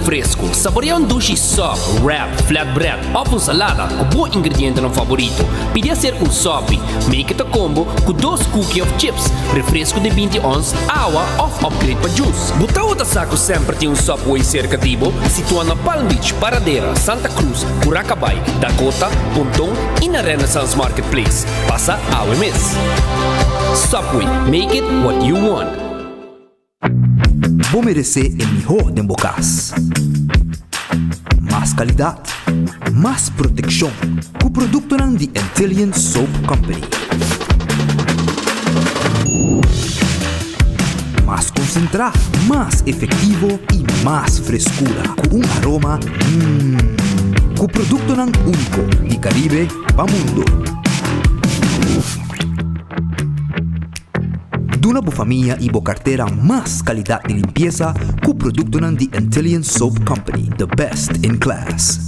fresco. Saboreia um sushi soft, wrap, flatbread ou com salada com bom ingrediente no favorito. Pide ser um sopi. Make it a combo com 2 cookies of chips, refresco de 20 ons, água ou upgrade para juice. Buta outra saco sempre tem um Subway cerca de Ibo, situado na Palm Beach, Paradera, Santa Cruz, Curacabai, Dakota, Pontong e na Renaissance Marketplace. Passa a OMS. Subway, make it what you want. Vou merecer o melhor de bocas. Mais qualidade, mais proteção. Com o produto ng The Intelligent Soap Company. Mais concentrado, mais efetivo e mais frescura. Com aroma com o produto ng único de Caribe para mundo. Duna bo família e bo carteira mais qualidade de limpeza com o produto ng The Intelligent Soap Company, the best in class.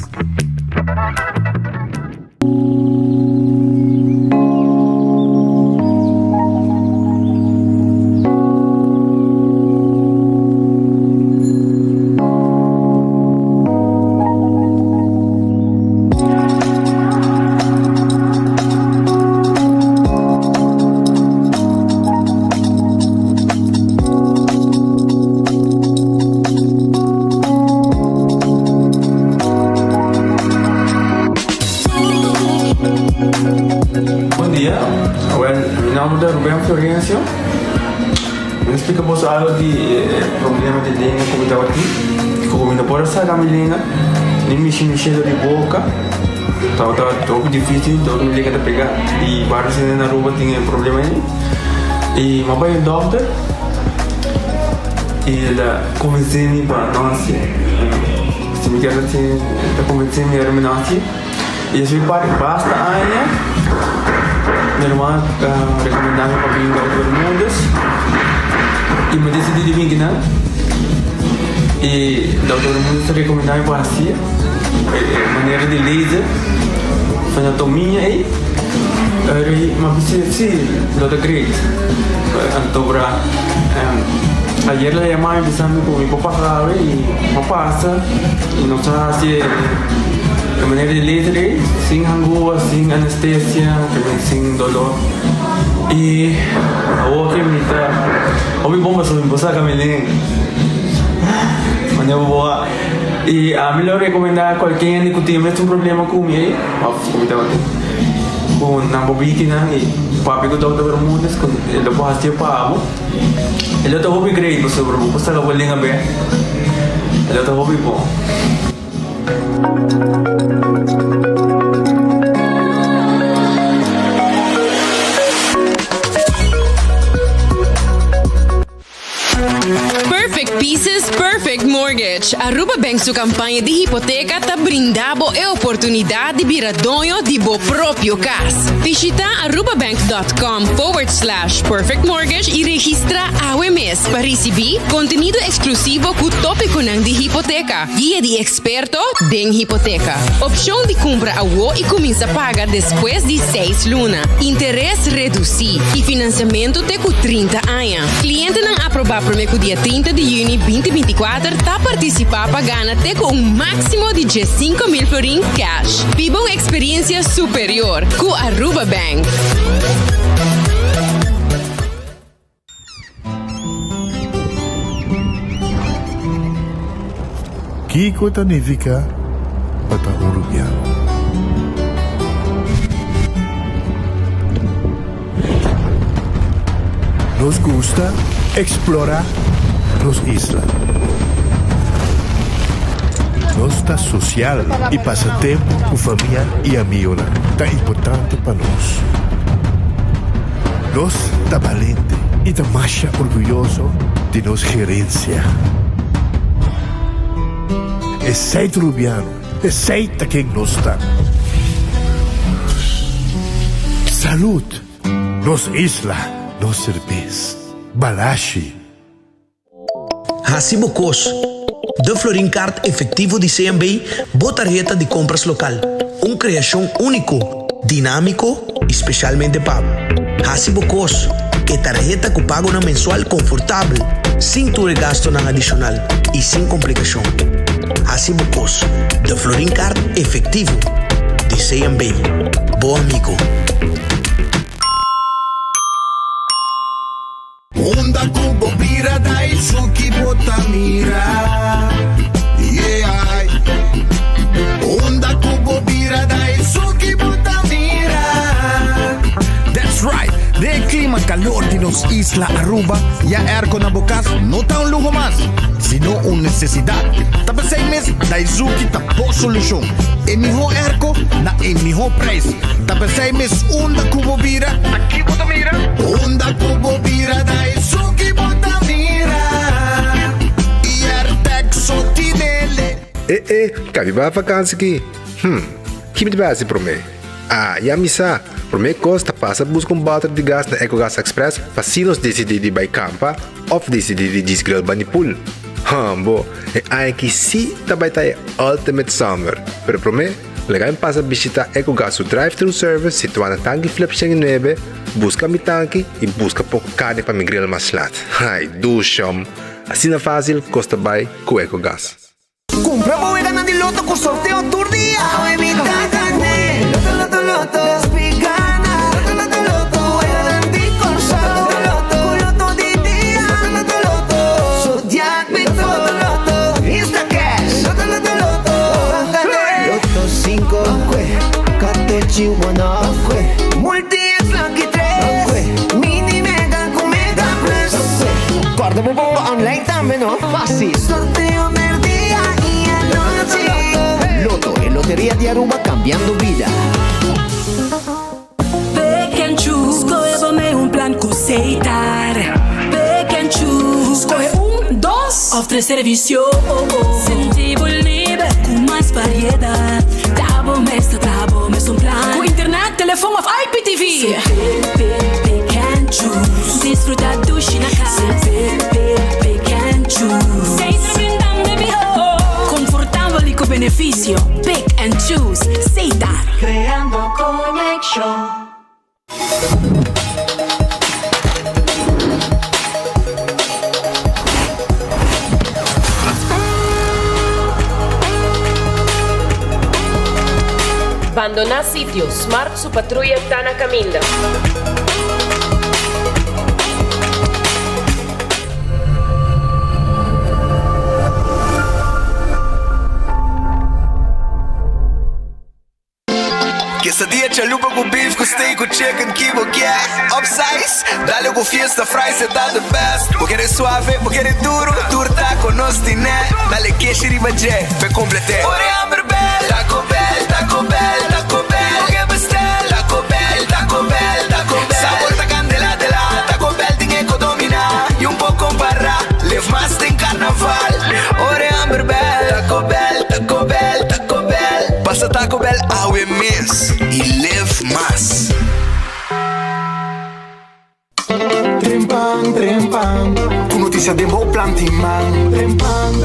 Florencio, me explica vos algo de problema de língua como estava aqui, como não pode sair da minha língua, nem me cheiro de boca, estava todo difícil, todo me liga de pegar e vários vezes na rua tinha problema aí, e meu pai é doctor, e ele convenceu-me para nós, se me quer assim, ele convenceu-me para nós, e eu fui para basta aí. Minha irmã recomendava para vir para todo mundo e me decidi de vir aqui e o doutor mundo recomendava para assim maneira de laser fazer anatomia aí mas sim doutor Greg doutor ayer le llamaba empezando con mi papá y me pasa y no sabe si de maneira de laser, sem angústia, sem anestesia, sem dolor. E a outra me tá, ouvi bomba sobre me passar caminhando, mas eu vou e a melhor recomendar qualquer que tenha mesmo problema com ele, como estava com na bobina e papi que doutor para muitas, ele pode ser pago, ele tá hobby great, você vai passar a bolinha bem, ele tá hobby bom. Perfect Pieces, Perfect Mortgage. Aruba Bank sua campanha de hipoteca tá brindando a oportunidade de virar dono de bo próprio casa. Visita arubabank.com/perfect mortgage e registra AWMS para receber conteúdo exclusivo com o tópico de hipoteca, guia de experto em hipoteca, opção de compra a WO e começa a pagar depois de 6 lunas, interesse reduzido e financiamento até com 30 anos. Cliente não aprovar para o dia 30 de junho 2024 está participar pagando até com um máximo de 5.000 florin cash. Viva uma experiência superior com Aruba Bank. Kiko significa bata urubiano. Nos gusta explorar las islas. Nossa social e passatempo com família e amigos é importante para nós. Nós está valente e está mais orgulhoso de nossa gerência. É seito rubiano, é seita quem nós está. Saúde, nos isla, nos cerveza, balashi. Hasibo Cos, de Florin Card efetivo de CMB, boa tarjeta de compras local. Uma criação único, dinâmico, especialmente pago. Hasibo Cos, que tarjeta que paga na mensual confortável, sem tu gasto na adicional e sem complicação. Así bocos, de Florin Card efectivo de C&B. Bom amigo. Onda kubo bira dai suki botamira. Yeah. Onda kubo bira dai suki botamira. That's right. De clima calor de nos Isla Aruba, ya airco na bocas no está un lujo más, sino una necesidad. Tapa 6 meses, Daizuki tapo solución. El mejor airco na el mejor precio. Tapa 6 meses, onda cubo vira, aquí bota mira. Onda kubo bira Daizuki botamira. E Artexo tinele. Cabe ba vakansie aqui? Que me base para mim? Já me sa. Para mim costa passa buscar balde de gás na EcoGas Express, facilos decidir de by campa, ou decidir de desgrill banipul. Bo, é que sim também tá Ultimate Summer. Pero para mim, legal passa visitar EcoGas o drive-thru service situado na tanque Flip 9, busca mi tanque e busca pouco carne para mi grill mais lat. Ai, dusham. Assim é fácil, costa by com EcoGas. Compra boega na di loto con sorteo turdia. Evita gané. Loto, loto, spigana. Loto, loto, erandi con saldo. Loto di dia. Loto, Zodiac Victor. Loto, Insta Cash. Loto, Loto 5, Katechi 1, Multi es Lucky 3, Mini Mega con Mega Plus. Guarda un po' online también, no? Fácil. Sorteo del día y anoche. Loto, en Lotería de Aruba cambiando vida. Pick and choose, escolhe um plano que aceitar. Pick and choose, escolhe 1, 2 ou 3 servicios. Sentivo livre, com mais variedade. Tá bom, mesmo um plano. Com internet, telefone ou IPTV. Pick and choose, desfrutar do China casa. Pick and choose, sempre brindando mejor. Confortável e com benefício. Pick and choose, aceitar. Creando connection. Abandonar sitio, Smart su patrulla está na caminda. Quesadilla chalupa com beef, com steak, com chicken, kibo, yeah. Upsize, dale com fiesta, fries, tá the best. Vou querer suave, vou querer duro, turta com nós tiné. Dale queijo e ribajé, pe complete. Ore Amber Bell, Taco Bell, Taco Bell, Taco Bell. Oye bestel, Taco Bell, Taco Bell, Taco Bell. Sabor ta candela de la, Taco Bell tiene que dominar. Y un poco barra, live más en carnaval. Ore Amber Bell, Taco Bell, Taco Bell, Taco Bell. Passa Taco Bell awe mes e live mais. Trempang, tu noticia de Bo Plantiman. Trempang,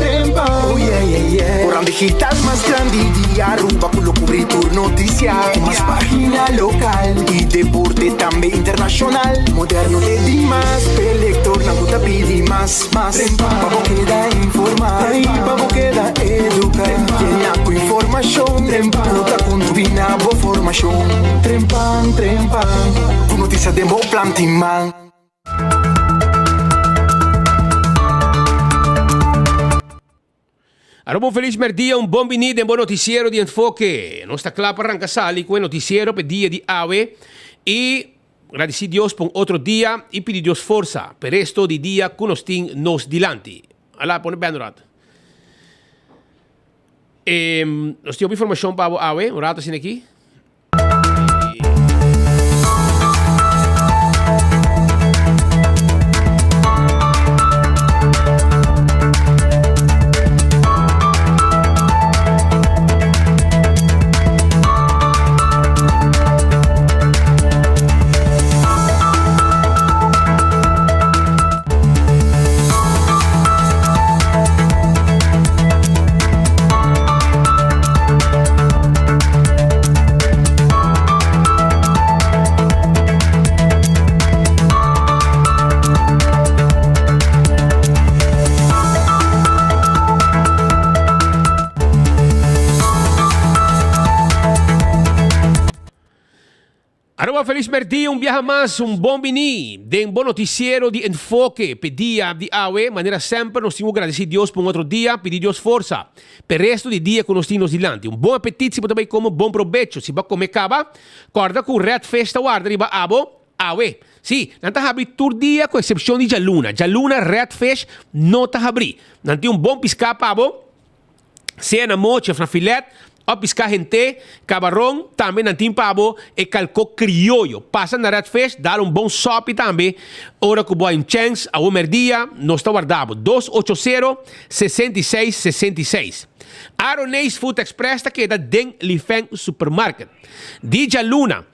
oh yeah. Orang digital más grande de Aruba, por lo cubrir tu noticia. Más página local y deporte también internacional. Moderno de Dimas, pelector, na puta pidi más. Pavo queda informar, pavo queda educar. Llena con información, nota con tu vina, bo formación. Trempang, tu noticia de Bo Plantiman. Arobo feliz merdia, bom benito, bom noticiero de enfoque. Nós está claro para arrancar sali com o noticiero para dia de hoje e agradecer a Deus por outro dia e pedir Deus força para resto de dia que nós temos nos dilante. Alá, põe bem no rato. Nós temos informação para hoje, rato assim aqui. amigo, feliz mercado, un viaje más, un bom vini. De un buen noticiero de enfoque, pedía de AWE, manera siempre nos tengo que agradecer a Dios por un otro día, pedir Dios fuerza. Per resto de dia que nos temos dilante. Un bom apetite, se também como bom provecho. Se vai comer caba, corda com Red Festa guarda riba abo, AWE. Sì, non ta abri tur dia com exceção de Jaluna. Jaluna Red Fish não ta abri. Não tem bom piscar pabo, se na mocha, na filete, o piscar gente, camarão, também não tem pabo, e calco criollo. Passa na Red Fish, dá bom sope também. Ora que boa chance, a uma dia, nós está guardado. 280-6666. Aronês Food Express está queda den Lifeng Supermarket. Dija Luna.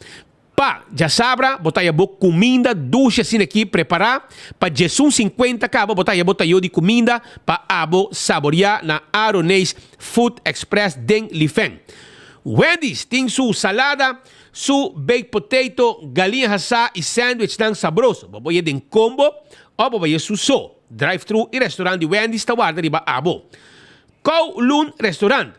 Pa, já sabra, botar a boa comida, ducha assim aqui, preparar. Para Jesus 50 cabo, botar a botaio de comida, para abo saborear na Aronês Food Express den Lifeng. Wendy's tem sua salada, su baked potato, galinha assada e sandwich tão saboroso. Boboye den combo, ou boboye su so. Drive-thru e restaurante de Wendy's está guarda riba abo. Kowloon Restaurant.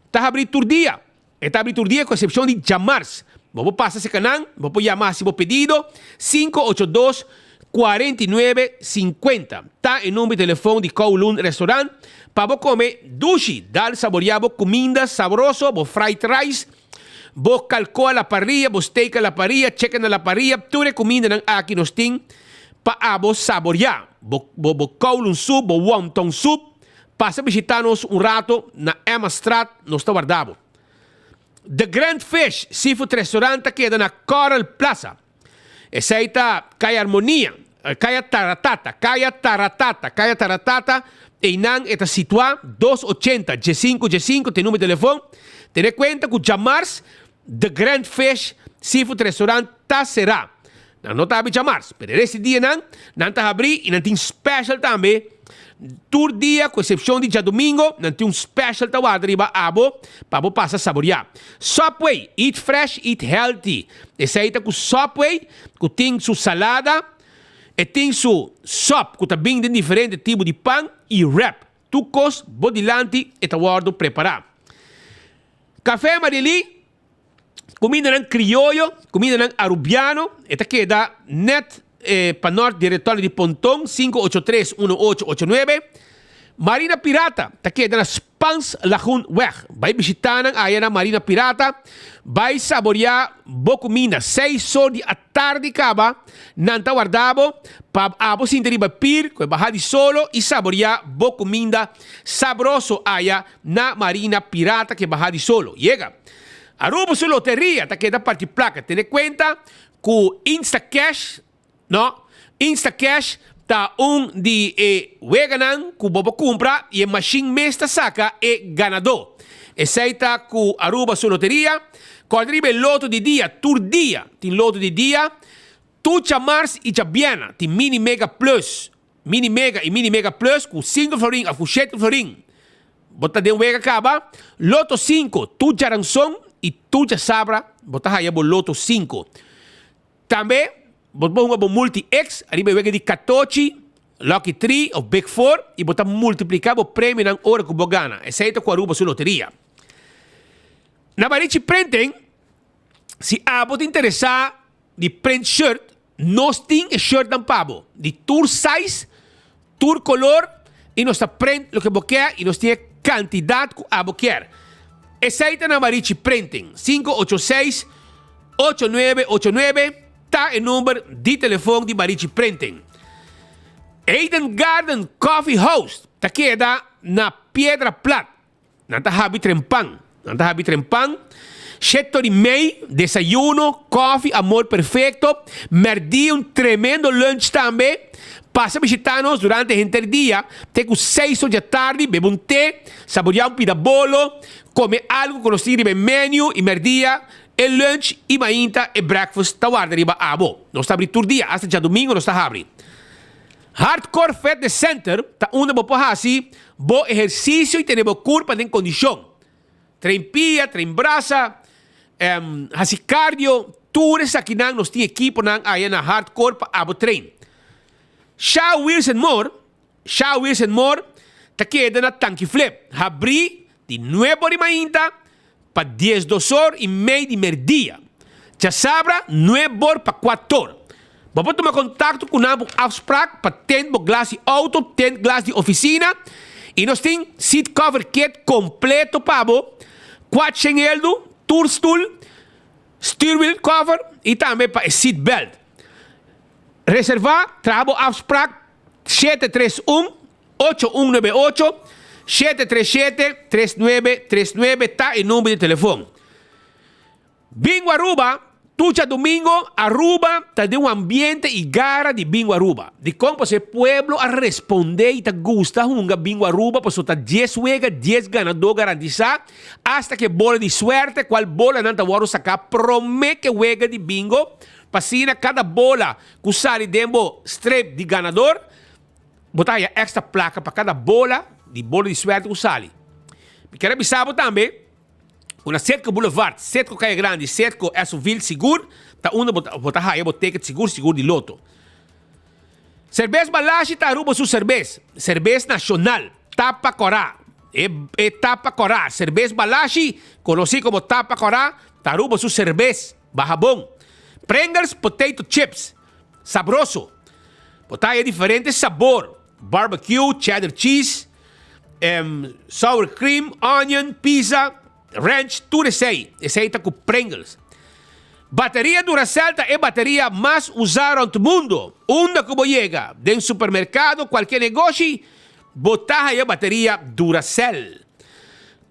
Está abrindo todo dia. Está abrindo todo dia com exceção de Jamars. Vou passar esse canal, vou chamar se vou pedido 582-4950. Tá em nome de telefone de Kowloon Restaurant para comer dushi, dar saborear comida saboroso, vou fried rice, vou calco a la parrilla, vou steak a la parrilla, chicken a la parrilla, tudo comida não aqui nos tem para saborear. Vou Kowloon soup, vou wonton soup, passa visitar-nos rato na Emma Straat, nos está guardado. The Grand Fish Seafood Restaurant queda na Coral Plaza. Essa aí tá Kaya Harmonia, Kaya Taratata. E nan está situado 280 G5 tem número de telefone. Tenha conta que o Jamars The Grand Fish Seafood Restaurant tá será. Não tá abrir Jamars, mas esse dia não tá abrir e não tem special também. Todo dia, com exceção de dia domingo, não tem special tawad riba abo para passar a saborear. Subway, eat fresh, eat healthy. Esse aí tá com Subway, que tem sua salada, e tem sua sopa, que também tem diferente tipo de pão e wrap. Tucos, bodilante e tawado preparar. Café Marili, comida não criollo, comida não arubiano, esta queda net para norte diretório de Pontão 583-1889. Marina Pirata, está aqui na Spans Lagoon Weg. Vai visitar a Marina Pirata, vai saborear boa comida. 6 horas da tarde acaba, não está guardado, para a você interriba pir, com bajar de solo e saborear boa comida saboroso aí na Marina Pirata que bajar de solo. Chega. Aruba sua loteria, está aqui da parte placa. Tenha conta com Instacash. No, Instacash tá de weganan que bobo compra e a machine mesta saca ganador. Esse aí tá com Aruba sua loteria, quadribe loto de dia, tur dia, tem loto de dia, tu chamars e chabiana, tem mini mega plus, mini mega plus com 5 florin a 7 florin. Bota de wega acaba, loto 5, tu charanson e tu sabra, bota aí bo loto 5. Também botar uma multi-X, arriba de 14, Lucky 3 ou Big 4 e botar multiplicar o prêmio na hora que você ganha. Essa é a Aruba sua loteria. Na Marichi Printing, se a você interessar de print shirt, nós temos shirt na pabo, de tour size, tour color, e nós print o que você quer e nós temos quantidade que você quer. Essa é a Marichi Printing, 586-8989, está o número de telefone de Marichi Printing. Eden Garden Coffee House está queda na Piedra Plata. Não está habi trempang. 7h30, desayuno, coffee, amor perfeito. Merdi tremendo lunch também. Passa a visitar-nos durante o dia. Tem 6 horas da tarde, bebe té, saborear pidabolo, come algo que nós temos no menu e merdia. El lunch e mainta e breakfast ta guarda riba abo. Nós está abrindo todo dia, hasta já domingo nós está abrindo. Hardcore Fitness Center ta onde você pode fazer bom exercício e ter boa corpo em condição. Trein pia, trein braça, fazer cardio, tudo isso aqui nós temos equipo aí na Hardcore para abo trein. Shaw Wheels and More ta queda na Tanque Flip. Abri de 9 de mainta para 10 horas e meia de merdia. Já sabra, não é bom para 4. Vamos tomar contato com a afspraak para ter glas de auto, ter glas de oficina. E nós temos seat cover kit completo para você. 400 euro, tourstool, steering wheel cover e também para seat belt. Reservar, trabalho afspraak 731-8198, 737-3939, está em número de telefone. Bingo Aruba, tucha domingo, Aruba, está de ambiente e gara de Bingo Aruba. De como esse pueblo a responder e te gusta hunga Bingo Aruba, pues está 10 juega, 10 ganador garantizado, hasta que bola de suerte, qual bola não te vou sacar, promete que juega de bingo, pasina cada bola que sale dentro strip de ganador, botar aí extra placa para cada bola de suerte que sale. Me quero avisar também, una Setco Boulevard, Setco Calle Grande, Setco Esovil Seguro, tá uma botar aí, ticket seguro de loto. Cerveja Balashi tá Aruba su cerveja, cerveja nacional, Tapa Corá, Tapa Corá, cerveja Balashi, conocido como Tapa Corá, tá Aruba su cerveja, Bajabón. Pringles Potato Chips, sabroso, botar aí diferentes sabor, barbecue, cheddar cheese, sour cream, onion, pizza, ranch, tudo isso aí. Esse aí está com Pringles. Bateria Duracell é a bateria mais usada no mundo. Onde que chega? Dentro do supermercado, qualquer negócio, botar aí a bateria Duracell.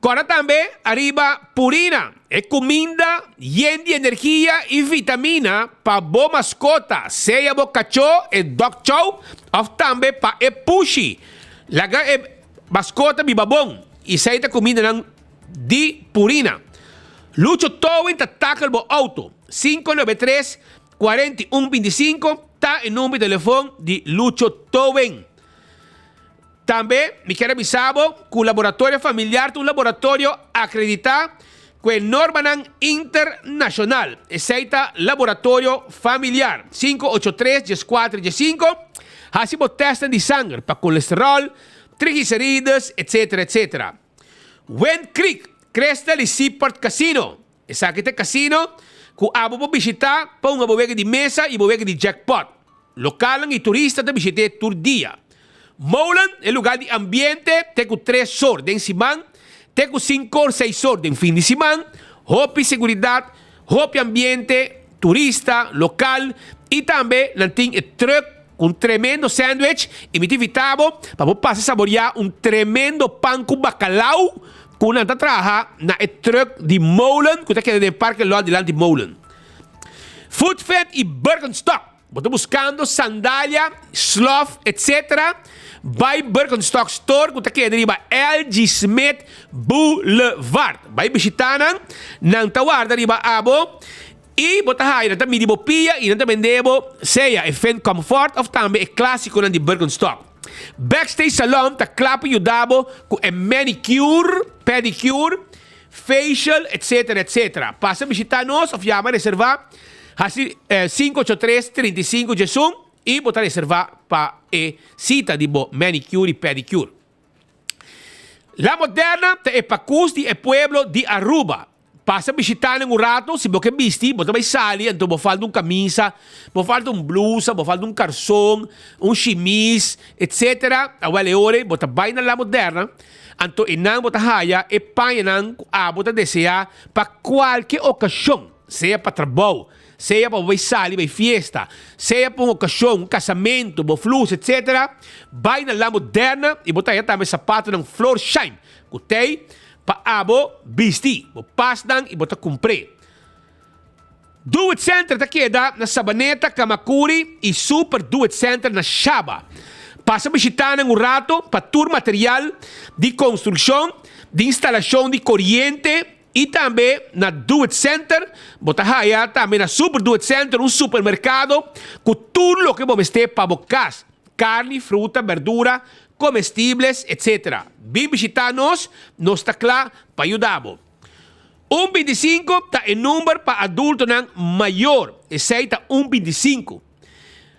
Agora também, arriba, Purina. É comida, llena de energia e vitamina para boa mascota. Seja o cachorro, é dog chow, ou também para o pushi. Laga é mascota bibabong. E seja comida não de Purina. Lucho Towing te taca el auto. 593-4125 está en número de teléfono de Lucho Towing. También me quiero avisar que el laboratorio familiar es un laboratorio acreditado con norma internacional. Ese es laboratorio familiar. 583-14-5. Hacemos testes de sangre para colesterol, triglicéridos, etcétera, etcétera. Wind Creek, Crystal y Seaport Casino. Esse aqui é casino que a vou visitar para uma bodega de mesa e bodega de jackpot. Local e turista te visite todo dia. Molen é lugar de ambiente, tem com 3 horas de semana, tem com 5 ou 6 horas de fim de semana. Hope seguridade, hope ambiente, turista, local e também não tem truck com tremendo sándwich e me invitava para passar a saborear tremendo pão com bacalhau quando está trabalhando na truck de Molen, que está aqui no parque lá de Molen. Food Fed e Birkenstock. Estou buscando sandália, sloth, etc. Vai Birkenstock Store, que está aqui no LG Smith Boulevard. Vai visitar não tawarda riba abo. E botar aí, não está medibo pia e não está vendendo, seja é Fend Comfort ou também é clássico de Birkenstock. Backstage Salon está claro para ajudar com manicure, pedicure, facial, etc, etc. Passa a visitar-nos ou chama a reservar 583-35-11 e botar a reservar para a cita de manicure e pedicure. La Moderna é para custi e pueblo de Aruba. Passa a visitar um rato, se você vestir, você vai sair, então você falta camisa, você falta blusa, você falta calção, chemise, etc. Agora é hora, você vai na La Moderna, então não você raia e panha não a você deseja para qualquer ocasião, seja para trabalho, seja para sair, para festa, seja para uma ocasião, casamento, flus, etc. Vai na La Moderna e você também sapato ng Floor Shine, que pa abo bisti, bo pasdang e bota cumpre. Do It Center ta queda na Sabaneta, Kamakuri e Super Do It Center na Shaba. Passa visitar um rato para tour material de construção, de instalação de corrente e também na Do It Center, bota haya também na Super Do It Center, supermercado com tudo o que você ter para casa, carne, fruta, verdura, comestíveis, etc. Vem visitar-nos, nós está claro para ajudar-vos. 125 está em número para adulto maior. Esse aí está 125.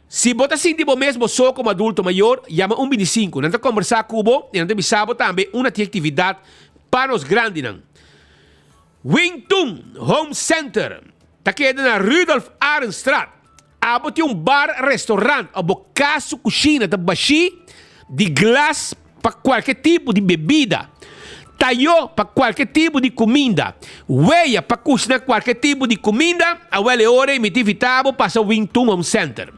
Se você sentir mesmo só como adulto maior, chama 125. Não está conversar com você e não está avisar também uma atividade para os grandes. Wingtun Home Center. tá queda na Rudolf Arenstraat. Abo tem bar-restaurante, abo casa, cozinha, tá baixi de glass para qualquer tipo de bebida. Tayo para qualquer tipo de comida. Weia para cozinhar qualquer tipo de comida. A wele hora emitivitabo passa o Wington Home Center.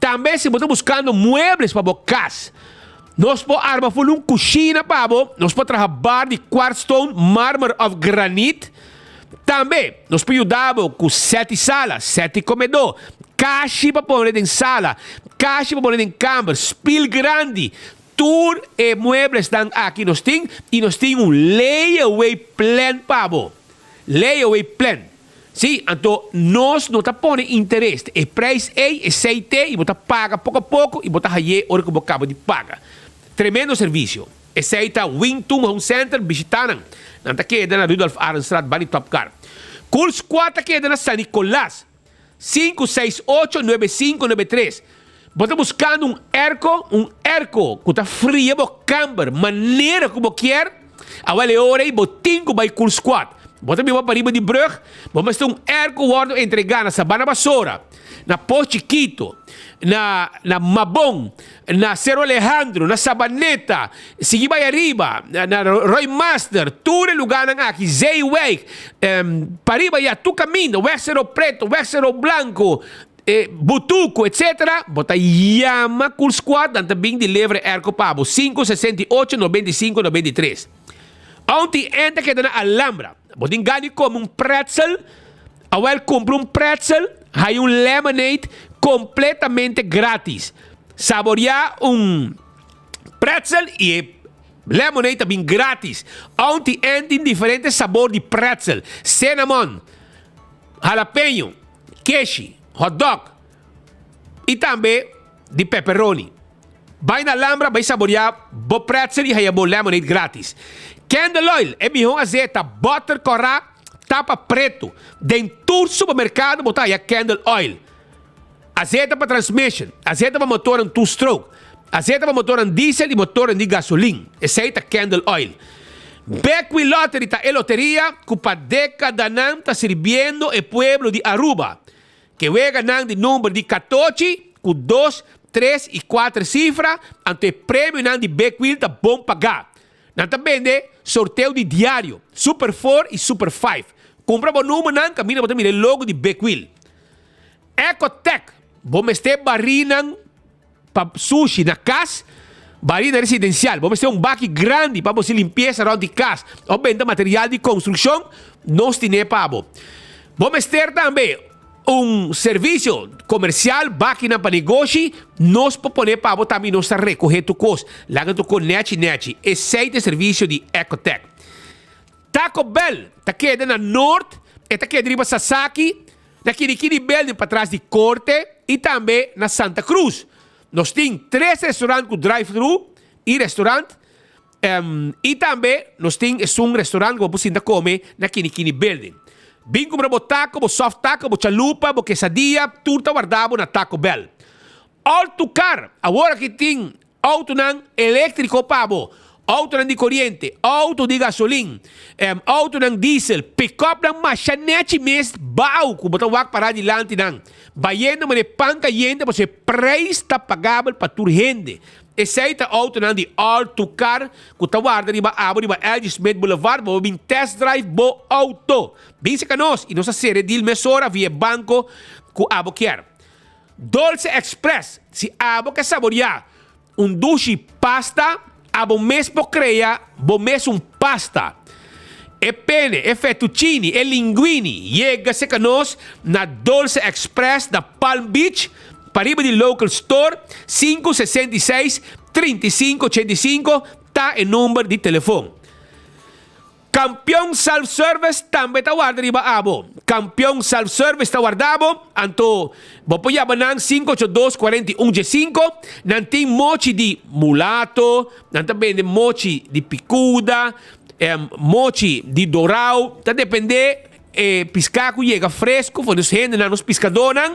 Também se você está buscando muebles para a casa. Nós podemos armar uma cozinha para você. Nós podemos trabalhar de quartzstone, mármore of granite. Também nós podemos ajudar com 7 salas, 7 comedor. Caixa para pôr em sala. Caixa para pôr em câmara. Spill grande. Tour e muebles estão aqui nós temos e nós temos layaway plan para você. Layaway plan. Sim, então nós não estamos interesse. O preço é aceite e você paga pouco a pouco e você aí hora que você acaba de pagar. Tremendo serviço. Aceita Wington Home Center, visitaram. Não está queda na Rudolf Arenstraat, Bani Top Car. Curso 4 queda na San Nicolás. 568-9593. Você está buscando um erco que está frio, você camber, maneira que você quer, a hora e você tem que ir curso 4. Você também vai para riba de Brug, você tem um erco que entregar na Sabana Basora, na Poste Quito, na Mabon, na Cerro Alejandro, na Sabaneta, seguir vai arriba, na Roy Master, todo lugar aqui, Zeyweg, para riba já tu caminho, Cerro Preto, Cerro Blanco, Butuco, etc. Bota Yama Curso 4, também de livre erco pabo, 568-95-93. Ontem entra que na Alhambra, bota engane como pretzel, awel compra pretzel, hay lemonade completamente grátis. Saborear pretzel e lemonade também grátis. Ontem entra em diferentes sabores de pretzel, cinnamon, jalapeño, queijo, hot dog e também de pepperoni. Vai na Alhambra, vai saborear bo pretzel e aí bo lemonade grátis. Candle oil é melhor azeite, butter corá, tapa preto. Dentro do supermercado, botar aí candle oil. Azeite para transmission, azeite para motor em two-stroke, azeite para motor em diesel e motor em gasolina. Azeite candle oil. Beckwith Lottery tá loteria que para década não está servindo o pueblo de Aruba. Que vai ganhando de número de 14, com 2, 3 e 4 cifras, ante prêmio não de Beckwith tá bom pagar. Não também de sorteio de diário, Super 4 e Super 5. Compra o número não, caminha para o logo de Beckwith. Ecotech, vamos ter barina para sushi na casa, barina residencial. Vamos ter baque grande para você limpeza around de casa. Ou venda material de construção, nós temos para você. Vamos ter também serviço comercial, máquina para negócio, nós podemos para você também nós recolher tu coisa. Lá tu com net. Esse é o serviço de Ecotech. Taco Bell, está aqui na norte, está aqui de Sasaki, na Kirikiri Building para trás de Corte e também na Santa Cruz. Nós temos 3 restaurantes com drive-thru e restaurante. E também nós temos restaurante que você comer na Kirikiri Building. Bem como o taco, o soft taco, o chalupa, o quesadilla, tudo guardado na Taco Bell. Auto car, agora que tem auto elétrico pabo, auto de corrente, auto de gasolina, auto diesel, pick-up machanete mes bau, que botar o para adiante Bayendo mas panca yende, você preço está pagável para toda gente. Esse auto de auto car, que está guardado riba LG Smith Boulevard, vou vir test drive bo auto. Bem se canos, e nossa série de mesora via banco que abo quer. Dolce Express, se abo quer saborear duche pasta, abo mesmo creia, bo mesmo pasta. E pene, e fettuccini, e linguini, chega-se canos na Dolce Express da Palm Beach, para riba de local store, 566-3585, está o número de telefone. Campeão Self-Service também está guardado riba abo. Campeão Self-Service está guardado. Anto, vou pôr a 582-4115. Não tem mochi de mulato, não também de mochi de picuda, mochi de dourau. Está depender. Piscaco chega fresco, foi nos rende nos pescadores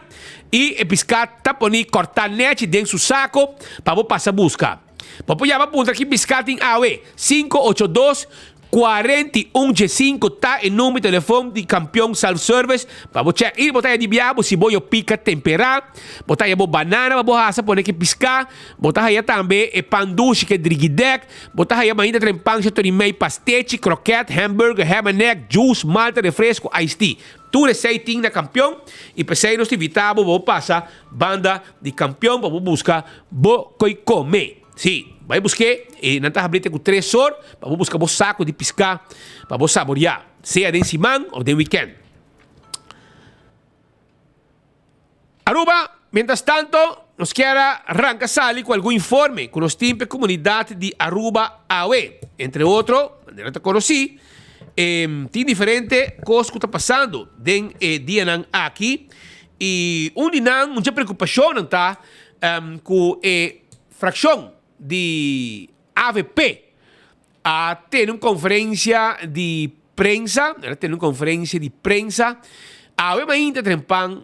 e pescar tá poni cortar net dentro do saco para você passar buscar. Para apoiar a punta aqui pescar tem AUE 582 4115 tá em número de telefone de campeão self-service para você check ir, botar de biabo se boio pica temperar, botar aí banana para borraça pôr que piscar, botar aí também panduche que drigidec, botar aí ainda trempang se tori mei pastete, croquete, hambúrguer, ham and egg, juice, malta, refresco, iced tea. Tu receiting da campeão e pensei nos evitava vou passar banda de campeão para buscar bo coi comer. Sim, vai buscar e não está abrindo com 3 horas para buscar o saco de piscar para saborear, seja de semana ou de weekend. Aruba, mientras tanto, nos quer arrancar sali com algum informe com os timpes comunidade de Aruba AOE. Entre outros, maneira te conheci, tem diferente coisas que está passando den dia aqui e muita preocupação está com fração de AVP a ter uma conferência de prensa, a OEM ainda trempan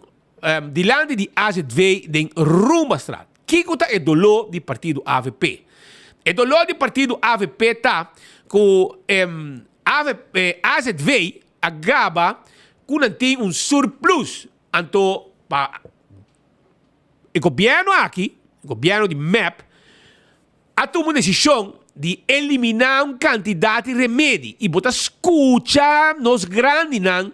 dilante de AZV den Rumbastraat. Kiko ta é dolor do partido AVP. É dolor do partido AVP tá com AZV agaba com tem surplus anto para o governo aqui, o governo de MAP a tomar uma decisão de eliminar um candidato de remédio e botar escuta nos grandes não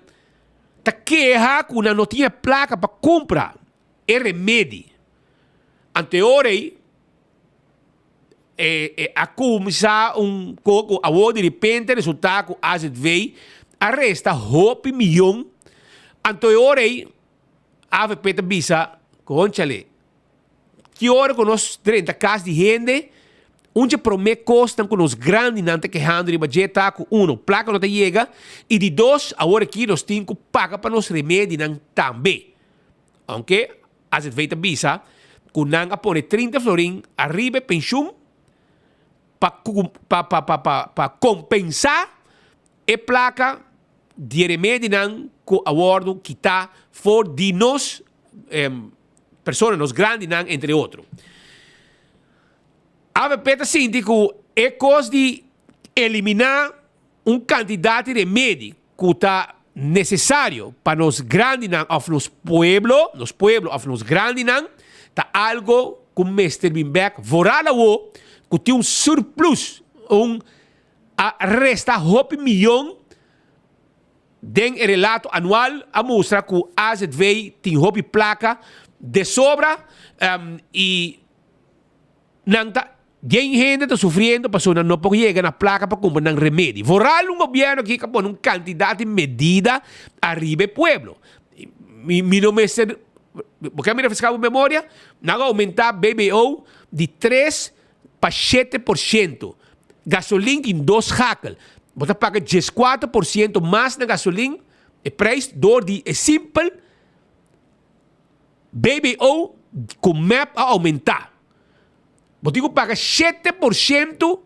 tá queja com não tinha placa para comprar é remédio anteorei a começar coco a de repente resultado a AZV arresta hope milhão anteorei a AVP te bisa conchale que hora com nós 30 casos de gente onde promete costam com os grandes não te quejando de budget com placa não te chega e de 2 agora aqui nós temos que pagar para nos remédios não também aunque a AZV te bisa com não a pôr 30 florim arriba pensão para compensar a placa de remédio não com a acordo que está for de nós pessoas nos grandes não entre outros a AVP está sentindo que é coisa de eliminar candidato de remédio que está necessário para nos grandes não of nos pueblos of nos grandes não está algo como Mr. Bimbeck vorala o que tem surplus a resta hope milhão den relato anual a mostra que a AZV tem hope placa de sobra e não tá tem gente está sofrendo para não pode chegar na placa para comprar um remédio. Voral governo que pôr candidato de medida arriba pueblo. Mi não me ser porque me refrescar a memória, não aumentar BBO de 3 para 7%. Gasolina em 2 hackles. Você paga 14% mais na gasolina. O preço de simples BBO com MAP a aumentar. Você paga 7%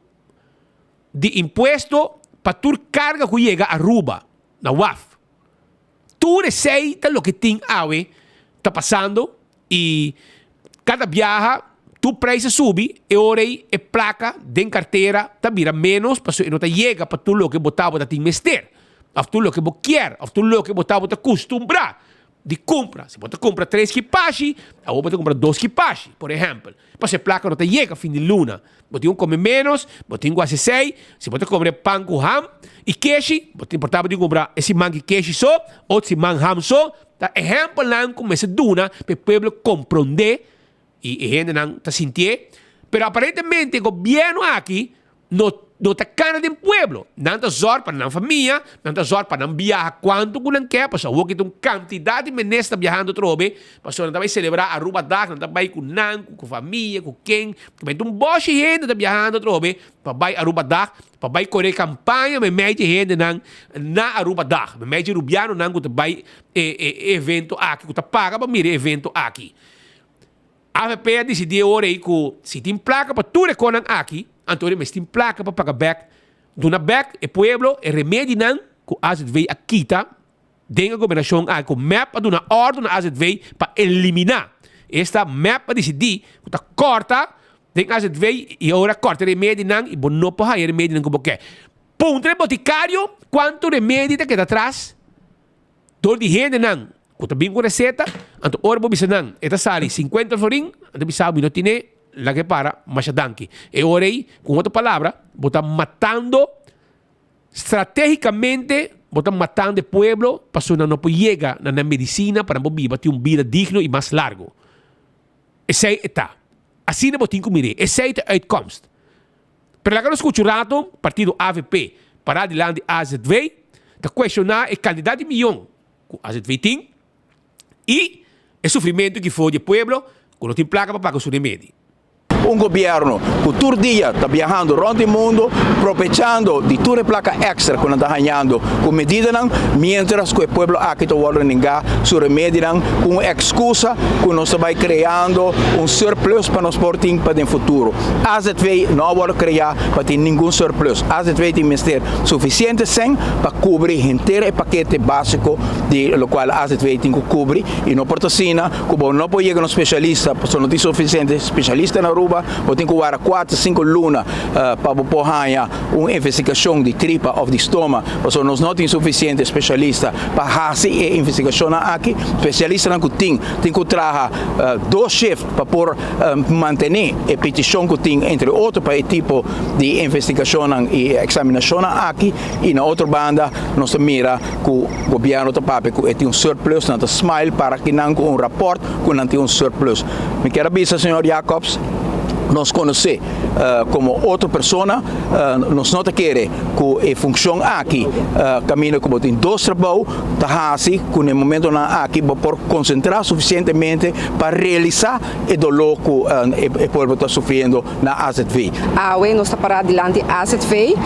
de imposto para tu carga que chega a Aruba, na UAF. Tu receita o que tem AWE, está passando, e cada viaja, tu preço sube, e ora aí, a placa de carteira, tá vira menos, para não chega para tu o que botava, tem mester. Of tu o que você quer, of tu o que botava, costumbrar. De compra. Se você compra 3 equipagens, ou você compra 2 equipagens, por exemplo. Mas a placa não te chega a fim de luna. Você come menos, você quase 6. Se você compra pão com ham e queijo, você importava de comprar esse man e queijo só, ou esse man ham só. Tá exemplo não começa a duna, para o povo compreender, e a gente não está sentindo. Mas aparentemente, o governo aqui não está cana de pueblo. Não está zor para a família, não está zor para não viajar quanto que não quer, para o que tem quantidade de meses está viajando trobe, para o não vai celebrar a Aruba Dag, não vai com nan, com família, com quem, vai ter boche de gente está viajando trobe, para vai a Aruba Dag, para vai correr campanha, mas meio de gente na Aruba Dag, meio de rubiano não que vai evento aqui, que está paga para mirar evento aqui. A AVP decidiu agora que se tem placa para tudo que aqui, então, mas tem placa para pagar back. Dona back, o pueblo, o remédio não, que a AZV a quita, dentro da governação, com map para dar ordem na AZV para eliminar. Esta map para decidir, que está corta, dentro da AZV, e agora corta o remédio não, e não pode ter remédio não como quer. Puntre boticário, quanto remédio que está atrás? Dor de rende não. Quando bem com receita, anto ora bo bisa não. Eta sali 50 florin, anto bisa não tiene la que para, mas danke. E ora aí, com outra palavra, bota matando estrategicamente, bota matando o pueblo, para não chegar na medicina para não viver uma vida digna e mais largo. Esse é está. Assim não botin comigo. Esse é a uitkomst. Pero lá que nós escutamos partido AVP para adiante AZV, está questionar a quantidade de milhão que AZV tem e o sofrimento que foi do pueblo quando tem placa para pagar o seu remédio. Governo que todo dia está viajando around o mundo, aprovechando de toda placa extra que está ganhando com medidas, mientras que o povo aqui está guardando sua remédio com excusa que nós vai criando surplus para nós portar para o futuro. A AZV não vai criar para ter nenhum surplus. A AZV tem que ter suficiente sem para cobrir inteiro o paquete básico de lo qual a AZV tem que cobrir e não por assim, como não pode chegar um especialista, porque não tem suficiente especialista na Aruba, ou tem que guardar 4, 5 lunas para poder uma investigação de tripa ou de estômago, porque nós não temos suficiente especialista para fazer a investigação aqui. Especialista não tem que trabalhar 2 shifts para poder manter a petição que tem entre outro para o tipo de investigação e examinação aqui, e na outra banda nós mira que o governo tem surplus, não smile para que não com rapport que não tem surplus. Me quero avisar, senhor Jacobs, nós conhecemos como outra pessoa, nós não queremos que a função aqui caminhe como tem 2 trabalhos, assim que no momento aqui por concentrar suficientemente para realizar o dolor que o povo está sofrendo na AZV. Nós estamos para adiante AZV,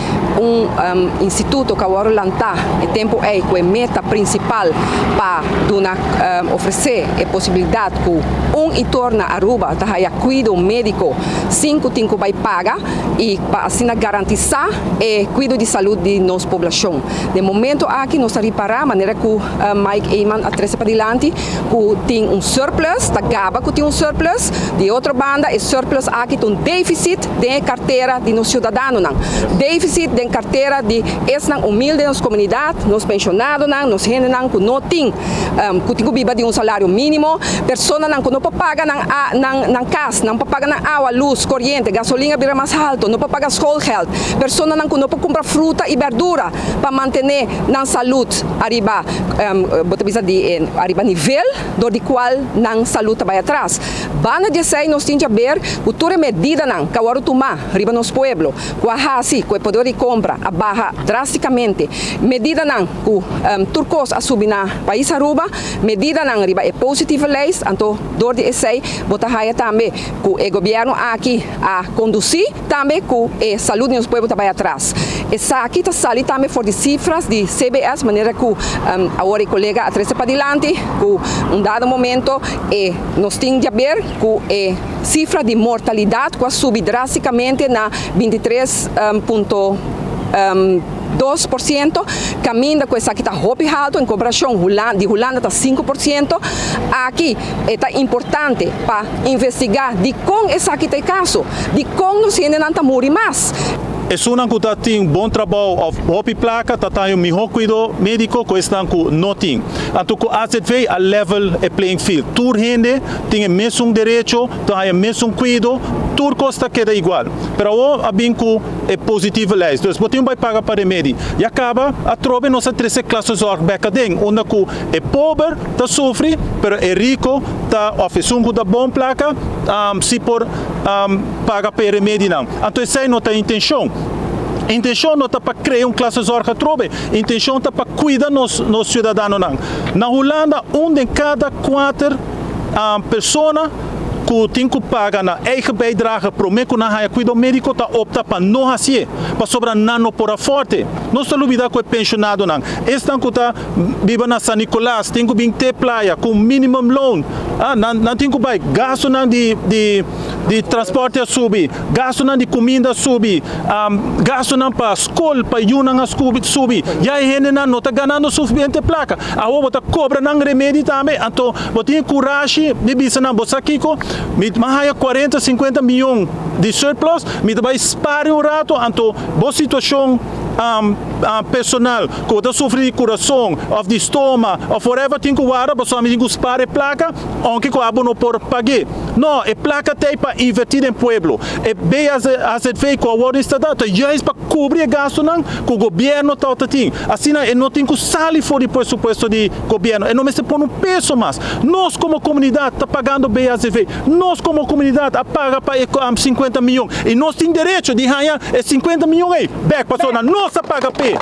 instituto que agora lançar o tempo é que a meta principal para oferecer a possibilidade que e torna a Aruba tá cuidado médico 5 vai pagar e para assim garantizar o cuidado de saúde de nossa população. De momento aqui nós estamos reparar a maneira que Mike Eyman atrasa para adiante, que tem surplus, tá gaba que tem surplus, de outra banda o surplus aqui tem déficit de carteira de nos cidadãos, déficit de carteira de esses humildes nas comunidades, nos pensionados, nos gente que não tem que viver de salário mínimo, pessoas que não pagam na casa, não pagam na água, luz, corrente, gasolina vira mais alto, não paga schoolgeld, pessoas que não comprar fruta e verdura para manter na saúde arriba, arriba nível do qual na saúde vai atrás. Banda de sei nós temos que ver o toda medida que agora tomar arriba nos pueblo, que assim, que o poder de compra abaixa drasticamente, medida que turcos a subir na país Aruba, medida arriba é positiva leis, então dor de sei botar também que o governo aqui a conduzir também que a saúde nos pueblos vai atrás. Essa aqui está saindo também for de cifras de CBS, maneira que agora o colega atrasa para adiante, que dado momento nós temos que ver que a cifra de mortalidade que subiu drasticamente na 23,2%, caminha com essa que está muito alto em comparação de Holanda está 5%. Aqui é importante para investigar de como essa que tem caso, de como nós ainda não morrer mais. É uma que tem bom trabalho a placa, tem melhor cuidado médico que estão que não tem. Então, que a AZV a level é playing field. Toda gente tem o mesmo direito, tem o mesmo cuidado, tudo custa queda igual. Mas o bem que é positivo lá. Então, você vai pagar para remédio. E acaba a troca nossa 13 classes de backadem, onde que é pobre, está sofre, mas é rico, está oferecendo uma boa placa, se por pagar para remédio não. Então, essa não tem intenção. A intenção não está para criar uma classe zorca trobe, a intenção está para cuidar dos cidadãos. Na Holanda, de cada 4 pessoas que tem que pagar na eigen bijdrage para o que na cuidado médico está opta para não fazer, para sobrar não por a forte. Não se olvida que é pensionado não. Estão que está viva na San Nicolás, tem que vir ter praia com minimum loan, não tem que vai gasto não de transporte a subir, gasto não de comida a subir, gasto não para escola, para ir na subir. E aí gente não está ganhando suficiente placa. A outra está cobra não remédio também. Então, você tem coragem de dizer não, você aqui mais 40, 50 milhões de surplus, me vai sparar um rato, então, boa situação personal que está sofrendo de coração, ou de estômago, ou whatever, tem que guardar, para somente tem que spare placa, onde que o não pode pagar. Não, a placa tem para invertir em pueblo. E bem as veio com a ordem estatal, já é para cobrir gasto não, que o governo está tendo. Assim, não tem que sair fora do presupuesto do governo, e não se põe peso mais. Nós como comunidade está pagando bem as veio. Nós como comunidade paga para 50 milhões. E nós temos direito de ganhar 50 milhões aí. Back para a nossa paga pé.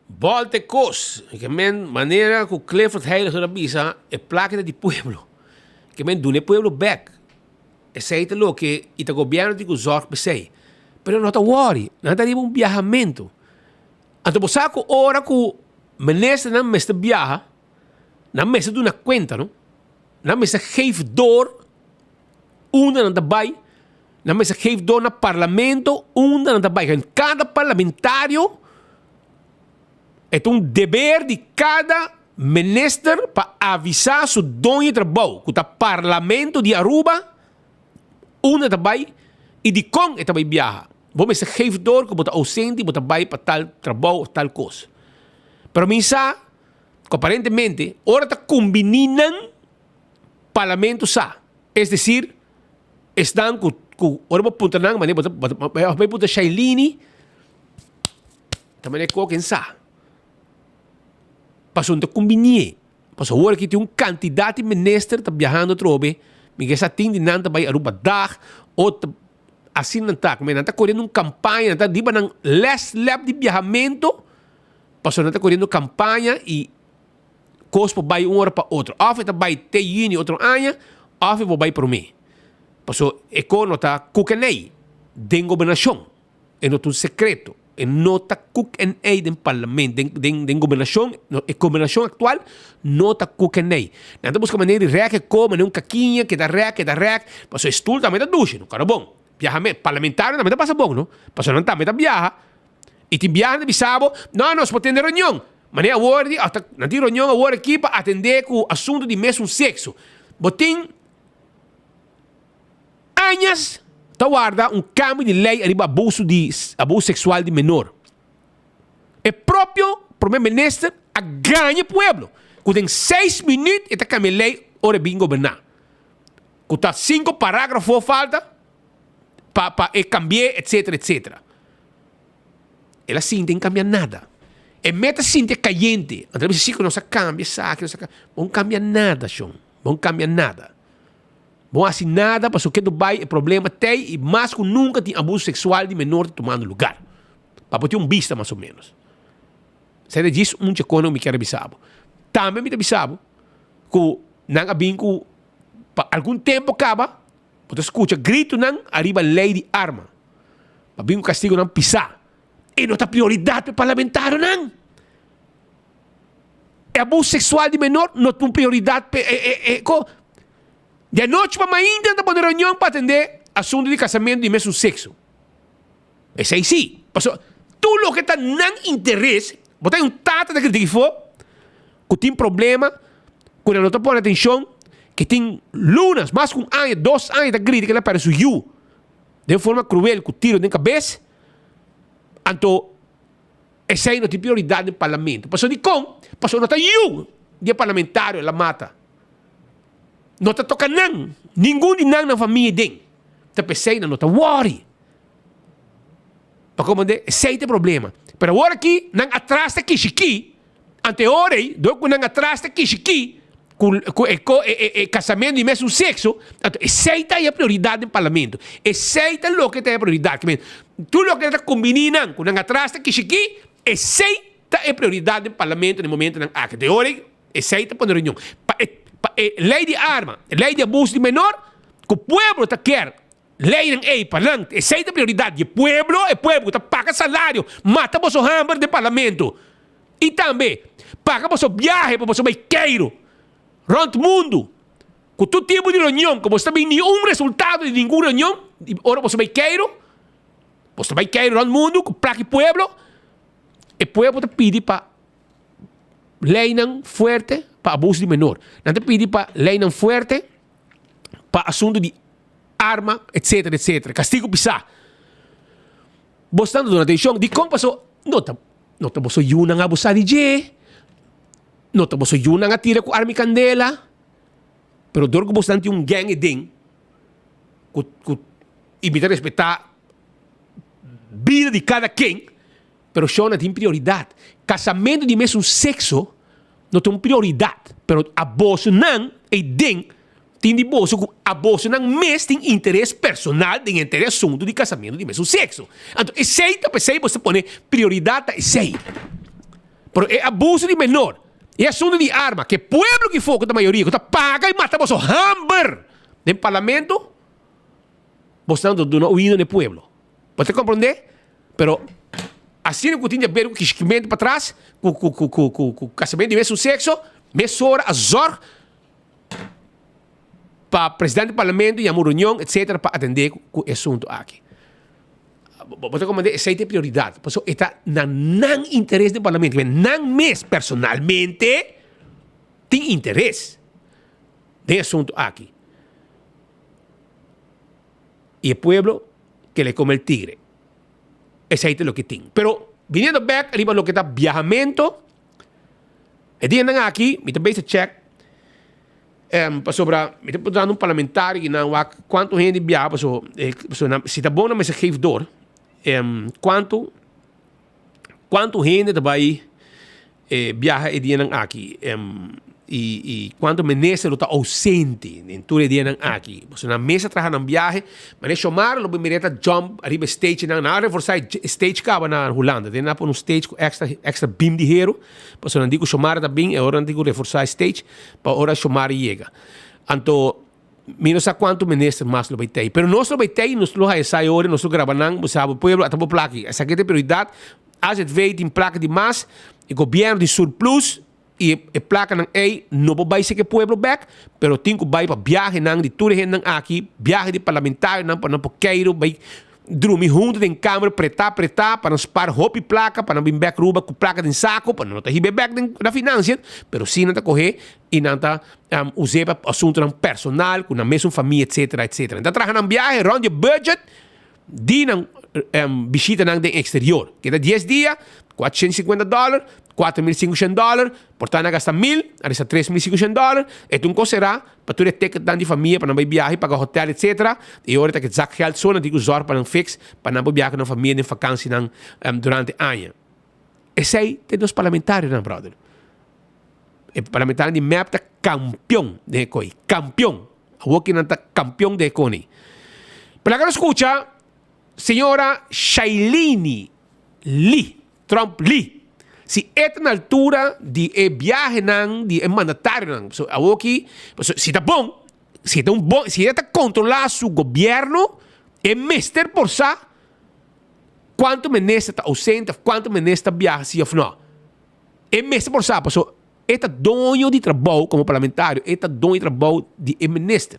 Voltecos, que men maneira que o Clifford Heilige Rabisa é placa de pueblo. Que men do pueblo back. É certo lo que o governo tem que zorg besei. Pero não está worry, não está um viajamento. Então você que ora que minister não mesta viaja, não mesta do na conta, não? Não mesta geef door onder aan de bij. Dan mensen geeft door naar parlamento onder aan de bij. Cada parlamentario é dever de cada minister para avisar su dono trabalho. Que o parlamento de Aruba onder de bij e de com é também viaja. Vamos se geeft door que bota ausente, bota bij para tal trabalho, tal coisa. Pero minsa, aparentemente, ora está combinando parlamento sa. Es decir, estão com ora vou punta nang mane vai punta Shailini também é qualquer sa passou de combinar passou agora que tem candidato de minister tá viajando trobe me que essa tem de nanta vai Aruba dag ou assim não tá como não tá correndo campanha tá diba nang less lap de viajamento passou não tá correndo campanha e cospo vai hora para outro of tá vai te yini outro ano of vou vai para mim. Paso econo está Q&A den gobernação. É não um secreto. É não está Q&A den parlamento, den gobernação, a governação atual não está Q&A. Não busca maneira de reac como não caquinha que dá reac. Paso estudo também está duche, não cara bom. Viajamento parlamentar também está passa bom, não? Paso não também está viaja. E tem viaja de bisabo, não se pode atender reunião. Maneira agora, até na reunião agora aqui para atender com o assunto de mesmo sexo. Botem anos está guarda cambio de lei arriba abuso sexual de menor. É próprio primeiro-ministro a ganha pueblo. Que em 6 minutos está cambia lei ora bem governar. Que está 5 parágrafos falta para cambiar, etc. Ela assim tem que cambiar nada. É meta assim é caliente. Então você que não se cambia, não cambia nada, Sean. Não cambia nada. Bom, assim nada, para o que Dubai é problema tem e mais que nunca tem abuso sexual de menor tomando lugar. Para ter vista mais ou menos. Se diz econômico que era bisabo. Também me bisabo que não há bem que algum tempo acaba, você escuta grito não arriba lei de arma. Para bem o castigo não pisar. E não está prioridade para parlamentar não. É abuso sexual de menor não tem prioridade de noite para amanhã tenta poner reunião para atender assunto de casamento de mesmo sexo. Esse aí sim. Tudo o que está não interesse, botar tata de crítica que tem problema, que não está pondo atenção, que tem lunas, mais que 1 ano, 2 anos de crítica, ela parece you. De forma cruel, com tiro na cabeça. Então, esse aí não tem prioridade no parlamento. Passou de com, passou não está you, de parlamentário, ela mata. Não está tocando não. Ninguém de não na família tem. Está pensando, não está worry. Para comandar, esse é o problema. Pero agora aqui, não atrás da Kishiki, ante hora aí, não atrás da Kishiki, com casamento de mesmo sexo, esse é a prioridade do parlamento. Esse é o que é a prioridade. Tudo o que está combinando com não atrás da Kishiki, esse é a prioridade do parlamento no momento que de hora, esse é a reunião. Lei de arma, lei de abuso de menor, que o povo está quer. Lei não é para essa é a prioridade. O povo está paga salário, mata o seu hamburger do parlamento. E também, paga o seu viagem para o seu baiqueiro. Rond mundo. Com todo tipo de reunião, como você não tem nenhum resultado de nenhuma reunião, ora você baiqueiro, você baiqueiro rond mundo, com placa o povo está pedindo para lei não forte para abuso de menor. Não te pedi para lei não forte para assunto de arma, etc, etc. Castigo pisar. Bostando durante atenção, de como passou, nota você yuna nga abusar de J, nota você yuna nga tira com arma e candela, pero dorgo bostante gang e ding, que imita respeitar vida de cada quem, pero show não tem prioridade. Casamento de mesmo sexo não tem prioridade, pero abuso não e ding tem de bolso que abuso não mes tem interesse personal, tem interesse assunto de casamento de mesmo sexo. Então, esse aí você põe prioridade a esse. Pero é abuso de menor. É assunto de arma, que pueblo que for, que a maioria, que paga e mata você hamburger no parlamento, você não dá ouvido no pueblo. Pode compreender? Pero assim que tinha a ver com o esquimento para trás, com o casamento de mesmo sexo, mesora a zorg para o presidente do parlamento e a reunião, etc., para atender com o assunto aqui. Pode compreender? Essa é a prioridade. Por isso, está não interesse do parlamento, não mesmo personalmente tem interesse no assunto aqui. E o pueblo que le come el tigre. Ese es lo que tiene. Pero, viniendo back, arriba lo que está viajamiento, el día andan aquí, me también se check, sobre, me está dando un parlamentario, cuánto gente viaja, si está bueno, me se geeft door, cuánto gente também viaja el día andan aquí, e quanto ministro está ausente em todo o dia aqui. Você na mesa trabalha no viagem, mas chamar o primeiro jump arriba stage na reforçar stage acaba na Holanda. Tem na um stage com extra beam de hero. Você não digo chamar também, é hora não digo reforçar stage para hora chamar chega. Então, não sei quanto ministro mais lo vai ter. Pero nós lo vai ter, nós lo vai sair hora, nós lo gravamos, você sabe, o povo está por placa. Essa aqui é a prioridade. As het weet em placa de mais, o governo de surplus e placa não é não vai ser que pueblo back, pero tem que vai para viagem não de tudo gente aqui, viagem de parlamentário não para não queiro vai dormir junto em câmara pretar para não spar hopi placa para não vir back ruba com placa em saco para não ter hibe back na finança, pero sim não tá correr e não tá usar para assunto não personal com a mesma família etc etc. Então trabalhando viagem round your budget de não visita não de exterior, que dá 10 dias $450, $4.500, portanto gasta $1.000, arresta $3.500, e tu será para tu ter que de família para não viajar, pagar hotel, etc. E agora que zak geld só não digo zorg para não fix, para não viajar com a família em vakantie durante o ano. Esse aí tem os parlamentares, não, brother. O parlamentário de MEP é campeão de coi, campeão. O que não está campeão de coi. Para agora escuta, senhora Shailene Lee. Trump Lee. Si esta na altura de viaje de mandatário so aqui, se está bom, se está controlar su governo, é mister por sa quanto ministro está ausente, quanto ministro viaja se ou não. É mister por sa, porque esta dono de trabalho como parlamentário, esta dono de trabalho de ministro.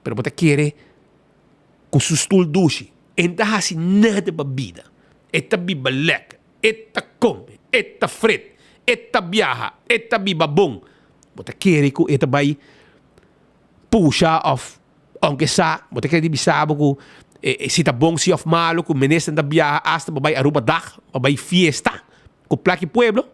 Pero você quer com su stoel duche, enta hasi nada para vida. Esta biba lekker, esta come, esta frit, esta viaja, esta biba bom. Você quer que esta vai puxar off, aunque sa, você quer que sabe que se tá bom se off malo, que o ministro da viaja hasta vai aruba dag, vai fiesta, com plaque pueblo.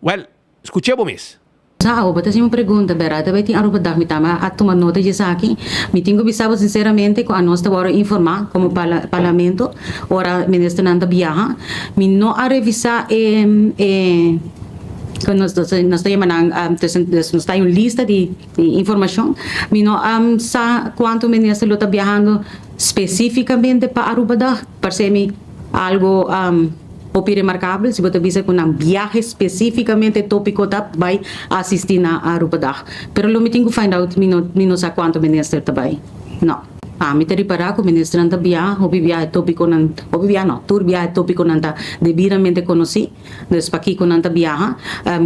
Well, escutemos mesmo. Sao, bota uma pergunta, Bera. Também tem aruba dag mitama a tomar nota disso aqui. Me tenho bisabo sinceramente com a nossa hora informar como parlamento, ora ministro nanda viaja. Me não a revisar nós estamos em uma lista de informação. Me não sa quanto ministro está viajando especificamente para Aruba dag. Parece-me algo pouco remarcável, se você visa com um viagem especificamente tópico da vai assistir na Aruba dag. Pero lo me tenho que find out, me não sei quanto ministro também. Não. Me te reparar que o ministro não viaja, o viaje tópico não, tour viaje tópico não está devidamente conhecido, desde aqui que não viaja,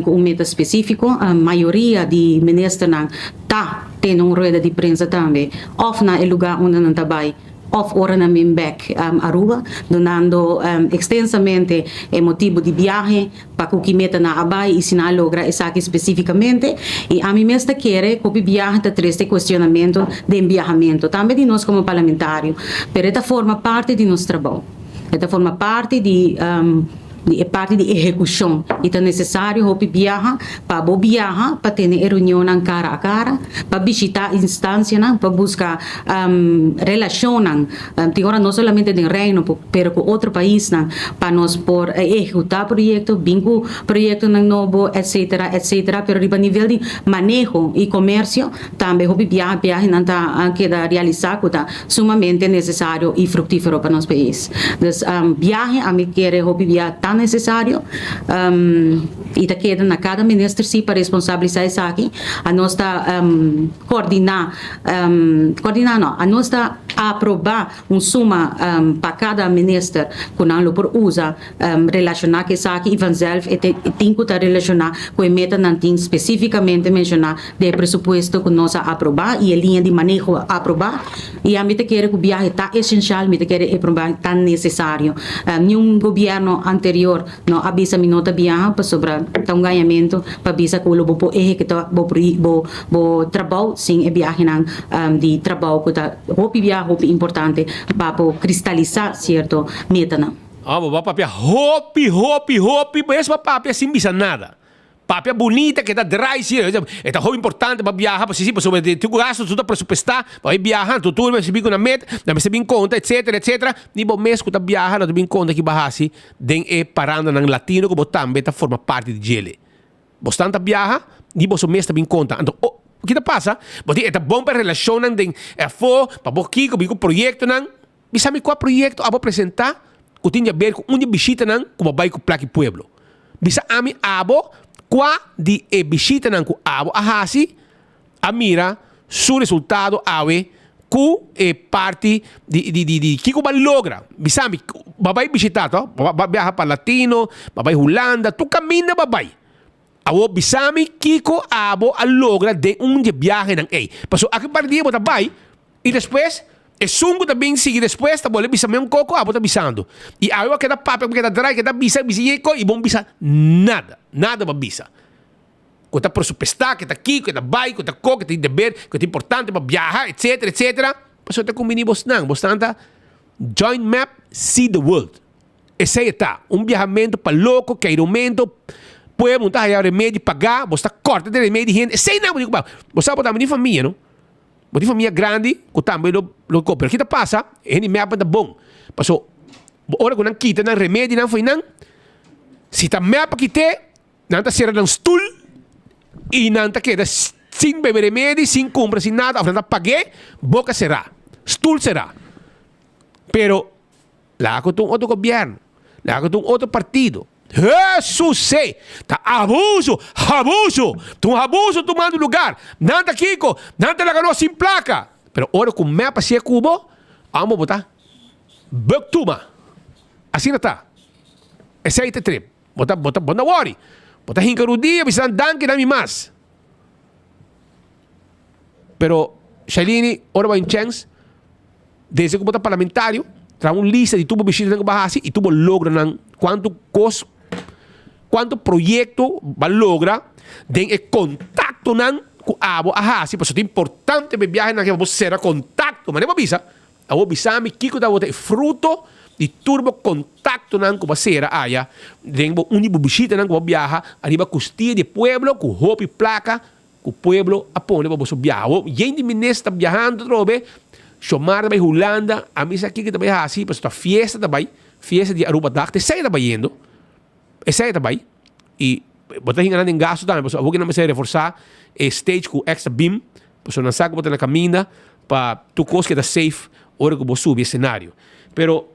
com meta específico, a maioria de ministros não está tendo uma roda de prensa também, ou na lugar onde não vai of ora na min back Aruba, donando extensamente el motivo de viaje para que meta na abai y si na logra esa aquí específicamente. Y a mí me está quiere que viaje de tres cuestionamiento de viajamiento, también de nosotros como parlamentario, pero esta forma parte de nuestro trabajo, esta forma parte de parte de ejecução. Então é necessário que viajar para viajar para ter reunião cara a cara, para visitar instâncias, para buscar relação, agora não somente no reino, mas com outro país, para nós por executar projetos, vincular projetos novo, etc, etc. Pero a nível de manejo e comércio, também o viaje não está queda realizar, está sumamente necessário e frutífero para nosso país. Então, viaje a mim quer o viaje tan necesario e te queda na cada ministro sim para responsabilizar isso aqui a nós está coordenar não, a nós está aprovar suma para cada ministro com não por usa relacionar que isso aqui e vanzelf e tem que estar relacionar com a meta não tem especificamente mencionar de pressuposto que nós aprovar e a linha de manejo aprovar e a mim te quer que o viaje está essencial, me te quer aprovar tan necessário. Nenhum governo anterior no avisa mi nota viaja para sobre um ganhamento para visa que o bo executar bo trabalho sim é viagem de trabalho que tá hopi viaja hopi importante para cristalizar certo meta não. Papia hopi, mas papia sem bisa nada. Papia bonita que está dry, sim, é tão importante para viajar, para sim, sobre tu gasto, tu tá presupuestar, para viajar, tu turma, se bico na meta, na se bem conta, etc. Ni bom mês que tá viajar, na bem conta que bahasi, den é parando nang latino que botam beta forma parte de gele. Bostante viaja, ni bom mês tá bem conta. Então, o que tá passa? Boti é bom para relação nang den é fo, para boqui com bico projeto nang, bisa me qual projeto abo apresentar, que tinha ver com uma visita nang, como vai com plaque pueblo. Bisa ami abo qua di visita nan ku abo ahasi amira su resultado awe ku parte di kiko ba logra bisami babay visitato viaja para latino babay Holanda tu camina babay awo bisami kiko abo a logra de viaje nan paso aqui partia bota bay e depois sungo também sigue depois tá bole bisa mesmo coco abo tá bisando e aí queda papel queda dry queda bisa biseco e bom bisa nada para bisa que tá presupuestar que tá aqui que tá vai que tá co que tem dever que é importante para viajar etc paso tá combini bostanta joint map see the world esse aí tá viajamento para louco que aumento puede montar aí remédio pagar você corta de remédio gente sei não você botar de família não de família grande, que também lo compra. O que passa? Ele me apanha bom. Passou, ora que não quita, não remédio, não foi não. Se tá me apanha quite, não tá será um stool, e não tá queda sem beber remédio, sem compra, sem nada, não tá paguei, boca será. Stool será. Pero, lá com outro governo, lá com outro partido. Jesus sei, tá abuso, tu abuso tomando lugar, nada Kiko, nada la ganó sin placa, pero ahora com me passia cubo, vamos botar, Bactuma, assim não tá, esse aí te trip, bota worry, bota hincarudia, bisa danke nami mas, pero Shailini, ora vai chance, desde que bota parlamentário, traz lista de tubo visita ng bahasi, e tubo logra ng quanto projeto va logra den contato nan ku abo ahasi paso importante be viaje na que vos será contacto mane bisa abo bisa mi kiko da bote fruto di turbo contacto nan ku basera aya den bo unibo visita nan ku viaja arriba custia de pueblo ku hopi placa ku pueblo apone bo so viajo yendi minesta viajando trobe chamar da Holanda a misa aqui que também assim paso a fiesta também fiesta de Aruba Dag sei também indo esse aí também e botar enganando em gasto também porque alguém não vai reforçar stage com extra beam porque não sabe botar na caminha para tu coisa que está safe hora que você subir cenário pero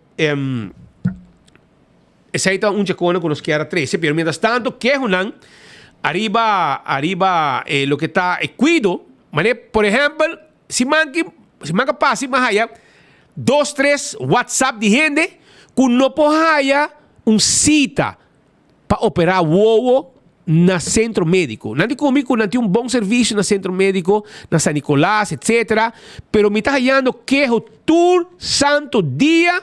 esse aí tá chacona que nos quer 13 pero mientras tanto que é arriba lo que está cuido mas por exemplo se manca passa mais allá 2, 3 WhatsApp de gente que não pode cita para operar o na centro médico. Não tem comigo, não tem um bom serviço na centro médico, na San Nicolás, etc. Pero me está hallando que o tour santo dia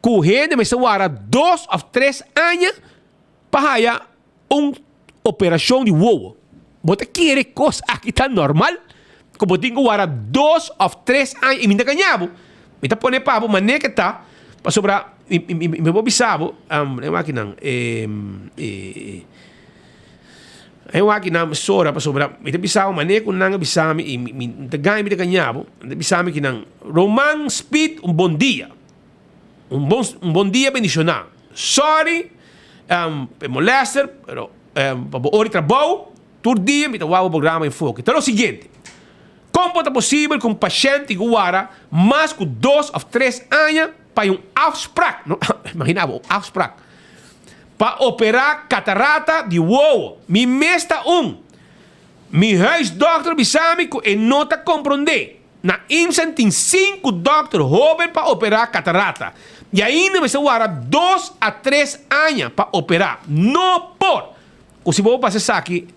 que o gente me está 2 ou 3 anos para hallar operação de ovo. Você quer coisa aqui tá normal? Como tenho 2 ou 3 anos e me está ganhando. Me está pondo para maneira que tá para sobrar me vou bisabo eu aqui não eu aqui não sora para sobrar me está bisabo maneira que não bisame e me está ganhando me bisame que não Roman Speed bom dia bom dia bendicional sorry molester pero para hora trabalho todo dia me está o programa em foco então é o seguinte como é possível que um paciente guarda mais que 2 ou 3 anos para afspraak, imagina een afspraak, para operar catarata de ovo. Mi mesta mi huisdokter bisami ko e nota compreender. Na IMSA tem 5 doctores jovens para operar catarata. E ainda me guarda 2 a 3 anos para operar. Não por. Se vou passar aqui,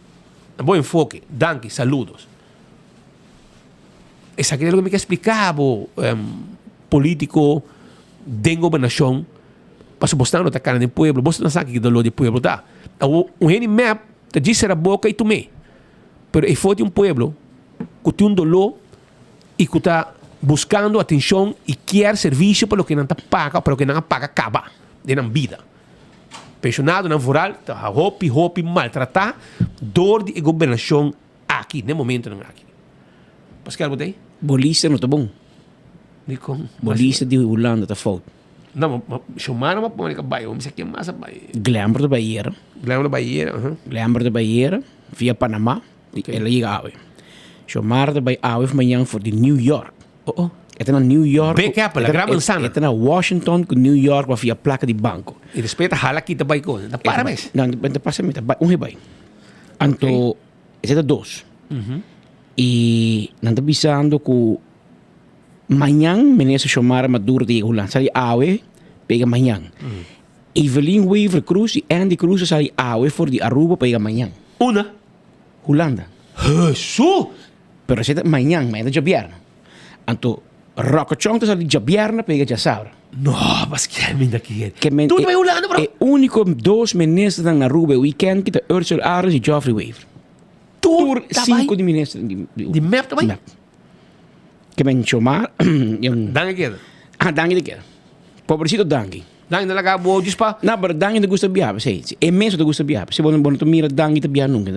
bom enfoque. Danke, saludos. Isso aqui é o que me quer explicar, político de governação para supostando a cara do povo, você não sabe que dolor do povo tá. O gente map te diz a boca e tu me. Pero é forte um povo que tem dolor e que está buscando atenção e quer serviço para o que não paga, para o que não paga acaba de na vida. Pensionado na rural, tá hopi maltratar, dor de governação aqui, no momento não aqui. Pascal, botei? Bolista não tá bom. Bolista de Holanda tá fout. Não, chamar uma pônica baia, vamos aqui mais a baia. Glamour de Bahia. Glamour de Bahia, via Panamá, ela chegava. Chamar de Bahia, amanhã for de New York. É na New York. Bem que é pela grama insana. É na Washington com New York, vai via placa de banco. E respeita hala aqui da baia coisa. Da parabéns. Não, da passa meta, rebay. Anto, esse é 2. E não tá pensando que amanhã, menina chamar Maduro de Holanda. Sai awe, pega amanhã. Evelyn Weaver Cruz e Andy Cruz sai awe for de Aruba, pega amanhã. Una? Holanda. Jesus! Pero essa é amanhã de viernes. Então, Rocochon sai de viernes, pega já sabra. No, mas que é minha aqui. Tudo vai Holanda, bro? É único 2 ministros na Aruba weekend que é Ursula Ares e Geoffrey Weaver. Tour 5 de ministros. De map também? Que me chamar Dangue queda. Dangue queda. Pobrecito Dangue. Dangue não acabou de spa. Não, mas Dangue não gosta de viajar, sei. É mesmo de gosta de viajar. Se você não mira Dangue de viajar nunca.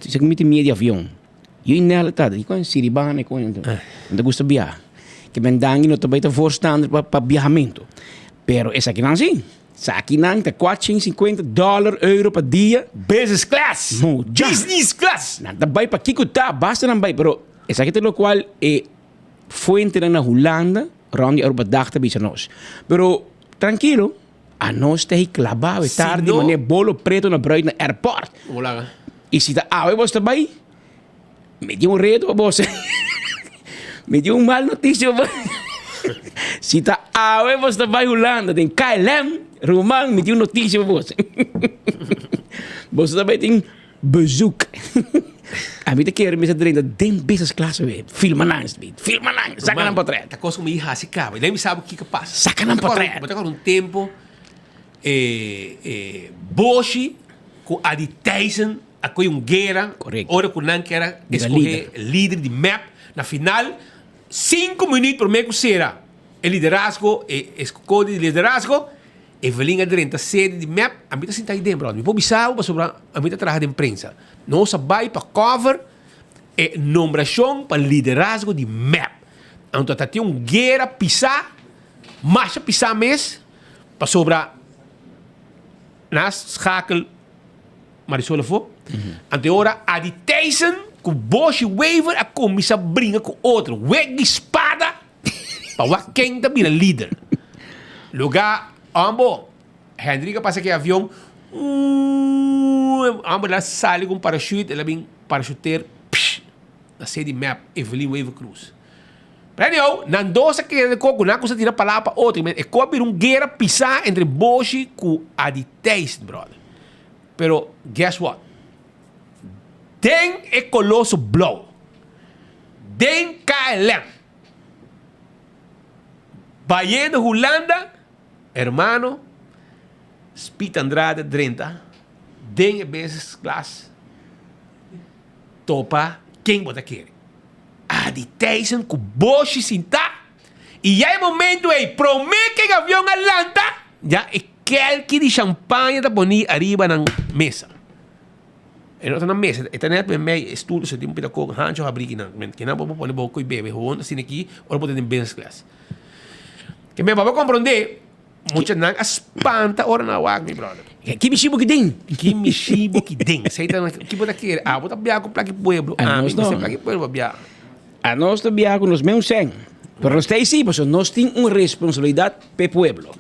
Se você me de avião. Eu nela tá, e com Siribana com não gosta de viajar. Que me Dangue não também tá forçando para viajamento. Pero essa aqui não assim. Essa aqui não tá $450 euro por dia. Business class. Business class. Não tá bem para Kiko tá, basta não bem, pero essa aqui tem o qual é fuente na Holanda, onde Aruba dagta bisa nós. Pero tranquilo, a nós tem clavado tarde, no, mané bolo preto na bruid na airport. Olá. E se tá você tá bem? Me deu reto você. Me deu mal notícia. Se tá você tá bem Holanda, tem KLM, Roman, me deu notícia você. Você também tem bezoek. A mim te quero me dentro de business class weer. Filma langs, saca na portret. A coisa me irra se cava. Nem me sabe o que passa. Saca na portret. Mas agora tempo Boshi com a de Tyson, a coi guerra. Correto. Ora com não quer escolher líder de map na final 5 minutos por meio será. El liderazgo, escolhe de liderazgo. Evelyn Adrenta, sede de map, a mim tá sentado aí dentro, me pôr bisavo para sobrar, a mim tá trabalhando de imprensa. Nossa vai para cover e nomeação para liderazgo de map. Então tá tem guerra pisar, marcha pisar mês para sobrar nas schakel Marisol for. Ante ora a de Tyson com Bosch Waver a comissa brinca com outro, weg espada para quem tá vira líder. Lugar Ambo, Hendrika passa que avião, ambo lá sai com parachute, ela vem parachuteiro, na sede map, Evelyn Weaver Cruz. Prendeu, não dosa que de coco, não consegue tirar palavra para outro, é como um guerra pisar entre Bosch com a de Tyson, brother. Pero, guess what? Den é Colosso Blow. Den KLM. Bahia de Holanda, hermano, Spit Andrade 30. Den é business class. Topa, quem você quer? De Tyson com Bosch Sinta. E aí, momento aí, promete que o avião Atlanta já é aquele de champanhe da bonita arriba na mesa. E não está na mesa, está na minha estudo, se tem um pedaço com rancho abrir que não vou pôr boco e bebe, onde assim aqui, ou pode ter business class. Que me vai compreender, muitas não espanta hora na wag, meu brother. Que me chibo que tem? Que me chibo que tem? Sei tá que você quer? Vou viajar com plaque pueblo. Você plaque pueblo viajar. A nós viajar com os mesmos 100. Pero nós temos sim, porque nós temos uma responsabilidade para o pueblo.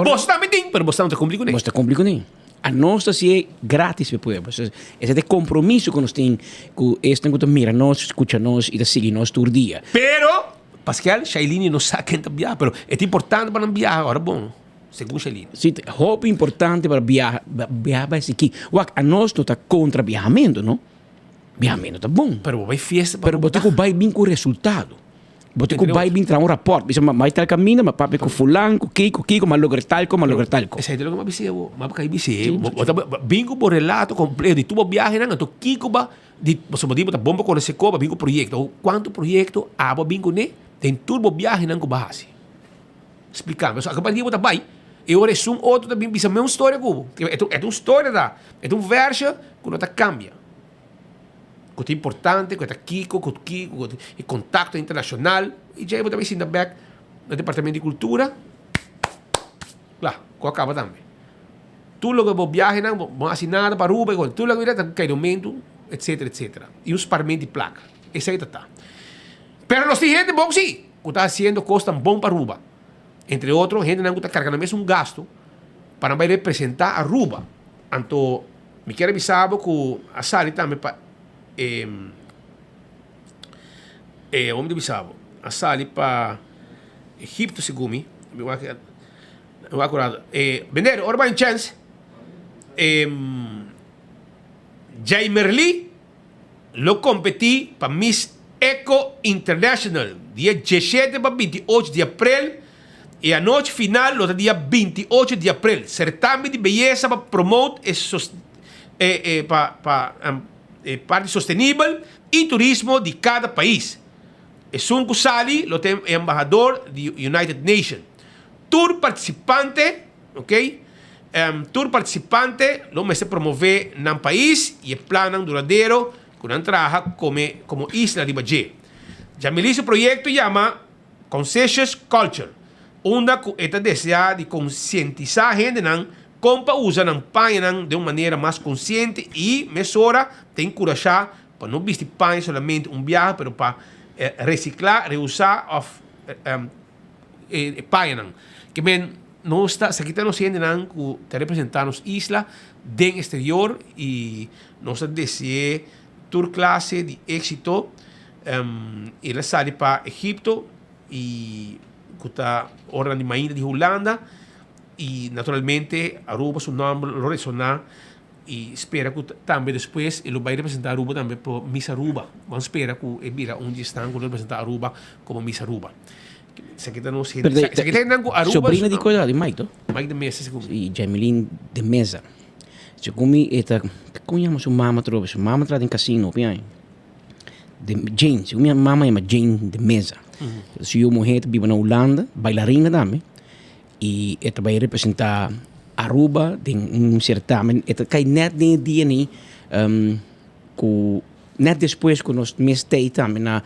Você também tem, mas você não está cumprindo nem. Você está cumprindo nem. A nossa é grátis para o pueblo. Esse é o compromisso que nós temos com este que mira nós, escuta nós e segue nós todo dia. Pero, Pascal, Shailini não sabe quem está viajando, pero é importante para não viajar agora, bom. Segundo Shailini. Sim, é importante para viajar para esse aqui. A nós não está contra viajamento, não? Viajamento está bom. Pero vai festa. Pero você vai vir com resultado. Você vai vir trazer rapport. Você vai estar caminhando, mas papai com fulano, com Kiko, mas lograr talco. Esse é o que eu disse, mas porque eu disse, bingo por relato completo de tudo viagem, não, então Kiko ba, de você pode botar bomba com esse coba, bingo projeto, quanto projeto, bingo né, tem turbo viagem não com base. Explicando, só que para dia botar vai, eu resumo outro também, bisa mesma história cubo, é uma história da, é um verso que não está cambia. Que é importante, que é Kiko, e contato internacional. E já eu também sinto back no Departamento de Cultura. Lá, que acaba também. Tudo que eu viaje, não vou assinar para Aruba, tudo que eu cai aumento, etc, etc. E os pagamentos de placa. Esse aí está. Pero nós temos gente bom, sim, que está fazendo costa bom para Aruba. Entre outros, gente que está carregando mesmo gasto para vai representar Aruba. Então, me quero avisar que a Sali também homem de Bissau, a sali para Egipto segumi, eu acordado. Vender, ora vai chance. Jaimerli lo competi para Miss Eco International, dia 17 para 28 de abril e a noite final no dia 28 de abril. Certame de beleza para promote parte sustentável e turismo de cada país. Sun Kusali, lo tem embajador de United Nations. Tour participante, ok? Tour participante, lo me se promover en el país y el plan duradeiro que não trabaja como isla de Bagé. Já me hizo proyecto llama Conscious Culture, onde está deseada de conscientizar a gente como usa na panha de uma maneira mais consciente e mesura tem encorajar para não vestir panha somente viagem, mas para reciclar, reusar panha. Que bem, nós está aqui está nos sendo que está representando as islas do exterior e nós deseamos tour classe de êxito. Ele sai para Egipto e que está orando de Maína de Holanda. E naturalmente Aruba seu nome lo resonar e espera que também depois ele vai representar Aruba também por Miss Aruba. Vamos esperar que ele vira onde estão que representar Aruba como Miss Aruba. Se aqui está no centro. Se aqui está com Aruba. Sobrina de coisa de Mike, Mike de Mesa, segundo. E Jamelin de Mesa. Se comi eta conhecemos sua mama trouxe, sua mama traz em casino, bem. De Jane, se minha mama é Jane de Mesa. Se eu morrer vivo na Holanda, bailarina também. E ela vai representar Aruba em certamen. Ela cai net de dia nem net depois que nós mestei também na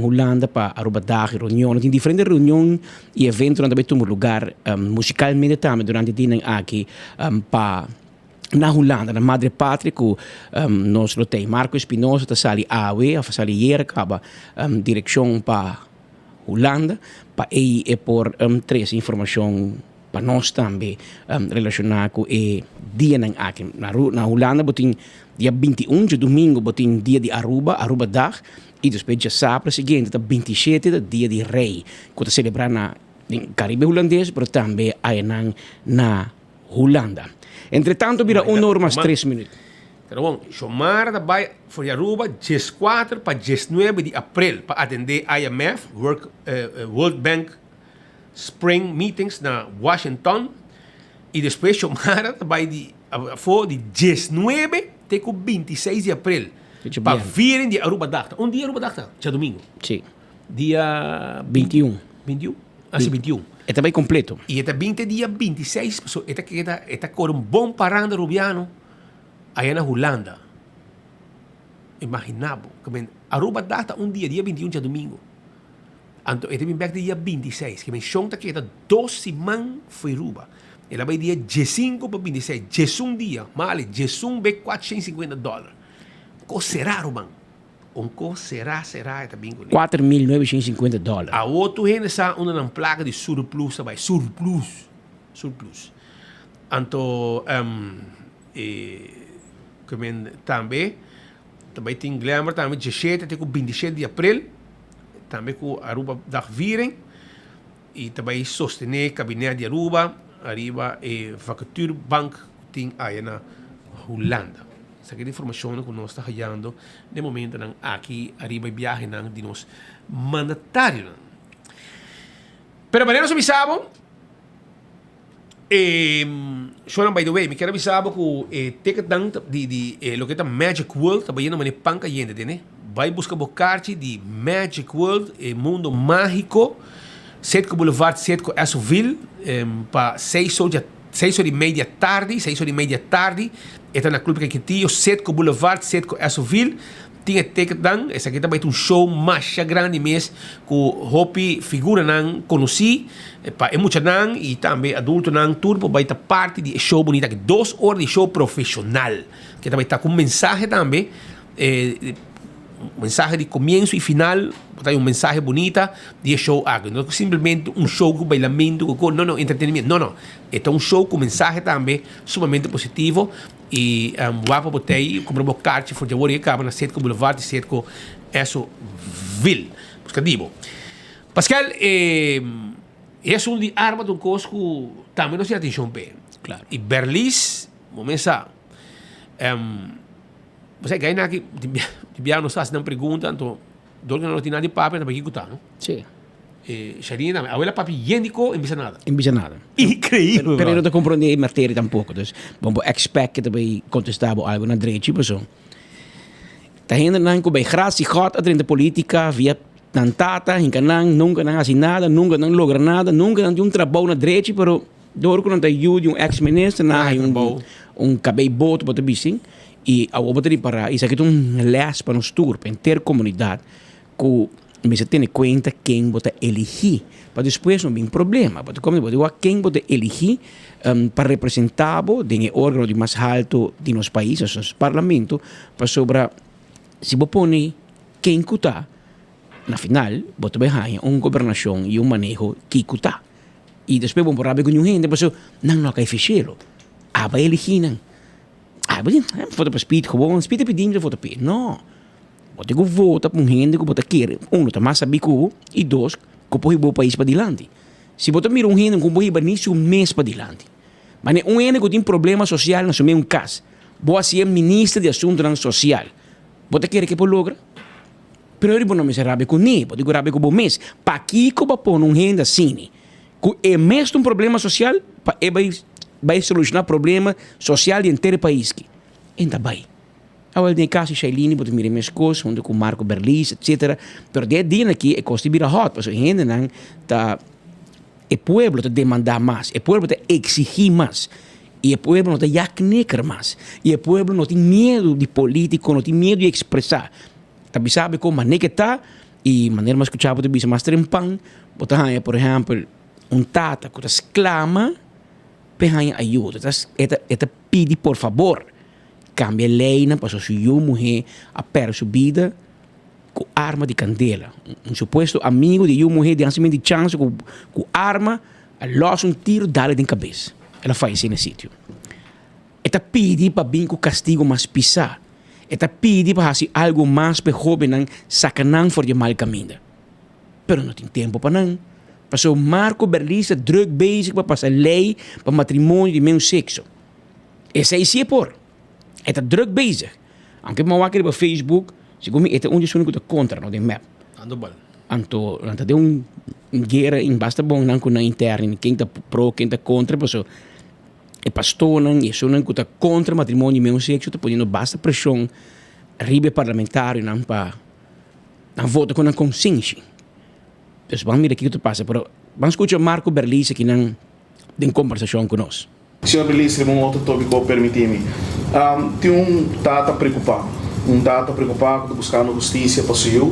Holanda para Aruba Dag reunião. Tem diferentes reuniões e eventos onde vai tomar lugar musicalmente também durante o dia aqui para na Holanda, na Madre Pátria, que nós tem Marco Espinosa, da Sali Awe, a Sali Ier, acaba direção para Holanda, para aí é por três informação para nós também relacionar com o dia aqui. Na Holanda, botin dia 21 de domingo, botin dia de Aruba, Aruba Dag, e depois dia sábado seguinte, dia 27, dia de Rei, que está celebrar na Caribe holandês, mas também aí na Holanda. Entretanto, vira 1 hora mais 3 minutos. Pero bom, Xomar vai voor Aruba, 4 para 9 de abril, para atender IMF, World Bank Spring Meetings na Washington. E depois Xomar vai voor de 19 até o 26 de abril, para virem de Aruba Data. Dia Aruba Data? Já domingo? Sim. Dia 21. 21? Assim, 21. É também completo. E é 20 dia 26, so é com um bom parando rubiano aí na Holanda. Imaginabo, Aruba Data dia 21 de domingo. Então, ele vem back dia 26, que me chonta que é 2 semanas foi Aruba. Ela vai dia 15 para 26, 11 dia, male, 11 be $450. Co será, Ruban? Co será, é também. $4.950. A outro gente está uma placa de surplus, sabe? Surplus. Então, também tem Glamour, também 17 até 27 de abril, também com Aruba da Viren, e também sostener gabinete de Aruba, arriba vacature bank tem aí na Holanda. Essa é a informação que nós estamos ganhando no momento aqui arriba viagem de nos mandatários. Pero para nós avisamos, by the way, me quero avisar que ticket de lo que é Magic World, está vendo uma panca gente, né? Vai buscar bocarte de Magic World, mundo mágico, Setco Boulevard, Setco Essoville, para 6 horas e meia tarde, está na clube que tinha Setco Boulevard, Setco Essoville, tinha ticket dan, essa aqui também tem show mais grande mesmo, que Hopi figura não conheci, para muito não, e também adulto não, tudo vai estar parte de show bonita, que 2 horas de show profissional, que também está com mensagem também, mensaje de comienzo y final, hay un mensaje bonita de show algo, no es simplemente un show con bailamento, no, entretenimiento, no, este es un show con mensaje también sumamente positivo y guapo botei, compramos carte, for favor, e acaba na Setco Boulevard, Setco Essoville, buscativo. Pascal, es un de arma de un cosco também não se atenção bem. Claro. E Berlis, momento você ganha aqui, de não está não pergunta, então, do que não tem nada de papo, não vai escutar, não? Sim. Xarina, a abuela papi higiênico, em nada. Em nada. Incrível. Pero não te compreende matéria tampouco, então, vamos expect que também contestava algo na direita, pessoal. Tá ainda não com bem graça e hot a política via tantata, nunca não assim nada, nunca não logra nada, nunca não tem um trabalho na direita, pero dor que não tem ajuda um ex-ministro, não um cabelo boto para te e a outra para isso aqui é les para nos tour para ter comunidade que você tem em conta quem você elegir para depois não tem problema para como você quem você elegir para representar o órgão de mais alto de nos países os parlamento para sobre se você põe quem está na final você vai uma governação e manejo que está e depois vamos para com gente para não cai ficheiro vai elegir não vota para Speed gewoon, Speed pedindo vota para não, você vota para gente que você quer, não mais sabe que e dois, que pode ir o país para adiante. Se você mira gente que pode ir nisso mês para adiante, mas gente que tem problema social não é caso, você é ministro de assuntos social, você quer que você logra? Pero ele não me serve com nem, você quer com o mês, para que você pôr gente assim, que é mesmo problema social, para vai solucionar problema social de inteiro país que ainda vai. Agora tem caso de Shailene, pode mirar minhas coisas, onde com Marco Berlis, etc. Pero de dia aqui é costa vira hot, porque ainda não tá o povo te demandar mais, o povo te exigir mais, e o povo não te yakneker mais, e o povo não tem medo de político, não tem medo de expressar. Também sabe como maneira que tá e maneira mais escuchar te bisa mais trempan, botar por exemplo tata que exclama pehanha ajuda, eta pede por favor, cambia a lei para sua mulher a perder sua vida com arma de candela. Suposto amigo de uma mulher de ansimento de chance com arma, lança tiro, dá-lhe na cabeça. Ela faz isso nesse sítio. Eta pede para vir com castigo mais pisar. Eta pede para fazer algo mais para jovem sacanan for de mal caminho. Pero não tem tempo para não. Passou Marco Berlis druk bezig para passar lei para matrimônio de mesmo sexo. Essa é por. Hij is druk bezig. Anke maar wakker op Facebook. Ze komen eten onderzoek met de contra no de map. Andobal. Anto de un guerra in basta bom nan kuna interno, quem tá pro, quem tá contra, pessoal. E pastor nan e sonan que tá contra matrimônio meu sexo, tá podendo basta pressão ribe parlamentar nan pa nan voto com a consciência. Então vamos ver aqui que passa, pero vamos escutar Marco Berlise aqui nan em conversação conosco. Senhor Berlise, um outro tópico permite-me. Tem tata preocupado buscando justiça para o senhor.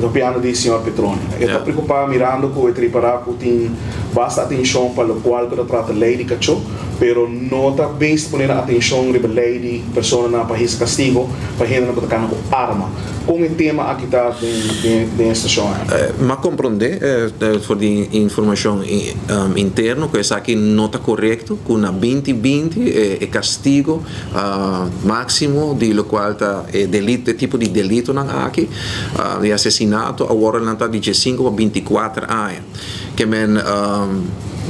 No piano de senhor Petroni. Está preocupado mirando que o Triparaco tem basta atenção para o qual que trata a lei de cacho, pero não está bem poner atenção para a lei de pessoa na país castigo para gente não tocar com arma. Com o tema aqui está de estação. Mas compreender por de informação interna que isso aqui não está correto, com a 2020 é castigo máximo de lo qual está delito tipo de delito não aqui de assassinato agora não está de 5 a 24 anos que men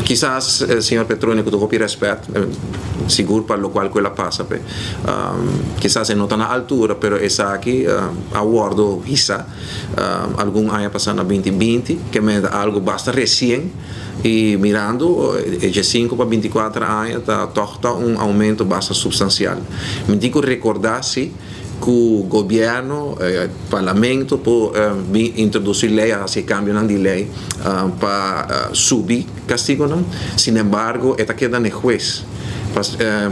quizás senhor Petroni que eu respeito seguro para lo qual ela passa quizás não está na altura pero essa aqui aguardo isso algum ano passando a 2020 que men algo basta recém e mirando de 5 para 24 anos está um aumento bastante substancial me digo recordar-se que o governo, parlamento, pode introduzir lei, fazer cambio de lei para subir castigo, não? Sin embargo, está quedando no juez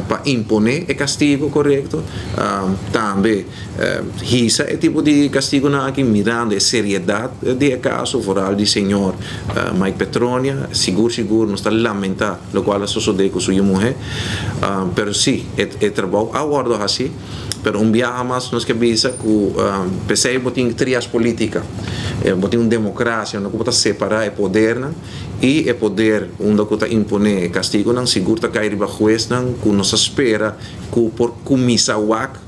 para imponer o castigo correto, também esse tipo de castigo aqui mirando a seriedade do caso foral do senhor Mike Petronia, seguro não está lamentar o qual sucedeu com sua mulher, pero sim, é trabalho aguardo assim. Pero viaja mais nos que visa que pensei que tem trias política, tem uma democracia, não pode separar o poder e o poder onde que impõe castigo não seguro que cair para juez não que nos espera que por comissar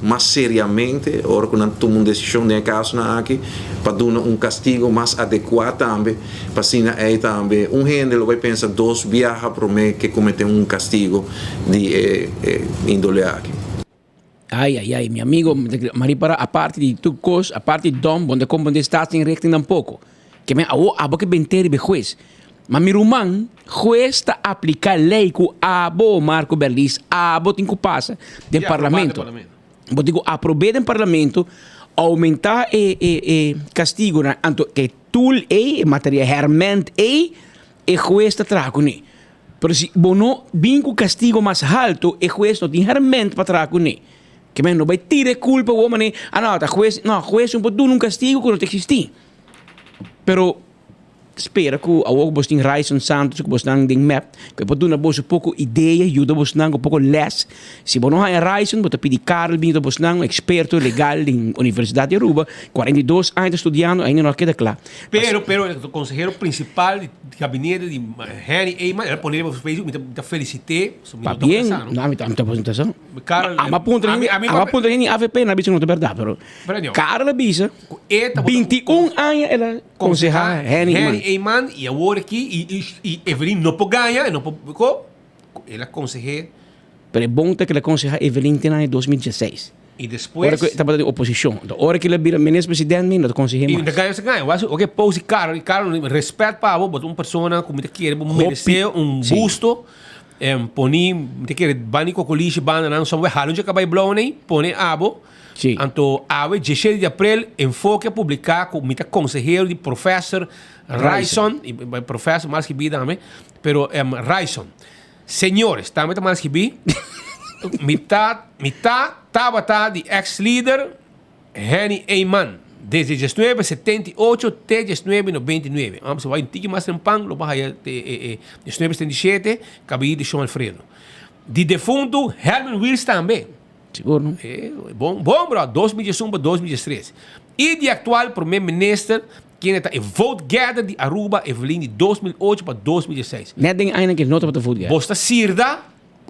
mais seriamente ou que não toma uma decisão no caso aqui para dar castigo mais adequado também para assim aí também gente vai pensar dois viaja para mim que cometeu castigo de índole aqui. Ai, meu amigo, mas para a parte de tu cos, a parte de dom, onde como onde está em rechten um pouco, que me abo que benteri be juez, mas mi rumang juez está aplicar lei que abo Marco Berlis, abo tem que passa do parlamento, vou digo aprovar do parlamento, aumentar castigo na anto que tool matéria herment e juez está trago ne, pero se bono bingo castigo mais alto, juez não tem herment para trago ne. Que não vai tirar culpa o homem juez não pode dar castigo que não existe pero espera que a outra você tem Raison Santos que você tem map que pode dar um pouco ideia ajuda você um pouco less se você não tem Raison você pedir Carl Binto você um experto legal em Universidade de Aruba 42 anos estudando ainda não queda claro pero o consejero principal de gabinete de Henry Eyman ele poneria no Facebook me felicité está bem não me apresentação a ponto de AVP na bicha não é verdade pero Carla Bisa 21 anos ela concejal Henry Eyman e agora aqui e Evelyn não pode ganhar não pode ela consejera pero é bom que ela concejal Evelyn tem em 2016 e depois hora que estava de oposição da hora que ele vira ministro presidente não conseguia mais e ganha ok pose Carlos respeito para uma pessoa como te quer merecer busto poni te quer bani cocoliche banda não só vai halu de acabar blow nem pone abo então ave 16 de abril enfoque a publicar com mita consejero de professor Raison e professor mais que vida também pero Raison senhores também mais que bi mitad tabata de ex-líder Henry Eyman desde 1978 até 1999 vamos vai um tique mais em pang lo vai 1977 cabi de João Alfredo de defunto Herman Wills também seguro bom bro 2001 para 2013 e de atual primeiro-ministro que está em vote gather de Aruba Evelyn de 2008 para 2016 net ding ainda que nota para vote gather bosta sirda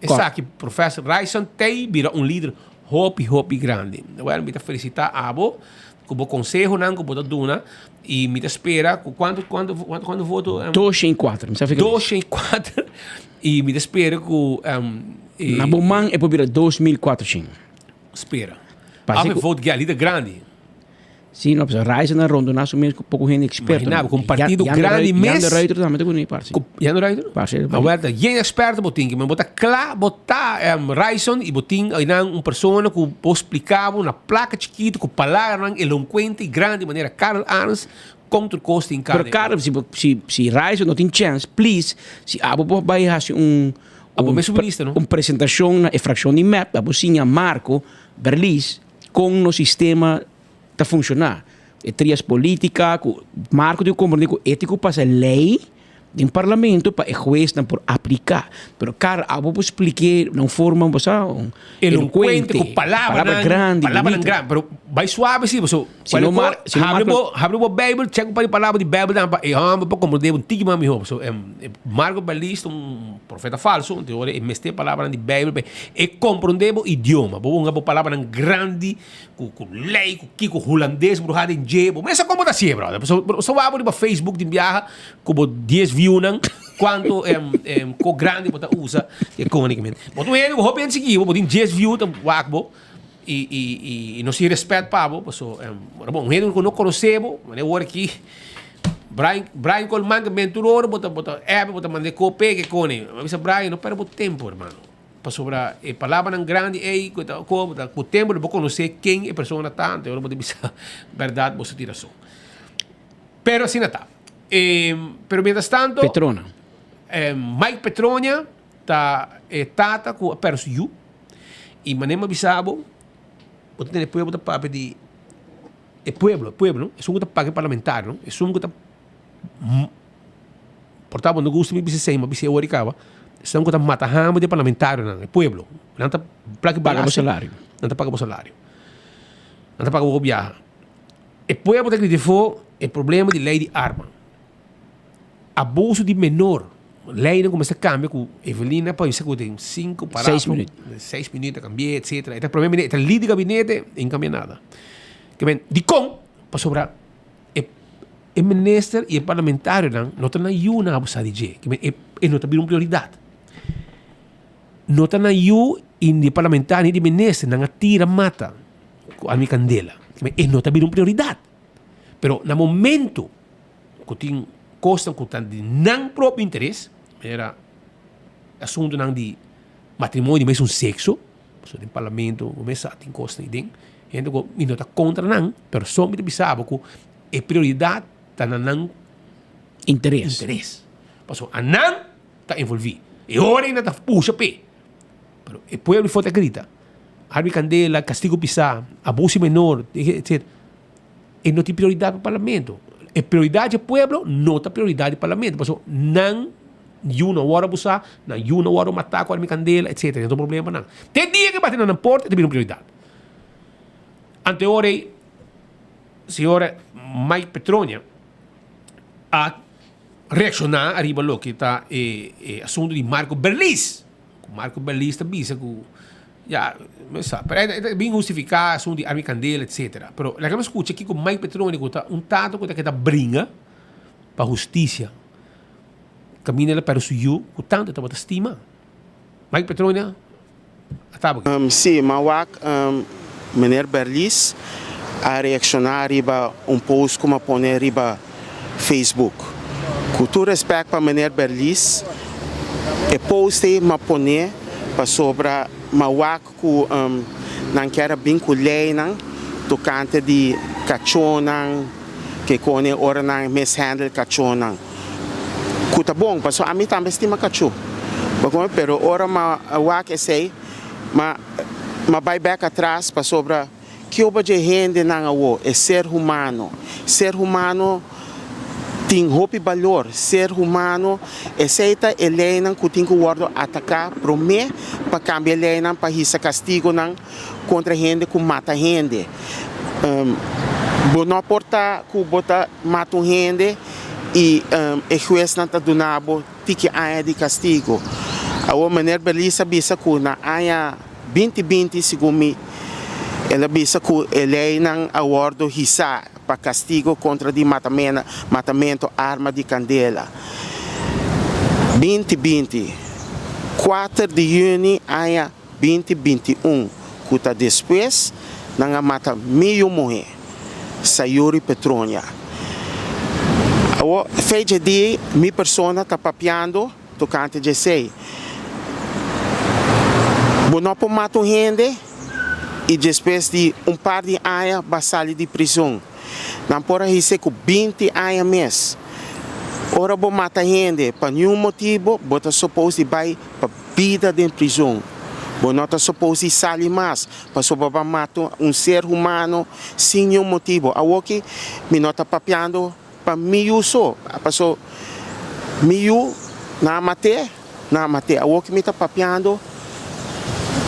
essa aqui professor Raison tem vira líder hopi grande well me felicitar abo como conselho não como dona e me espera quando voto 204 e me espera que na Bomang é para virar 2400 espera. Parece Há que- voto que ali de grande. Sim, não precisa reis na ronda, nós mesmo pouco gente experto. Imaginava, com um partido grande Jan mes- de Reuter também tem que parceiro. Já não right? Parceiro. Agora, geen experto botin, que me bota claro, botar Ryson e botin aí uma pessoa que pode explicar uma placa chiquita com palavras eloquente e grande de maneira Karl Arns contra o custo em cada. Pero cara, se reis não tem chance, please, se abo vai fazer uma apresentação na fração de map, abo sim Marco Berlis com no sistema tá funcionar. É trias política, marco de compromisso ético para a lei do parlamento para o juiz não por aplicar. Pero cara, abo expliquei não forma eloquente, com palavras grande, palavras grande, pero vai suave sim, so. Abre o Bíblia, chega para a palavra de Bíblia, e amba para como devo tigma mi hope. So Marco Berlis, profeta falso, de hora meste palavra de Bíblia e compreendemos o idioma. Bo uma palavra grande, com lei, com holandês, bruxado em jebo. Mas como tá assim, brother? So abre para Facebook de viaja, como 10 views quanto co grande bota usa economicamente. Boto ele, o hope seguir, boto 10 views tam wakbo. E não se respeita para o pessoal. Bom, gente que não conhecemos, mas eu aqui Brian Coleman que mentorou, bota mandar copia que cone. Mas Brian não perde tempo, irmão. Para sobrar a palavra grande aí, com o tempo eu vou conhecer quem é a pessoa tanto, eu vou dizer verdade, você tira só. Pero assim não está. Pero mientras tanto, Petrona. Mike Petronia tá com a Persu e manema bisabo. Você tem o pueblo da papo de pueblo, é um que paga parlamentar, não? É um que portanto não gosto de me dizer, mas se eu oricava, é um que mata ramo de parlamentar, não? É pueblo, não tá paga o salário, não tá paga o salário, não tá paga o viaja. É pueblo que te for é problema de lei de arma, abuso de menor. Lei não começa a cambiar com Evelina, para isso que tem 5 para 6 minutos. 6 minutos, cambiar, etc. Este problema é que líder de gabinete não cambia nada. Que bem, de com, para sobrar, o ministro e o parlamentário não estão na iuna a abusar de G. Que bem, não está uma prioridade. Não está na iuna e o parlamentário e o ministro não tira mata com a minha candela. Que bem, não está uma prioridade. Pero, no momento que tem costa que tem de não próprio interesse, era assunto não de matrimônio, mas sexo, so tem parlamento, começa tem costa e tem, gente que não está contra não, mas só me sabe que é prioridade está na não interesse. Passou a não está envolvido. E hora ainda está puxa pé. Pero o povo foi grita. Harvey Candela, castigo pisar, abuso menor, etc. E não tem prioridade para o parlamento. A prioridade do povo não tem prioridade do parlamento. Passou não uma hora abusar, não uma hora matar com a candela, etc. Não tem problema não. Tem dia que bater na porta, tem uma prioridade. Anteore, senhora Mike Petronia, a reaccionar arriba lo que está assunto de Marco Berlis. Marco Berlis está bisa que já, pero é bem justificar assunto de Army Candela, etc. Pero la que me escucha aqui com Mike Petronia, que está tanto que está brinca para a justiça. Camina para o suyo, que tanto está estima. Mike Petronia, estava aqui. Sim, mas meneer Berlis a reaccionar riba post como poner riba Facebook. Com todo respeito para meneer Berlis, e post ma poner para sobra mawak ku não quer bem com lei não tocante de cachorro que cone ora não mishandle cachorro kuta bom passo a mim também estima cachorro pero ora mawak é sei ma vai back atrás para sobra que o de gente não é ser humano tem roupa valor, ser humano, aceita a lei que tem que atacar, prometer para cambiar a lei para receber castigo contra gente que mata gente. Não importa que bota mata gente e o juiz não está dando tique de castigo. A maneira beleza bisa que na ano 2020 segundo ela bisa que a lei não awardo hisa para castigo contra de matamento arma de candela. 2020, 4 de junho, ano 2021, kuta después nanga mata meio morrer Sayuri Petronia. O feita de mi persona tá papiando tocante de sei. Bonopo mato gente e depois de par de anos basali de prisão. Não pode dizer que 20 anos mês. Ora bo mata gente para nenhum motivo, bota supposto vai para vida de prisão. Bonota supposto sair mais, para sobrava matar ser humano sem nenhum motivo. A que me nota papiando para miu só, passou miu na mate. A que me tá papiando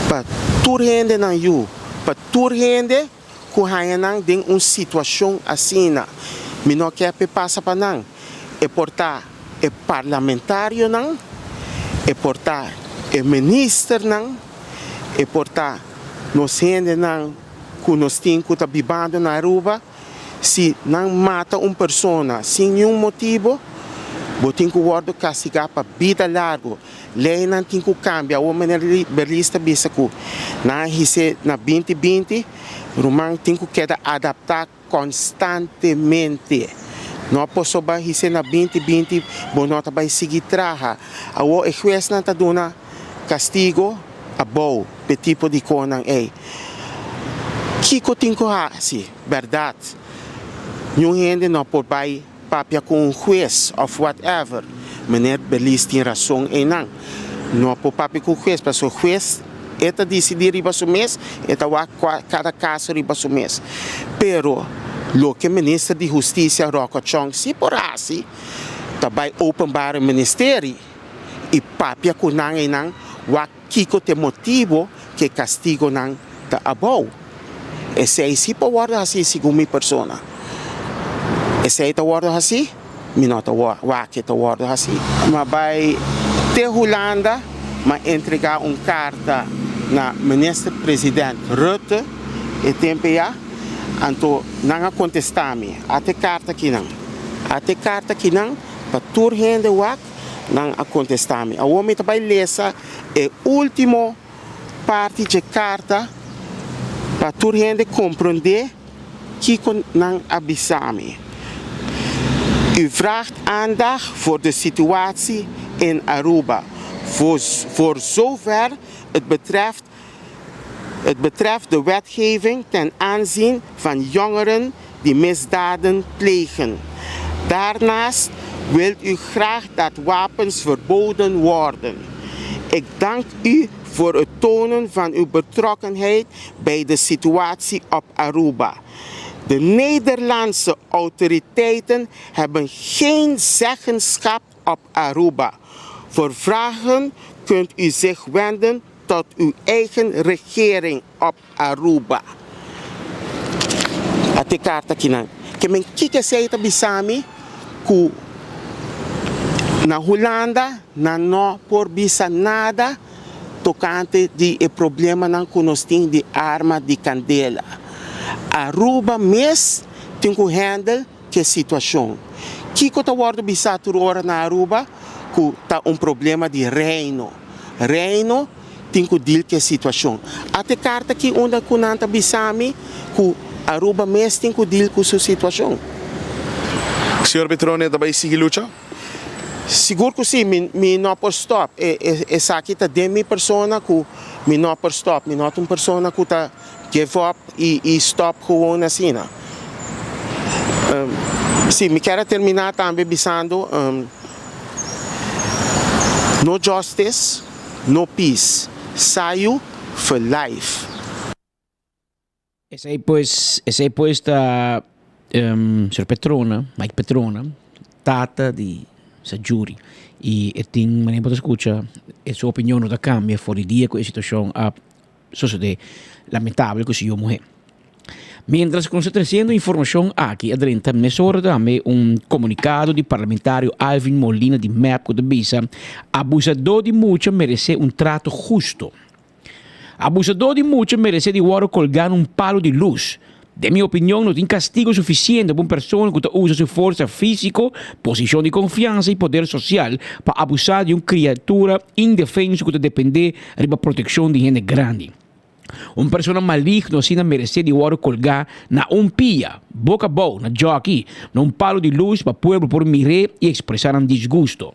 para tur gente na you, para tur gente que hayanang ding situação assim na. Me não quer passa para nang. E portar é parlamentário não, e portar é ministro não, e portar nós gente não que nós temos que estar bebendo na rua, se não mata uma pessoa sem nenhum motivo, botem que o guarda castigar para vida larga, lei não tem que cambiar, o maneira berlista bisa que na hise na 2020, Romão tem que quedar adaptar constantemente. Não posso ba hise na 2020 bonota vai seguir traha. Awo e juez na taduna castigo abo pe tipo de conang ei. Kiko tinko ha si verdade. Yung gente não por vai papia com um juez of whatever. Meneer Belis tem razão e não. Não por papia com juez, mas o juez eta decidir riba sumes, eta wa cada caso riba sumes. Pero lo que ministro de Justiça Rocco Chong se por assim também open-bar o ministério e papia com nang e nang wa kiko te motivo que castigo nang ta abou. Esse aí se por guarda assim segundo minha persona. Esse aí ta guarda assim, minota wa que ta guarda assim. Mas vai te Holanda mas entregar carta na ministro presidente Rutte e tempo já anto nanga contestami até carta aqui não para tur gente wak nang a contestami a homem também lesa é último parte de carta para tur gente compreender que nang abisami u vraagt aandacht voor de situatie in Aruba voor zover het betreft de wetgeving ten aanzien van jongeren die misdaden plegen. Daarnaast wilt u graag dat wapens verboden worden. Ik dank u voor het tonen van uw betrokkenheid bij de situatie op Aruba. De Nederlandse autoriteiten hebben geen zeggenschap op Aruba. Voor vragen kunt u zich wenden tot uw eigen regering op Aruba. Ate carta aqui não. Que men kike seita bisami ku na Holanda na no por bisa nada tocante de problema não conosting de arma de candela. Aruba mes tem que handle que situação. Kiko ta wardo bisa tur ora na Aruba ku ta problema de reino. Reino tem que deal com a situação. Até carta que onda kunanta bisami que Aruba mes tem que deal com sua situação. Senhor Petrone, também sigue luta? Seguro que sim, me não por stop. Essa aqui tá de minha persona que me não por stop, me não uma persona que tá give up e stop com assim. Sim, me quero terminar também bisando no justice, no peace. Saio for life. Ese pues está Sir Petrona, Mike Petrona, tata di Sajuri. E tem maneira para escutar a sua opinião não cambia fora dia com a situação a sociedade lamentável que se eu morrer. Mientras que trazendo informação aqui adentro, nessa hora também comunicado de parlamentário Alvin Molina de MEP de Bisa, abusador de mucha merece trato justo. Abusador de mucha merece de agora colgar palo de luz. De minha opinião, não tem castigo suficiente para uma pessoa que usa sua força física, posição de confiança e poder social para abusar de uma criatura indefensa que depende da proteção de gente grande. Persona maligno sina merece de ouro colgar na pia, boca boa, na jockey, num palo de luz para o povo por mirar e expressar um desgosto.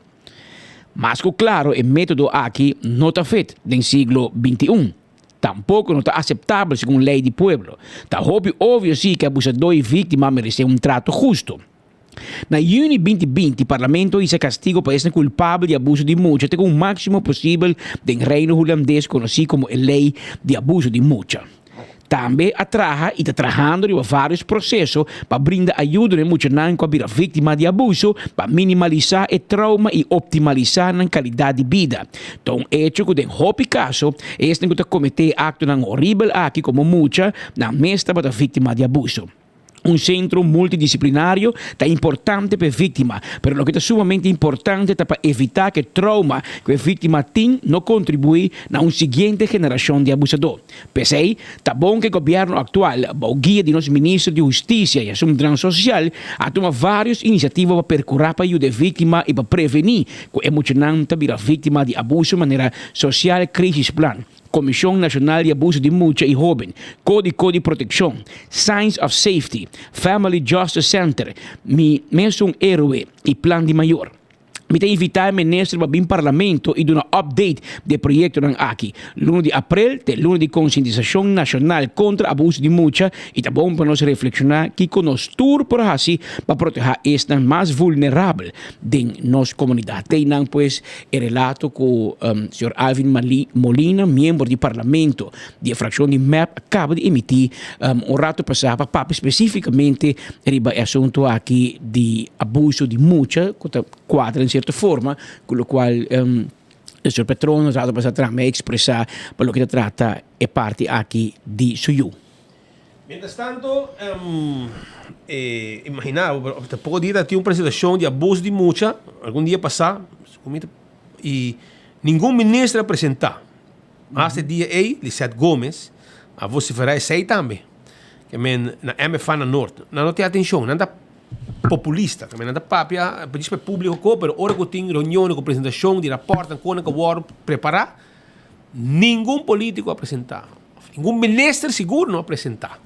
Mas, claro, o método aqui não está feito no século XXI. Tampouco não está aceitável segundo a lei do povo. Está óbvio sim que abusador e vítima merecem trato justo. Na junho 2020, o Parlamento hizo castigo para esse culpável de abuso de mucha até o máximo possível do reino holandês conhecido como a Lei de Abuso de Mucha. Também atraja e está trabajando em vários processos para brindar ajuda a muitos com a vítima de abuso para minimalizar o trauma e optimizar a qualidade de vida. Então, hecho que, em caso, este que cometer acto horrível aqui como mucha na mestra para a vítima de abuso. Centro multidisciplinário está importante para a vítima, mas o que é sumamente importante é para evitar que o trauma que a vítima tem não contribui na seguinte geração de abusador. Pensei, está bom que o governo atual, o guia de nosso ministro de Justiça e Assunção Social, a tomar várias iniciativas para percurar para ajudar a vítima e para prevenir que emocionante vira vítima de abuso de maneira social, crisis plan. Comissão Nacional de Abuso de Mucha e Jovem, Código de Proteção, Signs of Safety, Family Justice Center, mesmo héroe e Plano de Maior. Me tem invitar o ministro para vir ao Parlamento e dar um update do projeto aqui. Lunes de abril, tem lunes de conscientização nacional contra abuso de mucha e está bom para nós reflexionar que conosco tudo por assim para proteger esta mais vulnerável de nossa comunidade. Tem pues o relato que o senhor Alvin Molina, membro do Parlamento da fração de MEP, acaba de emitir rato passado para especificamente riba o assunto aqui de abuso de mucha, que quadra em certa forma, con lo qual il suo patrono ha dato per me expressar per lo che tratta e parte aqui di suyo. Mientras tanto, imaginava, pouco dia tinha uma apresentação de abuso de mucha, algum dia passado, e nenhum ministro apresentar. Mas esse dia aí, Lisette Gomes, a vociferar sei também, que na MFA na Norte, não tem atenção, não dá populista, também nada papia, diz para o público, mas hora que tem reunião, com apresentação de rapporto, com o que eu preparar, nenhum político apresentar, nenhum ministro seguro não apresentar.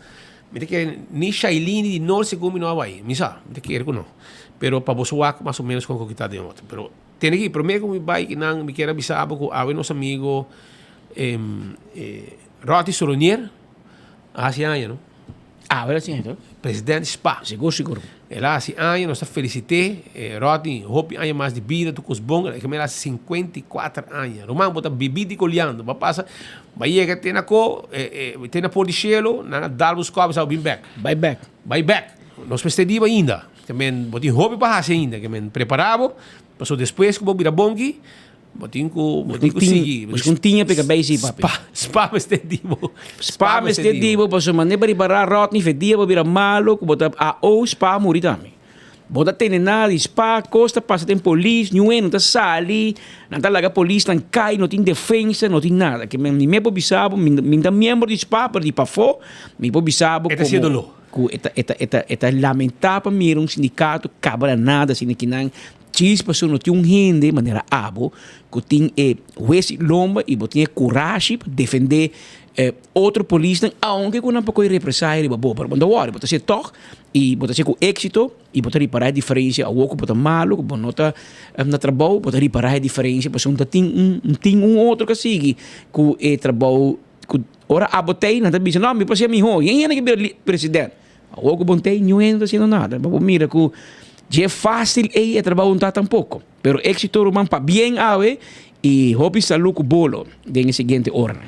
Me que nem Shailini de Norte seguro não vai, me sabe, me que não. Pero para você mais ou menos com o que está de outro. Pero tem que primeiro que me vai que não me quer avisar porque a nosso amigo Roti Soronier, assim anos, não? Agora sim, então. Presidente SPA. Seguro. Ela há anos, nós felicitei, Roti, hope anos mais de vida, tu cos bom, que me dá 54 anos. Romano bota bebida e colhendo, vai passar, vai chegar tem na co, tem na pôr de gelo, na dar os copos ao back. Vai back. Nós percebemos ainda, também botin hope para fazer ainda, que me preparava, passou depois que vou virar bongi. Botin ko seguir. Mas continha pega base papi. Spa estedivo. Spa estedivo, paso mane bari bara rot ni fedia bira malo, ko bota a o spa muri tami. Bota tene nada spa costa passa tem polícia, não tá sali, não tá laga polícia não cai, não tem defesa, não tem nada. Que me pobisabo, me da membro de spa para de pafo, me pobisabo como eta lamentável mir sindicato cabra nada sin que não Chis pessoas não tinham gente de maneira abo, que tinha esse lomba e tinha coragem para defender outro polícia, aunque com um pouco de represália, ele boa, mas não hora, você toca e você com êxito e você reparar a diferença, a outro você malo, você não está na trabalho, você reparar a diferença, você não tem outro que siga com o trabalho, ora a botei, não está dizendo, não, me passei a mim, quem é que é presidente? A outro botei, não está fazendo nada, mas mira que já é fácil e trabalhar tampouco. Pero éxito romano para bem ave e hobby saludo bolo den seguinte hora.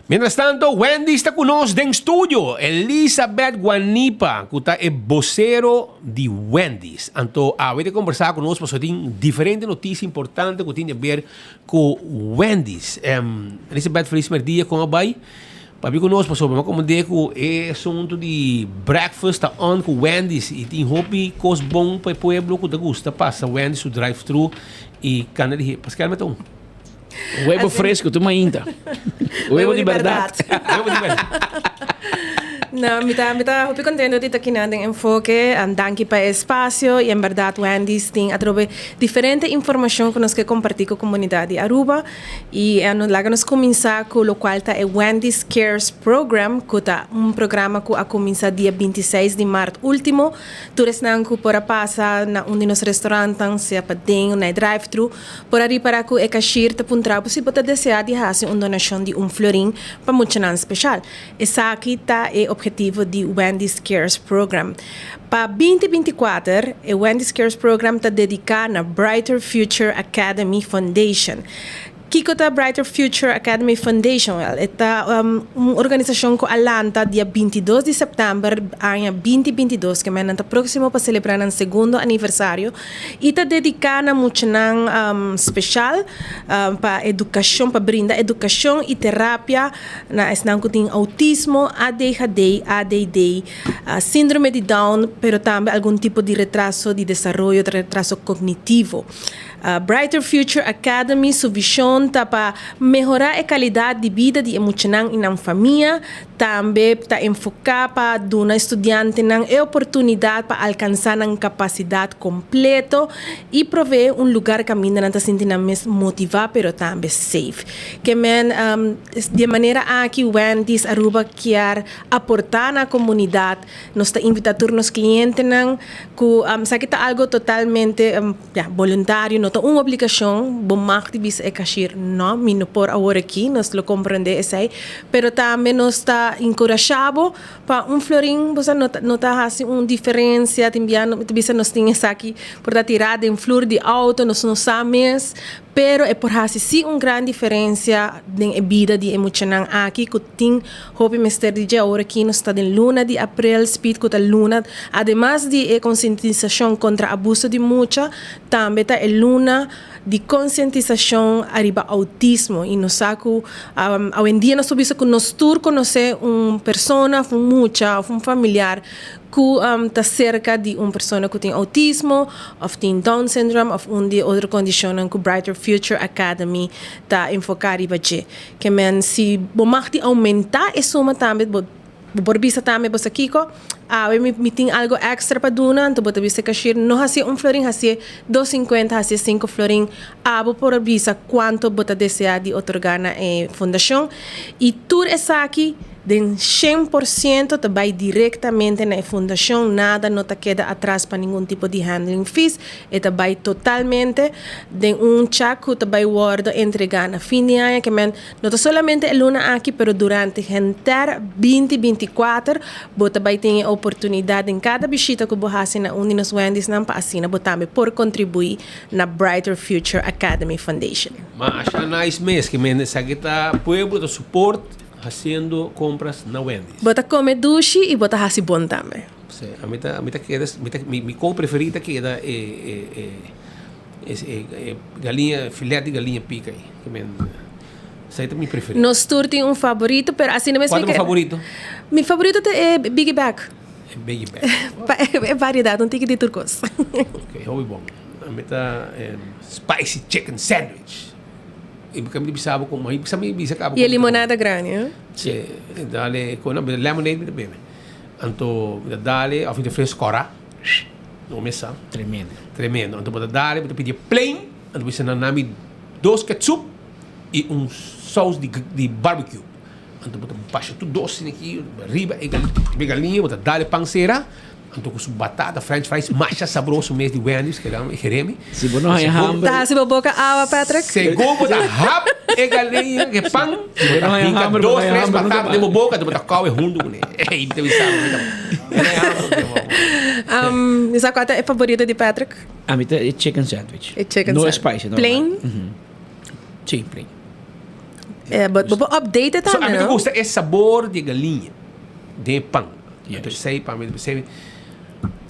Mientras tanto, Wendy está conosco en estudio. Elizabeth Guanipa, que está el vocero de Wendy's. Anto, a ver de conversar conosco, porque tem diferente notícia importante que tem a ver com Wendy's. Elizabeth, feliz dia com a Bay. Papi conosco, pessoal, vamos comentar que é assunto de breakfast tá on com Wendy's e tem hobby cos bom para o pueblo que gusta passa Wendy's o drive-thru e cana de Pascal Meton. Huevo fresco, toma ainda. Huevo de verdade. No, me está muy contento de estar aquí en Enfoque. Danke para el espacio y en verdad Wendy's tiene a través de diferente información que nos que compartir con la comunidad de Aruba y nos comenzar con lo cual está el Wendy's Cares Program, que está un programa que ha comenzado día 26 de marzo último. Tú eres nanku para pasar na un de los restaurantes, sea para den, na drive-thru, para ir para que el cashier te puntra, si você desear de hacer una donación de $1 para mucho nan especial. Esa aqui está el objetivo de Wendy's Cares Program. Para 2024, el Wendy's Cares Program está dedicado a Brighter Future Academy Foundation. Kiko ta Brighter Future Academy Foundation, esta uma organização que alanta dia 22 de setembro, ano 2022, que é o próximo para celebrar o segundo aniversário, e está dedicada muito especial para educação, para brindar educação e terapia na que tem autismo, ADHD, ADD, síndrome de Down, pero também algum tipo de retraso de desenvolvimento, retraso cognitivo. Brighter Future Academy, sua visão está para melhorar a qualidade de vida de emocional na família, também está enfocada para dar estudante a oportunidade para alcançar a capacidade completa e prover lugar que a menina está sentindo mais motivada, mas também safe. Que de maneira que Wendy's Aruba quer aportar na comunidade, nós está invitando os clientes que está algo totalmente voluntário, não uma obrigação, bom activis é cashier, não, mino por agora aqui, nós lo compreende esse, pero também nós está encorajado para florim, você não está fazendo uma diferença, também nós temos aqui por tirar de flor de auto, nós não sabemos, pero é por fazer sim uma grande diferença na vida de emocional aqui, que tem hope Mr. DJ agora aqui, nós está em luna de abril, speed que está luna, además de conscientização contra abuso de mucha, também está em luna de conscientização arriba autismo e nós saco hoje em dia nós sabemos que nós todos conhecer uma pessoa, um familiar que está cerca de uma pessoa que tem autismo, ou tem Down syndrome, ou de outra condição que Brighter Future Academy está enfocada em que se você aumentar a soma também por vista também você Kiko, me tem algo extra para donar, então você visa cashier não hace florim, hace 250, hace 5 florim, por visa quanto você deseja de otorgar na fundação e tudo isso aqui de 100% vai diretamente na fundação, nada não te queda atrás para nenhum tipo de handling fees, e vai totalmente de cheque que vai guardar entregar na fim de ano, que não somente a luna aqui, pero durante o inteiro 2024, você vai ter a oportunidade em cada visita que você faz na Unidos Wendy's para assinar, você por contribuir na Brighter Future Academy Foundation. Mas acho nice mês que está pueblo de suporte haciendo compras na Wendy's. Bota come dushi e bota hasi bom também. Sí, a mí queda mi comida preferida queda galinha, filé de galinha pica aí. Essa é a minha preferida. Nós tem um favorito, pero assim não é. Qual é o favorito? Meu favorito é Biggie Bag. É Biggie Bag. É variedade, um tique de turcos. Ok, muito bom. A mim tá spicy chicken sandwich. E kami bisabo com mais, kami bisa cabo. E a limonada grande, hein? Sim, dale com lemonade bebe. Anto dale, ao fim de fresco cora. Não mesa. Tremendo. Anto bota dale, bota pedir plain, anto bisa na nami 2 ketchup e sauce de barbecue. Anto bota baixa tudo doce aqui, riba e galinha, bota dale panceira. Anto com batata, french fries, macha sabroso mês de Wendy's, que é Jeremy. Se você não é hamburger. Tá, se boca água, Patrick. Segundo, tá rap e galinha, que pão. Não é hamburger, dois, três batatas de boca, tu bota cal e rundo, né? Ei, te visava, essa qual é favorita de Patrick? A minha é chicken sandwich. É chicken sandwich. Spicy, Não plain? Sim, plain. É, mas update também, não? A mim gosta é sabor de galinha, de pão. Então, sei para mim, sei.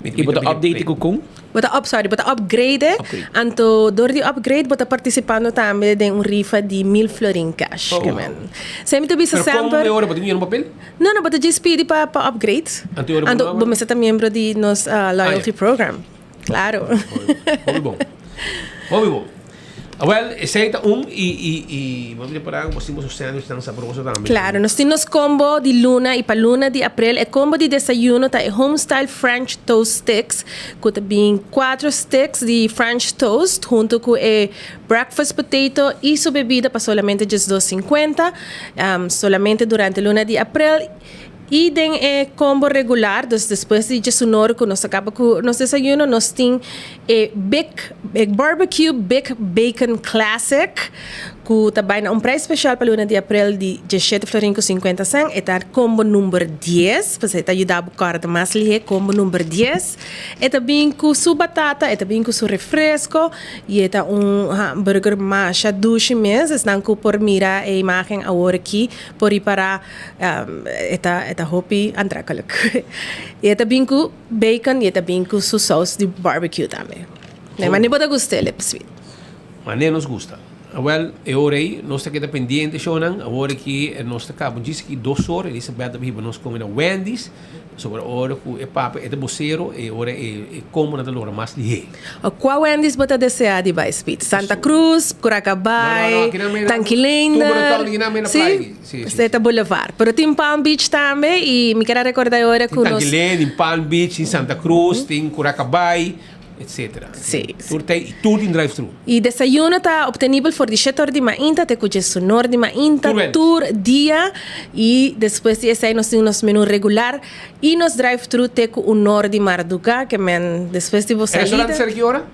E bota update ko kung? Bota upgrade. Anto, door die upgrade, bota participando também de rifa de 1,000 florin cash. Sei me bisa sempre. Pero como bota dinheiro no papel? Não, bota just pedi para upgrade. Anto, você tá membro de nos loyalty program. Claro. Muito bom. Muito bom. Well, ese está y vamos a preparar como hicimos los sándwiches tan sabrosos también. Claro, nós temos combo de luna e para luna de abril. É combo de desayuno, tá? É homestyle French toast sticks, com também 4 sticks de French toast, junto com breakfast potato e sua bebida para solamente $2.50, solamente durante a luna de abril. E tem combo regular, depois de desayuno, que nós acaba com nosso desayuno, nós temos Big Barbecue Big Bacon Classic, que também é preço especial para a luna de abril de $17,50. É combo número 10, para você ajudar a buscar de mais ligeiro, combo número 10. É também com sua batata, é também com seu refresco, e é hambúrguer masha douce mesmo, estão com por mira a imagem agora aqui, por ir para é hopi andrakaluk. E é também com bacon, e é também com sua sauce de barbecue também. Mas nem pode gostar, é sweet. Mas nem nos gusta. Well, agora aí, nós estamos pendientes, Shonan. Agora que nós estamos, diz que 2 horas, eles sabem nós comemos Wendy's, sobre a hora que é papo, é de boceiro, e agora é como na hora mais ligeiro. Qual Wendy's você deseja de Speed? Santa Cruz, Curacabay, Tanquilinda, sim? Você está Boulevard. Pero tem Palm Beach também, e me quero recordar agora que nós... Tanquilinda, em Palm Beach, em Santa Cruz, tem Curacabay, etc. Sim. Tudo em drive-thru. E desayuno está obtenível por 17 horas de manhã, até com 19 horas de manhã, tour dia, e depois de esse aí nós temos nosso menu regular, e nos drive-thru tem com 1 hora de madrugada, que depois de você sair... O restaurante será que hora?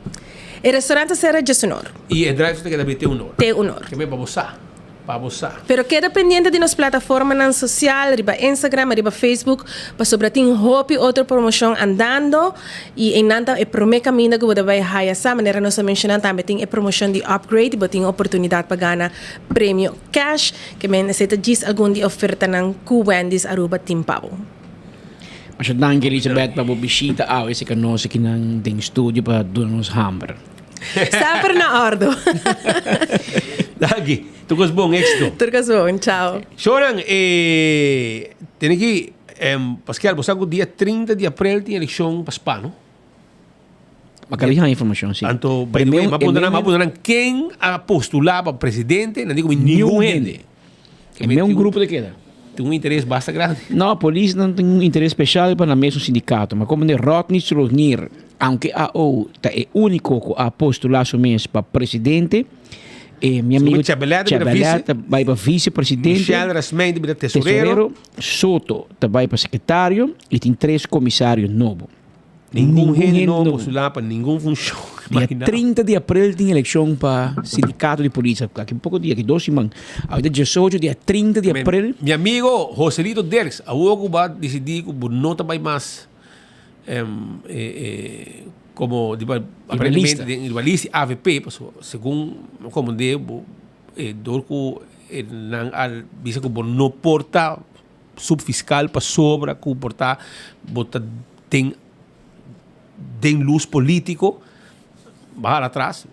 O restaurante será 19 horas. E o drive-thru tem que ter 1 hora? Tem 1 hora. Que é para gozar. Pero queda pendiente de nas plataformas sociais, riba Instagram, riba Facebook, para sobre tem hopi outra promoção andando e em nada é promê caminho que você vai raia essa maneira nós mencionamos também tem a promoção de upgrade, e tem oportunidade para ganhar prêmio cash, que necessita diz algum de oferta ng Wendy's Aruba Timpao. Mas danke Elizabeth para bisita esse que nós aqui nang ding studio para donos hamburger. Sempre na ordem. Dagi, tugas bom êxito. Tugas bom, tchau. Shonan, tem aqui, Pascal, você sabe que dia 30 de abril tem eleição para Espanha, Macabihang a informação, sim. Então, mapundanan quem a postular para presidente, não digo nenhum gente. É um grupo de queda. Tem um interesse bastante grande. Não, a polícia não tem um interesse especial para o mesmo sindicato, mas como de Rodney Strosnir, aunque a O é único que a postular somente para presidente, meu amigo Chabeleta vai para vice-presidente, Michel Rasmendi para tesoreiro, Soto vai para secretário e tem 3 comissários novos. Nenhum gente novo postular para nenhum função. Dia 30 de abril tem eleição para sindicato de polícia. Aqui um pouco dia, aqui 2 semanas. Dia 18, dia 30 de abril. Meu amigo Joselito Derks, a Hugo vai decidir que não vai mais como aparentemente individualista AVP, segundo como devo dorco dice que não porta subfiscal para sobra que porta bota tem luz político bajar atrás.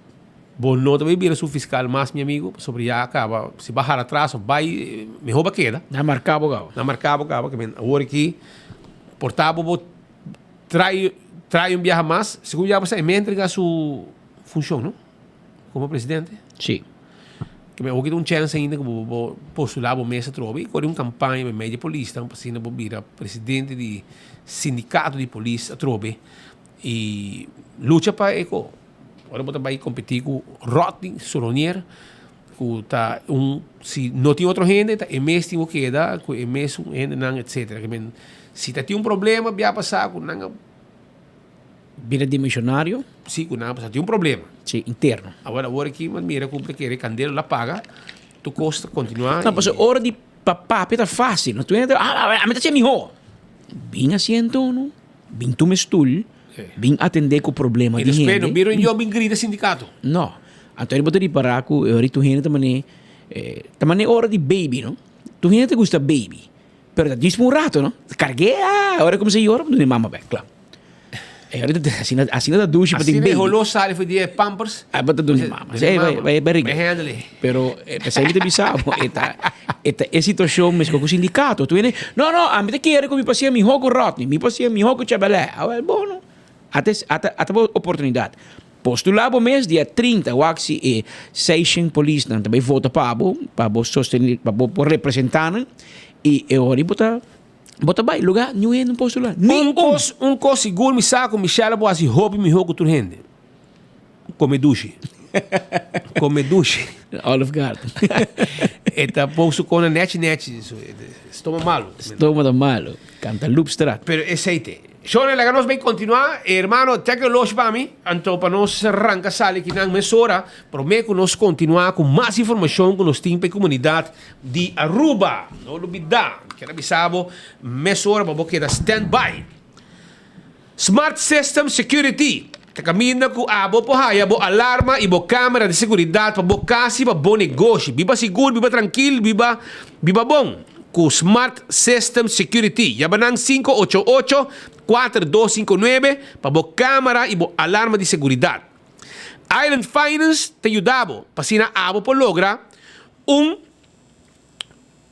Bom, não também vira subfiscal mais, meu amigo, sobre já acaba. Se bajar atrás, vai melhor para queda. Na marcava, que agora aqui portável trai viaja mais, segundo já você me entrega sua função, não? Como presidente? Sim. Que me houve chance ainda que vou postular o mesa trove e correr campanha meio de polícia, para assim vou virar presidente de sindicato de polícia trove e luta para eco. Agora vou também competir com Rodney Soronier, que tá se não tem outro gente, tá mesmo que dá, com mesmo gente não, etc. Se tem problema, vai passar com não vira de missionário? Sim, com não passar tem problema. Sim, interno. Agora aqui, mas mira, cumpre que candela la paga, tu custa continuar. Não, mas hora de papá, é fácil, não tu entra, a meta é melhor. Vim asiento, não? Vim tu me stool. Vim atender com o problema de gente. E depois, viram eu vim grita sindicato? Não. Então, eu vou te parar com eu tu gente também é hora de baby, não? Tu gente gosta baby. Pero tá diz um rato, não? Carguei, agora como se eu não tem mama, claro. Assim da ducha para ter baby. Assim rolou sale foi de Pampers. Bota do mama. Vai barriga. Pero essa aí te bisava, é situação mas com o sindicato. Tu vê, não, a mim te quero que me passe mi hoco Rodney, me passe mi hoco Chabelé. Bom, até oportunidade. Postulabo mês, dia 30, o axi e Station Police, não também vota para abo sostener, para abo representar, e eu ori bota vai, lugar, não é no postular. Um cos seguro, me saco, me chala, boa, assim, roupa, me roupa, tu rende. Come duche. Olive Garden. Eta pouso com a net, estoma malo. Estoma malo. Canta Loopstraat. Pero aceite. Shone, la nos bem continuar, hermano, tecnologia para mim, então para nós arrancar sala aqui na mesora, prometo nós continuar com mais informação com os times e comunidade de Aruba. Não olvidar, quero avisar, mesora para você da standby. Smart System Security. Caminha com a bo pohaya, bo alarma e bo câmera de segurança para bo casa, para bo negócio. Biba seguro, biba tranquilo, biba bom. Com Smart System Security. Yabanang 588-4259 para bo câmera e bo alarma de segurança. Island Finance te ajudava para sina abo por lograr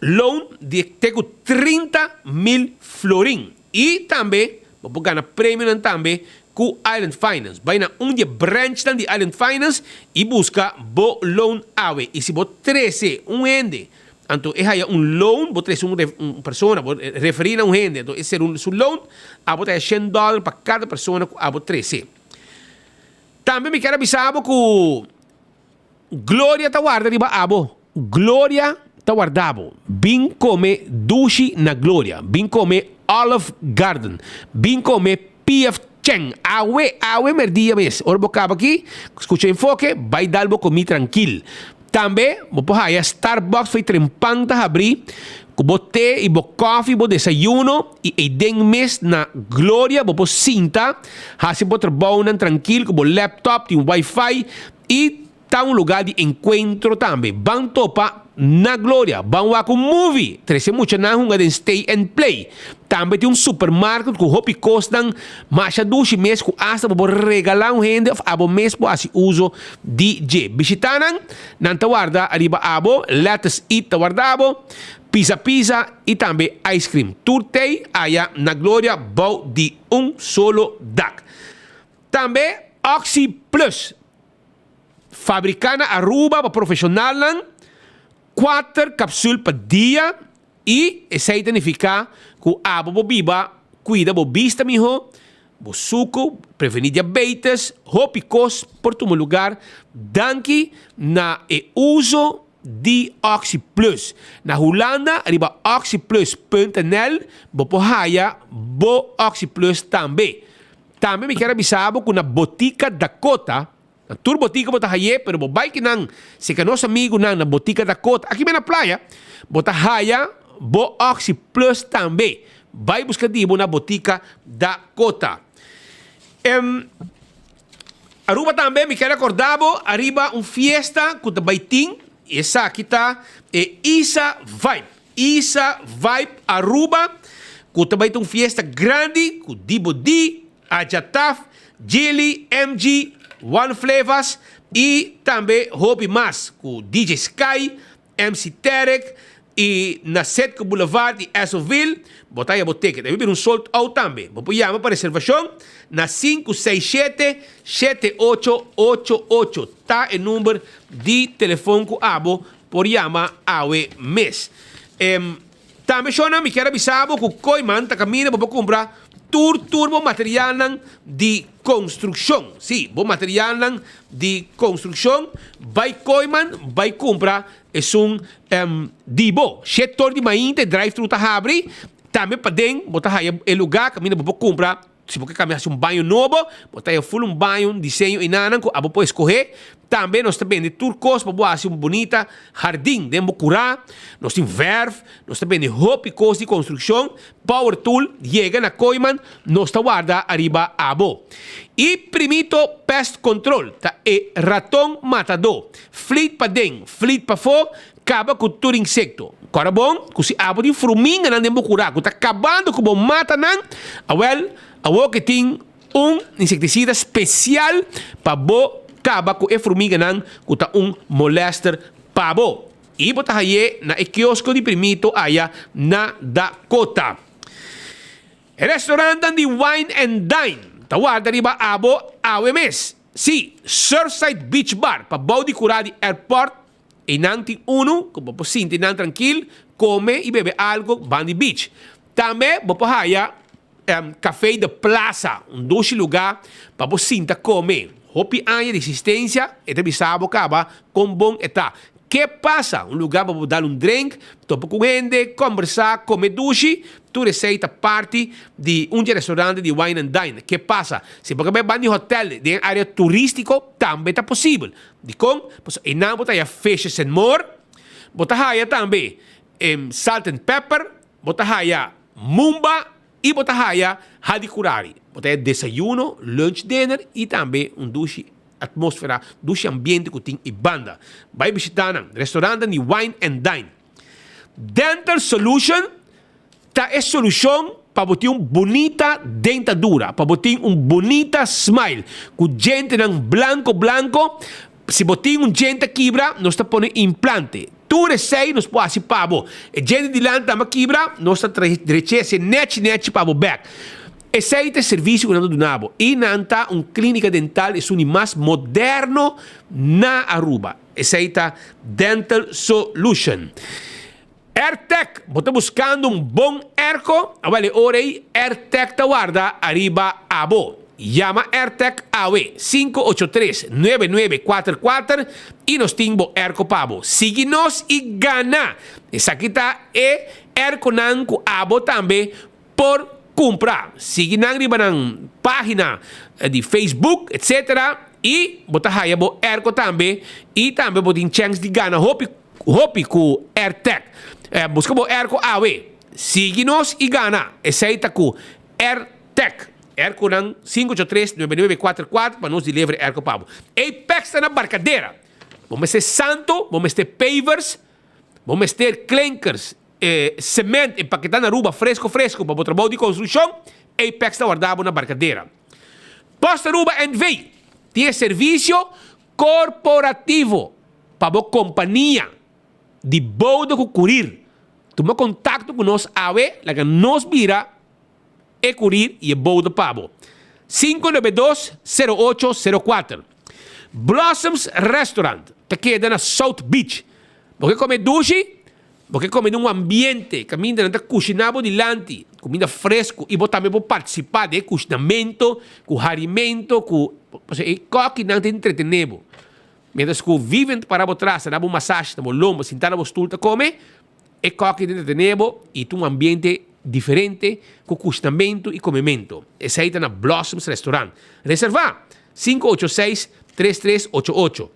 loan de 30,000 florin. E também, vou ganhar prêmio também com Island Finance. Vai na dia branch de Island Finance e busca bo loan awe. E se bo 13 ende, então é loan, bo 13 pessoa, bo referir a ende. Então esse é su loan, abo tem $100 para cada pessoa com abo 13. Também me quero avisar que Glória tá guarda riba abo. Glória tá guardado. Bim come dushi na Glória. Bim come Olive Garden. Bim come PF Cheng. Awe merdia mes. Ora bocaba aqui. Escucha enfoque. Vai dar bo comi tranquilo. Também, vou pôr aí, Starbucks foi trempang tá abrir. Com bote e bo coffee, bo desayuno. E den mes na Glória, bo cinta. Hasi bo trabalho tranquilo, com bo laptop, tem Wi-Fi. E tá lugar de encontro também. Van topa na Glória. Van lá com movie. Trece mucha na hunga de stay and play. Também tem supermercado com hopi costan. Mas a dushi mês com hasta para regalar rende. Abo mês para assim uso DJ. Visitanan. Nanta guarda arriba abo. Let's eat ta guarda abo. Pizza e também ice cream. Turtei aya na Glória bau de solo dak. Também Oxy Plus. Fabricana Aruba para profissional 4 cápsulas por dia e isso significa que a abo biba cuida bo vista mijo, bo suco, prevenir diabetes, hopicos por tu lugar, danke na uso de Oxy Plus. Na Holanda, arriba oxyplus.nl, bo pohaya, bo Oxy Plus também. Também me quero avisar que na Botica Dakota, na tour botica bota haye, pero bo bike nang se que nosso amigo nang na botica Dakota, aqui na praia, bota haya, bo Oxy Plus também. Vai buscar dibo na botica Dakota. Aruba também me quero acordar, arriba fiesta que também tem, essa aqui tá, Isa Vibe Aruba, que também tem fiesta grande, com Dibo D, Ajataf, Jilly, MG, One Flavors e também Hobby Mas, com DJ Sky, MC Terek e na Setco Boulevard de Essoville, botar a boteca. Deve vir sold out também. Vou chamar para reservação na 567-7888. Tá o número de telefone com abo por chamar ao mês. Também, Shona, me quero avisar que o Coiman está caminhando para comprar turbo material de construção. Sim, bom material de construção. Vai Coiman, vai comprar dibo. Setor de mainte, drive-thru tá abre. Também para dentro, botar aí o lugar, caminha para comprar. Se você caminhar banho novo, botar aí full banho, desenho e nada, a você pode escolher. Também nós também de turcos, para botar bonita jardim, de curar. Nós temos verf, nós também de hopicos de construção, power tool, chega na Coiman, nós está guarda arriba abo. E primito pest control, tá ratão matador, fleet para dentro, fleet para fora, acaba com todo insecto. Agora bom, que se abo de formiga não demo curar, que está acabando com o mata não, a que tem inseticida especial para bo acaba com a formiga não, que está molester para bo. E botar aí na quiosco de primito aí na Dakota. Restaurante de Wine and Dine. Tawar dari ba abo awe mes. Sim, Surfside Beach Bar, para Baudi Curadi Airport, e nanti uno, como po sinti nan tranquilo, come e bebe algo, Bandi Beach. Também, po haya café de plaza, doce lugar, para po sinta come. Hopi anya de existência, e também sabe acaba com bom etá. Que passa? Um lugar para dar um drink, topa com gente, conversar, comer duche, tu receita parte de restaurante de wine and dine. Que passa? Se você vai em hotel de área turística, também está possível. De com, e não botar a fishes and more, botar também salt and pepper, botar mumba e botar hadikurari. Botar desayuno, lunch, dinner e também duche atmosfera, duche ambiente que tem e banda. Vai visitar um restaurante de wine and dine. Dental Solution é solução para botar uma bonita dentadura, para botar uma bonita smile, com gente branco. Se botar gente quebra, nós está pondo implante. Tu recei, nós pode para bo. E gente de lá também quebra, nós está recebe net para o back. Esse é o serviço que nós damos. E nanta clínica dental é o mais moderno na Aruba. Esse é o Dental Solution. AirTech, você buscando bom erco, vale ora aí, AirTech te guarda arriba a bo. Llama AirTech AWE 583-9944 e nos timbo erco pabo. Sigue-nos e gana. Essa aqui tá erco nanco abo também por comprar. Sigue-nos arriba na página de Facebook, etc. E botar aí bo erco também. E também botar chance de gana. Hopi com AirTech. Busca o Erco AWE. Sigue-nos e gana. Esse aí está com AirTech. Erco ng 583-9944 para nos delivery Erco Pabo. Apex está na barcadeira. Vamos ter santo, vamos ter pavers, vamos ter clankers, cimento empaquetado na Aruba fresco para o trabalho de construção. Apex está guardado na barcadeira. Posta Aruba NV tem serviço corporativo para a companhia de bodo com curir. Toma contato com nós, AWE, lá que nos vira e curir e bodo pabo. 592-0804. Blossoms Restaurant, que queda na South Beach. Porque come duche, porque come num ambiente, caminha na cozinhava dilante, comida fresco, e também pode participar de cozinhamento, com harimento, com coque não tem entretenimento. Mientras que vivem para trás, dá massagem, dá lombo, sentar na stulta, come, e coque de entretenimento, e tem ambiente diferente, com cozinhamento e comimento. Esse aí está na Blossoms Restaurant. Reservar 586-3388.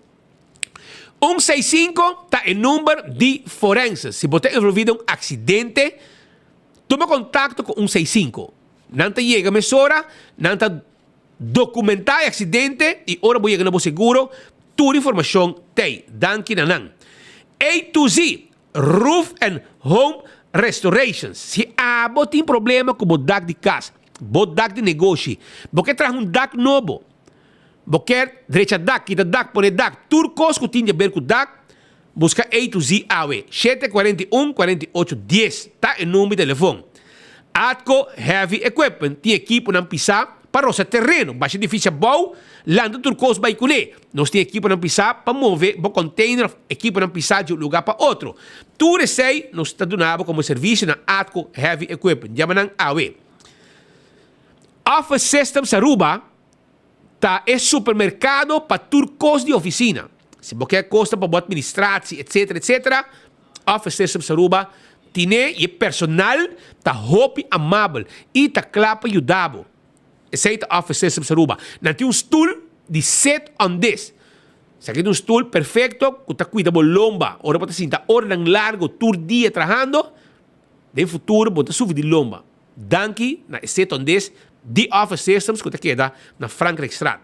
165 está em número de forenses. Se você envolvido em um acidente, toma contato com 165. Não te chega a mesura, não te documentar o acidente e ora vou chegar no seguro. Toda informação tem. Danke nanan. A to Z, Roof and Home Restorations. Se você tem problema com o dak de casa, o dak de negócio, você traz dak novo, você direita dak, quita dak, põe dak, tudo coisa que tem a ver com dak, busca A to Z AWE, 741-4810, está em número de telefone. Atco Heavy Equipment, tem equipo na pisar para roçar terreno, baixa difícil bom, landa tudo coisa vai colher. Nós temos equipo na pisar para mover o container, equipo na pisar de um lugar para outro. Tudo isso aí nós está dando como serviço na Atco Heavy Equipment, chamam AWE. Office Systems Aruba tá é supermercado para tudo coisa de oficina. Se você custa para administrar, etc. Office Systems Aruba tem e personal tá hopi amável e tá claro para ajudar. Esse é o Office Systems Aruba. Não tem stool de 7 on 10. Se aqui tem stool perfeito, que está cuidando da lomba. Ora pode sentar hora largo, todo dia trabalhando. No futuro, pode subir de lomba. Danke, na 7 on 10, de Office Systems, que está queda na Frankrijkstraat.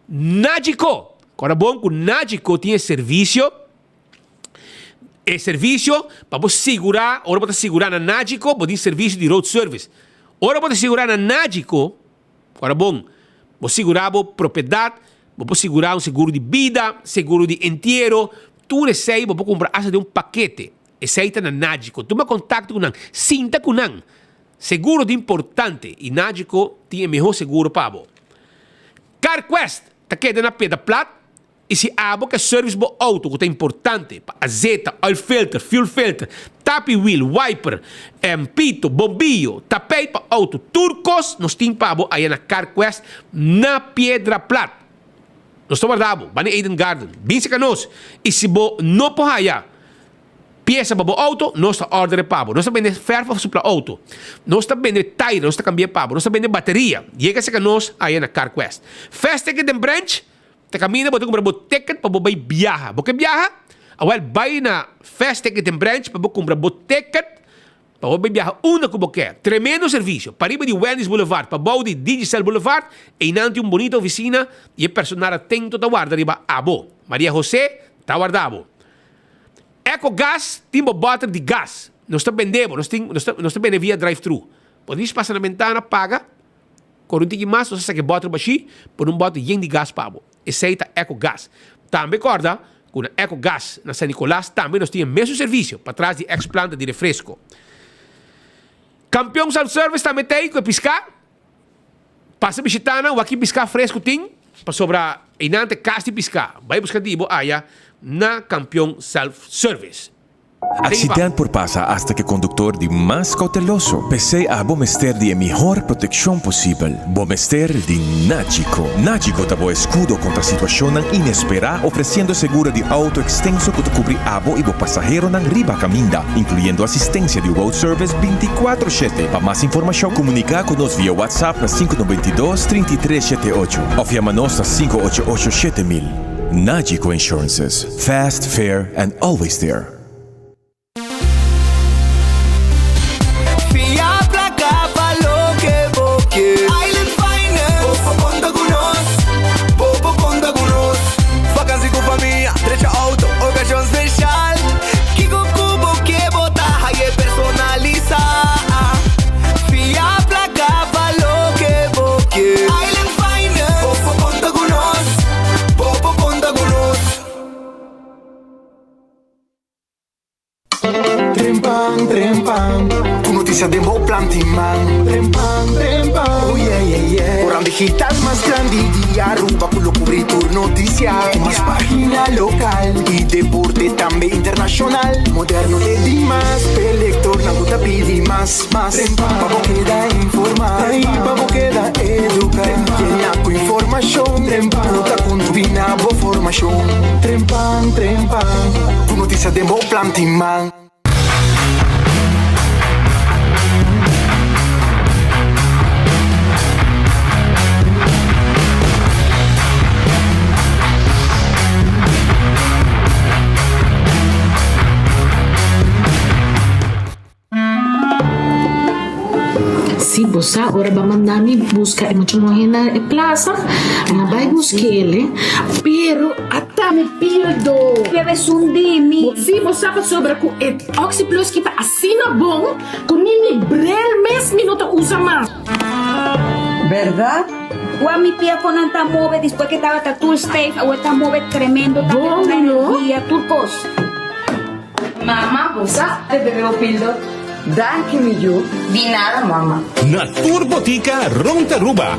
Nagico. Agora bom que o Nagico tem serviço. É serviço para você segurar. Ora pode segurar na Nagico, pode ter serviço de road service. Ora pode segurar na Nagico. Agora bom, vou segurar a propriedade, vou segurar um seguro de vida, seguro de inteiro, tudo isso aí vou comprar asa de um paquete. Esse aí está na Nagico. Toma contato com não, sinta com não. Seguro de importante e Nagico tem o melhor seguro para você. CarQuest, tá queda na pedra plat, e se abo que service bo auto, que é importante, para azeta, oil filter, fuel filter, tapi wheel, wiper, pito, bombillo, tapete para auto, turcos, nós tem para abo aí na CarQuest, na pedra plat. Nós estamos guardando, bani Eden Garden, bem se canos, e se bo não porraia, peça para o auto, nós está order para abo, nós está vendendo ferro para auto, nós está vendendo tire, nós está cambiando para abo, nós está vendendo bateria, e é que canos aí na CarQuest. Fast Ticket and Branch, te camina, botar comprar ticket para você viajar. Porque viaja, awal vai na Fast Ticket and Branch para você comprar ticket para você viajar uma que você quer. Tremendo serviço. Para ir de Wendy's Boulevard, para o de Digicel Boulevard, e nante uma bonita oficina e o personal atento a guardar riba abo. Maria José está guardado. Eco Gas, tem bottle de gas. Nós está vendendo, nós está vendendo via drive-thru. Pode passar na ventana, paga, com um tique mais, você sabe que bottle baixi, por um bottle de gas para abo. Aceita Eco Gas. Também recorda, com a Eco Gas na San Nicolás, também nós temos o mesmo serviço para trás de ex-planta de refresco. Campeão Self-Service também tem que piscar. Passa bichitana, o aqui piscar fresco tem, para sobrar inante caste piscar. Vai buscar de boa na Campeão Self-Service. Accidente por pasa hasta que conductor de más cauteloso. Pese a bomester de mejor protección posible. Bomester de Nachico. Nachico tabo escudo contra situación inesperada, ofreciendo seguro de auto extenso que te cubre abo y bo pasajero nan riba caminda, incluyendo asistencia de road service 24/7. Para más información, comunica con nos vía WhatsApp na 592-3378 o llámanos a 588-7000. Nachico Insurances. Fast, fair, and always there. Island Finance, Popo conta conosco, Popo conta conosco. Vacancy com família, trecha auto, ocasião especial. Kiko Kubo que botar, aí é personalizar. Fia placa, valor que boque. Island Finance, Popo conta conosco, Popo conta conosco. Trempam, trempam. Tu notícia de bom plantiman. Trempam, trempam. Oh yeah, yeah, yeah. Orang digital más grande de Aruba, pulo cubrir tu noticia. Más página local y deporte también internacional. Moderno de Dimas, pelector, na guta pidi más. Pabo queda informar, pabo queda educar. Llena con información, nota con tu binabo formación. Trempam, trempam. Tu noticia de bom plantiman. Si bosa ora ba mandami busca e mucho mohina e plaza na vai busquele pero até me pierdo deve sundimi si bosa pa sobra com e Oxy Plus que tá assina bom com mini brel mes minuto usa mais verdad o mi pia con anta move después que estaba tour safe o está move tremendo bom energia turcos mamá bosa te bebeu pildo Danke mi you. Di nada, mama. Na Turbotica Rontaruba.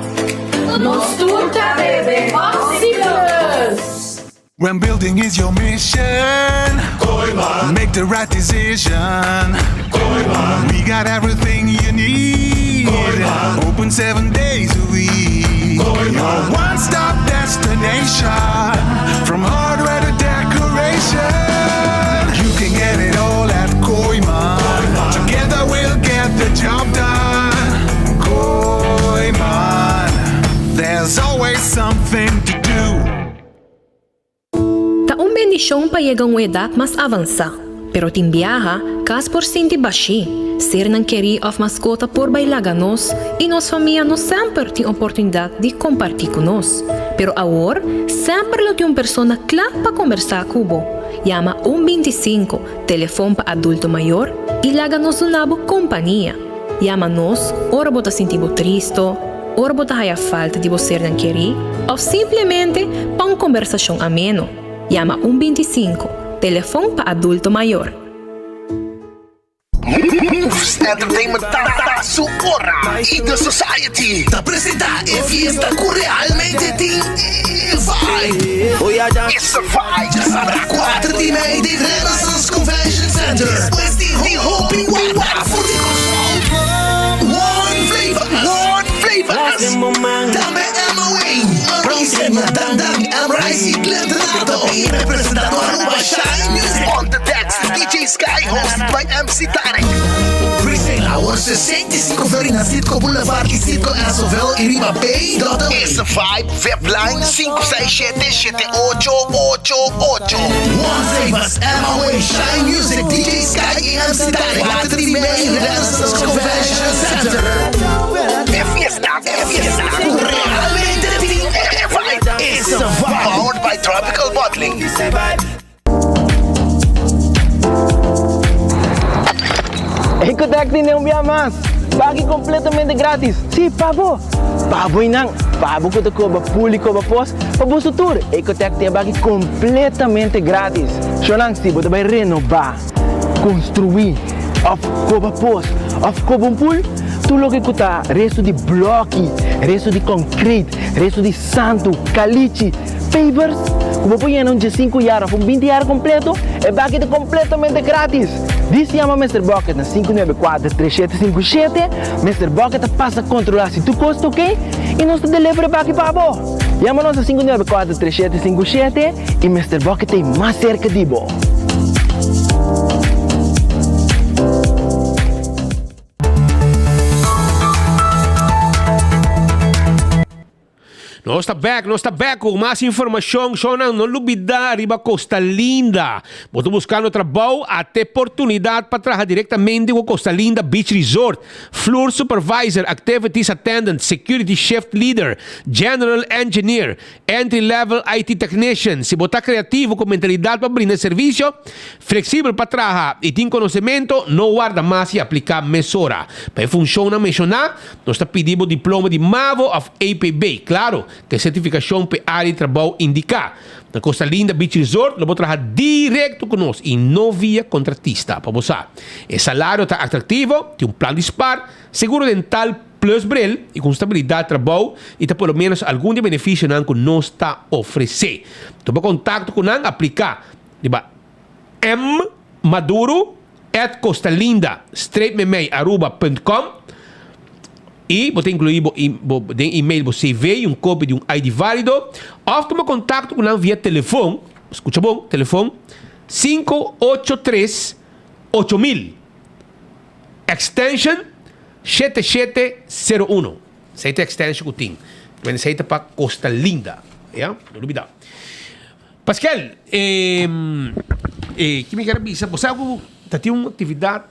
Nos turta bebe Oxy Plus. When building is your mission, make the right decision. We got everything you need. Open 7 days a week. Your one-stop destination. From hardware to decoration. You can get it all at Koima. Together we'll get the job done. Koima. There's always something to do. Ta un bendición pa llegar a una edad más avanzada, pero tin viaja cas por sinti baixi, ser nan querer of mascota por bailar nos e nos família não sempre tem oportunidade de compartilhar com nós. Pero agora, sempre lo tem uma pessoa clara para conversar com você. Llama 125, telefone para adulto maior e laga-nos uma companhia. Llama-nos, ora bota sentir triste, ora bota a falta de você não querer, ou simplesmente para uma conversação ameno. Llama 125, telefone para adulto maior. News Entertainment Tata su Ora y The Society te presenta a fiesta que realmente tem vibe. It's a vibe. Já sabrá 4 de meia de Renaissance Convention Center. Después de Hopi Wawa, One Flavors. Também MOA. Próxima Dandang, Amrice e Glenn Donato. E representador Aruba Shine Music. On the decks, DJ Sky, hosted by MC Tarek. Presale hour 65 Verina Sitco Boulevard e Sitco Assovel e Riva Bay. Essa vibe, webline 567-7888. One Flavors, MOA, Shine Music, DJ Sky e MC Tarek. 4 de meia, Renaissance Convention Center. É fiesta, realmente tem vibe. It's a vibe. Powered by Tropical Bottling. Ecotec tem um dia mais. Pague completamente grátis. Sim, pabo. Pabo inang. Pabo que te cobra público para pós. Pabo tour. Ecotec tem pague completamente grátis. Shonang se você vai renovar, construir, of cobra pós, of cobra pool. Tudo que custa resto de bloco, resto de concreto, resto de santo, caliche, papers. Como põe em de 5 anos, 20 anos completo, é pague completamente grátis. Diz chama Mr. Bucket na 594-3757. Mr. Bucket passa a controlar se tu custa, ok? E nós te delivery back para você. Chama-nos a 594-3757 e Mr. Bucket tem mais cerca de você. Nós está back com mais informação. Não olvidar riba Costa Linda. Vou buscar trabalho até oportunidade para trabalhar diretamente com Costa Linda Beach Resort. Floor Supervisor, Activities Attendant, Security Shift Leader, General Engineer, Entry Level IT Technician. Se você criativo com mentalidade para brindar serviço, flexível para trabalhar e tem conhecimento, não guarda mais e aplicar mesura. Para funcionar, mencionar, nós está pedindo diploma de MAVO of APB. Claro, que a certificação para área de trabalho indicar. Na Costa Linda Beach Resort, nós vamos trabalhar direto conosco e não via contratista para você. O salário está atrativo, tem plano de SPAR, seguro dental plus bril e com estabilidade de trabalho e tem pelo menos algum de benefício que nós está oferecendo. Então, para contato com nós, aplicar mmaduro@costalinda-aruba.com e você incluir em e-mail o CV e cópia de ID válido. Ou toma contato com nós via telefone. Escuta bom? Telefone 583-8000. Extension 7701. Essa é a extension que tem. Essa é para Costa Linda. Não olvidar. Pascal, que me quer dizer? Você tem uma atividade.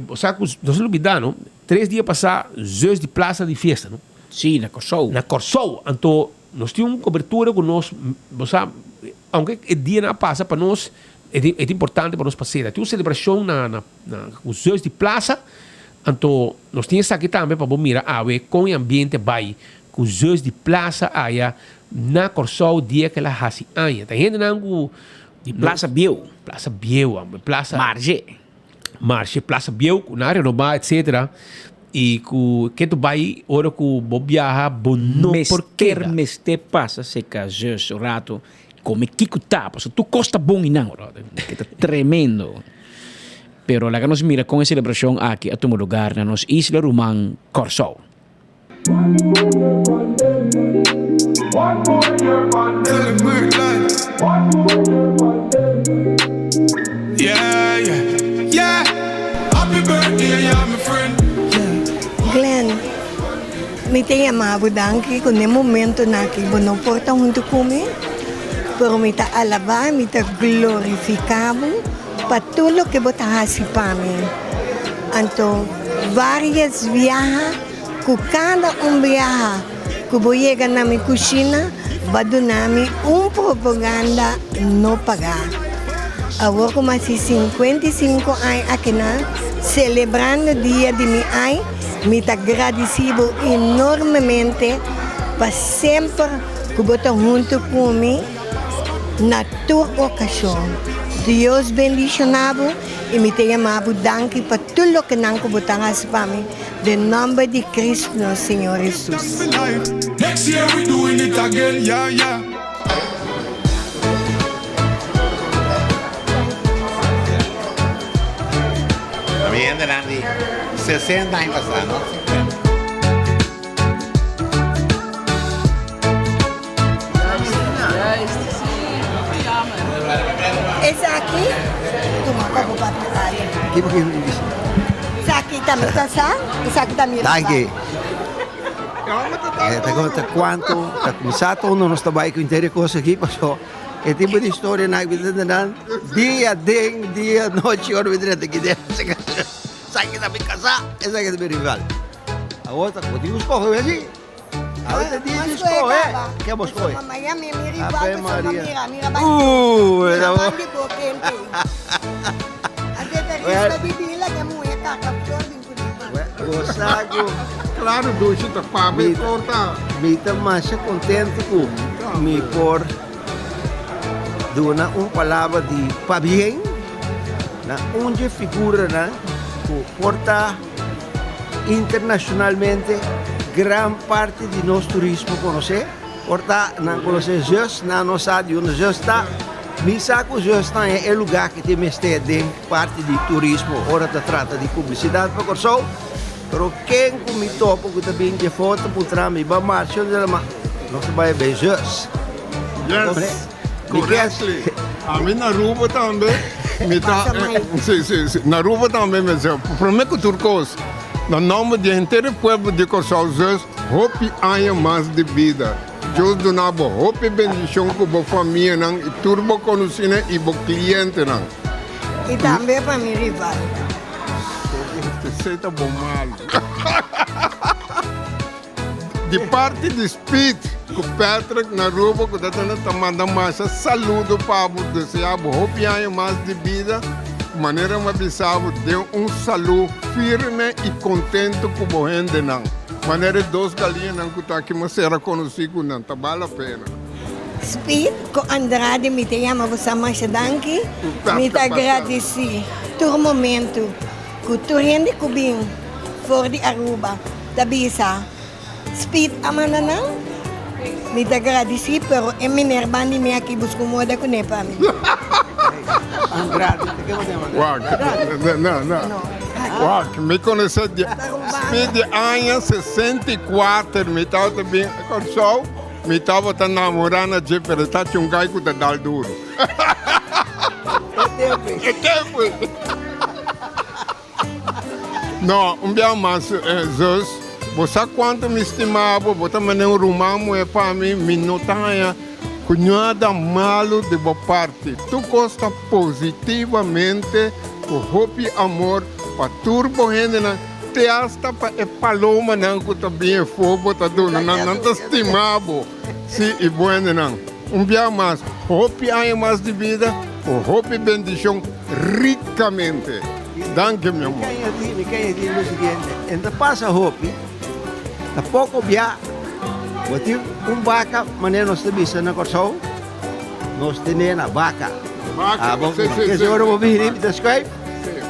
Você não se olvidar, não? 3 dias passados, Zeus de Praça de Fiesta, não? Sim, na Corsou. Na Corsou. Então, nós temos uma cobertura com nós, você, aunque o dia não passa, para nós, é importante para nós passar. Tem uma celebração na Zeus de Praça, então, nós temos aqui também para mirar com o ambiente vai, com Zeus de Praça, na Corsou, dia que ela hasi anya. Tem gente não de Praça Biel. Praça Biel, Praça Marge, Praça Biel, na área renovada, etc. E que tu vai, ora que vou viajar, não porque. Mas te passa, se casou, o rato, como Kiko tapa, tu costa bom e não, que tá tremendo. Pero lá que nos mira com a celebração aqui, a todo lugar, na nossa Isla Rumang, Corsou. Glenn, me tem amado danke com o momento na que não porta junto comigo, pero me tá alabar, me tá glorificado para tudo que você faz para mim. Então, várias viagens, com cada viagem que vou chegar na minha cozinha, vai dar-me propaganda não pagar. Agora, como assim 55 anos aqui, celebrando o dia de meu ai, me está agradecido enormemente para sempre que você junto comigo na tua ocasião. Deus bendicionado e me tenha amado danke para tudo que não cobotangas para mim. De nome de Cristo, nosso Senhor Jesus. Next year we doing it again, yeah, yeah. Bien, Randy. 60 años pasados. Esse aqui, toma copo para esse aqui também está sá, esse aqui também Danke. Te conta quanto, começato uno non sta mai con intere cose aqui, passò. E tipo di storia na vida dia, noite, ora vedrete que deve ser. Sai que também casar, essa aqui também rival. A outra, pode escolher assim. A outra dia escolher, que é escolher. Amanhã me rival, Ave Maria. mira, era bom. Esta bibila que é mulher caca, Gostago, claro, doce tá papo, corta. Me tá mais contente com me por dona palavra de pa bien, na onde figura na que porta internacionalmente gran parte de nosso turismo conhecer, porta na conhecer just na nossa de onde just está. Mi saco just é o lugar que tem mestre de parte de turismo, ora da trata de publicidade para corso. Pero quem me topo que também de foto putra me ba marcha de ma não se vai bem just. Yes. Correctly. A mim na Aruba também. Me tá, sim. Na Aruba também, mas para mim que turcos, no nome de inteiro povo de Corsal, just hope há mais de vida. Deus donava hope bendição com a família não e turbo conhecendo e o cliente não. E também para me rival. Você tá bom mal. De parte de Speed, com Patrick na Aruba, que está mandando mais saludo para o desejar hope há mais de vida. De maneira mais bizarra, deu saludo firme e contente com a gente não. Maneira dos galinhas não que está aqui, mas será conhecido não, tá vale a pena. Speed, com Andrade, me tem ama você mais danke, me tá agradeci todo momento, que tu rende cubim, for de Aruba, da bisa. Speed amana não, me tá agradeci, pero é minha irmã de mim aqui busco moda com ele para mim. Andrade, não. Uau, me conheceu de Speed anos 64, me estava também com o show, me estava namorando de perto de gajo que está dando duro. É tempo. Não, dia mais, Jesus, você quanto me estimava, você me rumamo é para mim, me notaia, que nada malo de boa parte. Tu gosta positivamente, com hope amor, para turbo gente não te hasta para é paloma não que também é fogo tá dando não te estimavo sim e bueno não dia mais hope há mais de vida hope bendição ricamente danke meu amor me quer dizer o seguinte ainda passa hope a pouco via botiu vaca maneira nós temos na corção nós temos na vaca bom que se ora vou vir descreve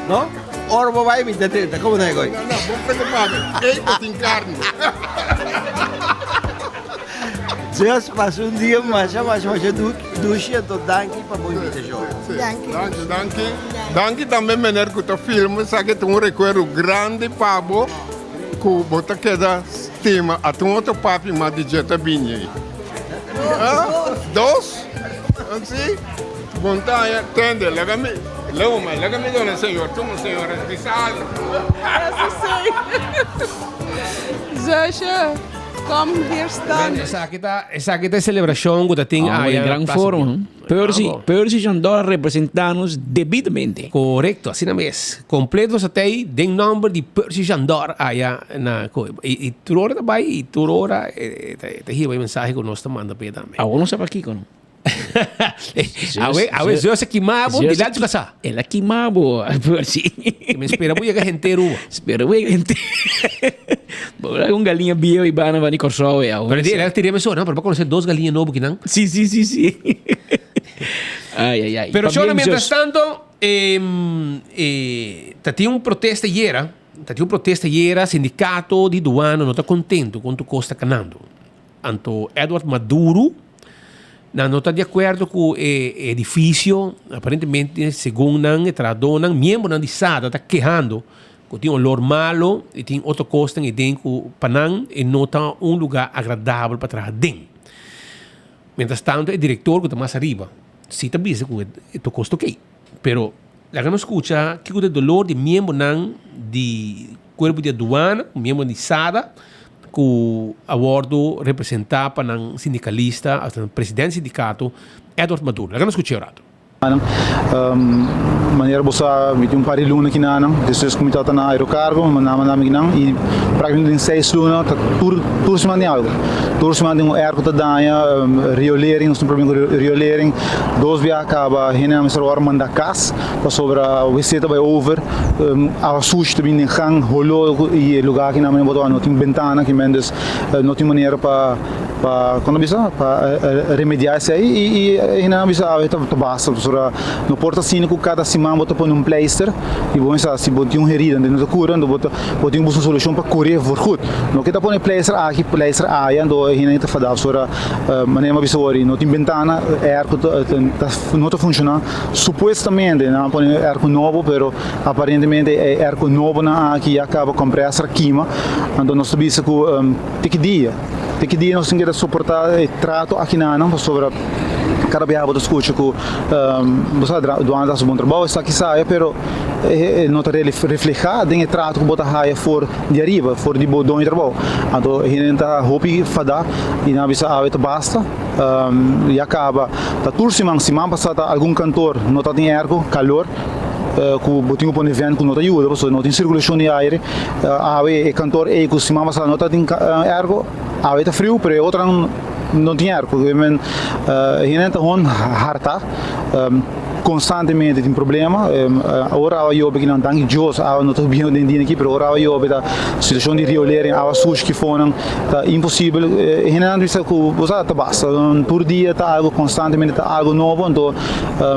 não ora vai me entender, como é agora? Não, vamos fazer para eita tem carne. Just passou dia, mas ducha do danke para bom invitação. Danke também menor que o filme, sabe que um recuerdo grande para o que bota queda tema a um outro papi mas de jeta binha. Dos? Assim? Vontade, tende, leva-me. Leva-me, dona senhor, tu, senhora, de sal. Zusje, kom hier staan. Essa aqui é celebração que tem em grande forma. Percy Jandor representa-nos devidamente. Correto, assim mesmo. Completo você tem o nome de Percy Jandor aí na coisa. E tu hora também, e tu hora te riba mensagem que nós estamos mandando para também. Agora não sabe aqui, não? A ver, eu sei que mabo, de lá de casa. Ela que mabo, Percy. Me espera porque a gente rua. Espera porque a gente. Bora com galinha bio e bana vani corso e Pero ela teria mesmo, não, para conhecer duas galinhas novas que não. Sim. Pero Pa yo, bien, mientras Zeus. tanto, tinha um protesta iera, sindicato di douane não está contente com o Costa Canando. Anto Edward Maduro não está de acordo com o edifício, aparentemente, segundo o tradonan, membro de SADA está quejando que tem um olor malo e tem outro Costa e tem que Panang e não está um lugar agradável para trabalhar dentro. Mientras tanto, o diretor que está mais arriba, sí está bisa que o Costa ok. Pero la que no escucha que o dolor de membro de cuerpo de aduana, membro de SADA, que o abordo representa para o sindicalista, o presidente do sindicato, Edward Maduro. La que no escucha orato. Maneira bossa mit um pari luna kinana depois comitata na aerocargo manama kinang e praticamente em 6 luna tá tur semana algo tur semana um airco tá danha riolering nós problema com riolering dois via acaba hena mesro or manda cas para sobre a visita vai over a susto bem em gang holo e lugar que na mãe botou não tem ventana que mendes não tem maneira para quando bisa para remediar isso aí e hena bisa tá basta no porta cínico cada semana bota por um pleister e bom se botar um herida dentro da cura não bota uma solução para correr for goed não que tá por pleister aqui pleister aí ando hina tá fadava sora maneira bisa ori não tem ventana arco não tá funcionando supostamente não por arco novo pero aparentemente é arco novo na aqui acaba compressor queima ando nós bisa com tic dia nós temos que suportar trato aqui na não sobre cada vez eu escuto que você doando das bom trabalho está aqui sai, pero não está reflejado em trato que bota raia for de arriba, for de bom trabalho. Então a gente está hopi fada e na bisa a basta e acaba. Tá tudo semana passada algum cantor não está em ergo calor com botinho para nevando com não ajuda, porque não tem circulação de ar. A cantor e com semana passada não está em ergo, a está frio, pero outra não tinha ar, porque a gente está com harta constantemente tem problema. Agora eu que não tenho Deus, não estou bem dentro aqui, mas agora eu da situação de riolering, a sujo que foram tá impossível. A gente não diz que você tá basta, por dia tá algo constantemente tá algo novo, então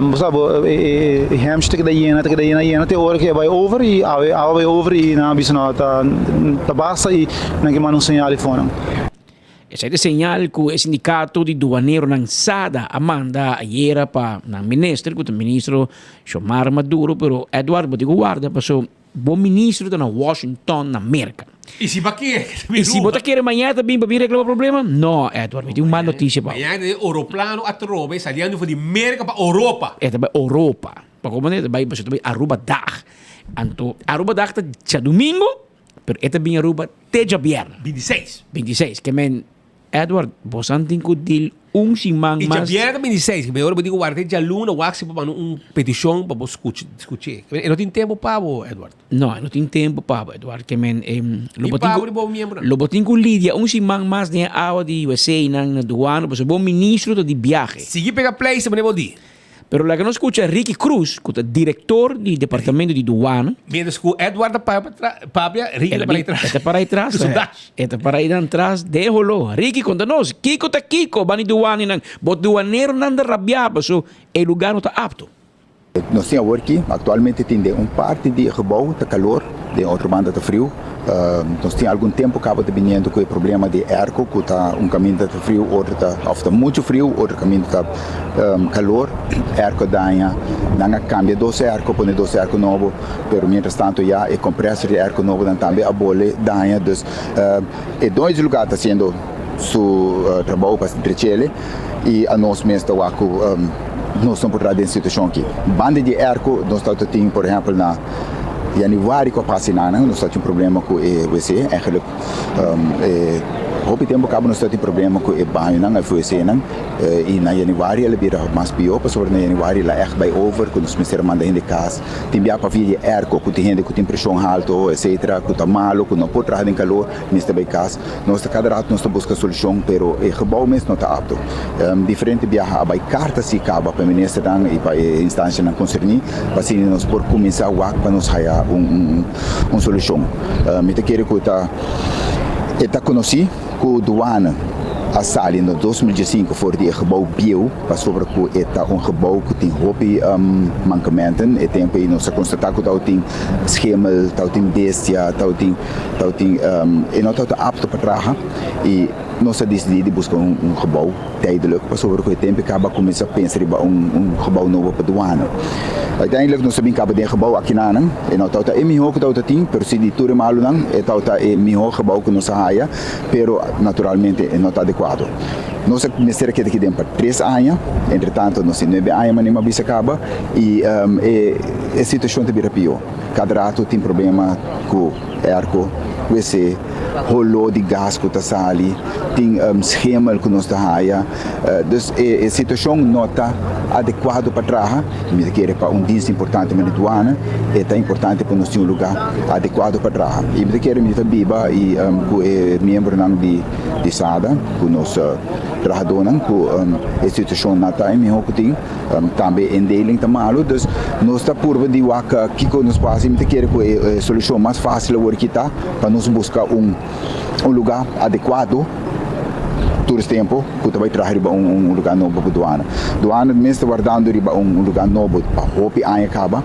você sabe, hamster que daí até hora que vai over e na bisna tá basta e não que manda sinal de fone. Essa é a señal que o sindicato de duaneiro ng SADA manda ayer para o ministro, que o ministro Xiomara Maduro, pero Eduardo Botigo guarda, passou bom ministro na Washington, na América. E se baquer? E se você quer amanhã também para vir resolver o problema? Não, Eduardo, tem uma notícia para. Amanhã é aeroplano a trobe, saindo de América para Europa. É também Europa. Para como é, vai para Aruba Dag. Então, Aruba Dag está domingo, pero é também Aruba até viernes. 26, que men Edward, você tem que dir semana mais. E já viernes 26, que agora eu digo guarda já luna, o axi para uma petição para você discutir. Não tem tempo para Edward. Não tem tempo para Edward, que men lo botin com Lídia semana mais de água de USA na aduana, para o bom ministro de viagem. Sigue pegar place, mas não vou dir. Pero la que no escucha Ricky Cruz, que es director del departamento de aduana. Mientras que Eduardo Pabia, Ricky para atrás. Este para atrás. Este para ir atrás, déjalo. Ricky, contanos, Kiko está Kiko, van a aduana, bot aduanero não anda rabiado, so el lugar não está apto. Nós temos aqui, atualmente tem parte de gebouw de calor, de outra banda de frio. Nós temos algum tempo acaba de vindo com o problema de arco, que está caminho de frio, outro está muito frio, outro caminho está calor. Arco danha, não cambia 12 arco, põe 12 arco novo, pero mientras tanto já o compressor de arco novo também a bole danha, dus e dois lugares está sendo su trabalho para entrechele e a nós mesmo está com nós estamos por trás da situação aqui. Banda de arco, nós estamos, por exemplo, na januário que passa nós estamos problema com o WC, eigenlijk Hopi tempo acaba nós temos problema com o banho não, WC não, e na januário ele vira mais pior, porque na januário ele é bem over, quando os ministérios mandam de casa, tem bem para vir erco, que tem gente que tem pressão alta, etc, que está malo, que não pode trazer calor, neste bem casa, nós cada rato nós buscamos solução, pero o gebouw mesmo não está apto. Diferente viajar a carta se acaba para o ministro e para a instância não concernir, para assim nós por começar para nós ganhar uma solução. Me te quero que está conhecido com o Duana a sala in 2005 voor die gebouw bio, pas sobre que é um gebouw que tem hobby mancamenten, e tempo aí nós constatamos que tem schemel, tem bestia, tem e não está apto para trabalhar e nós decidimos buscar gebouw tijdelijk, pas sobre que tempo acaba começar a pensar em gebouw novo para douane. Uiteindelijk nós sabemos que tem gebouw aqui na Anang, e não está melhor que está tem, pero se de tudo malo não, e está melhor gebouw que nós haya, pero naturalmente não está adequado. Nós começamos aqui dentro para 3 anos, entretanto nós temos 9 anos, mas não bisa acaba e a situação está bem pior. Cada rato tem problema com arco, WC, rolo de gás que está sali, tem schema que nós está haya, dus a situação não está adequado para trabalhar, me quer para dienst importante na douane, é importante para nós ter lugar adequado para trabalhar. E me quer me biba e com membro de SADA, com nós trabalhadores, com a situação não está melhor que tem, também em dealing está malo, dus nós está por de waka que nos passa, me quer com a solução mais fácil que está para nós buscar lugar adequado todo esse tempo que vai trazer lugar novo para a douane. Douane mesmo está guardando lugar novo para roupa e acaba.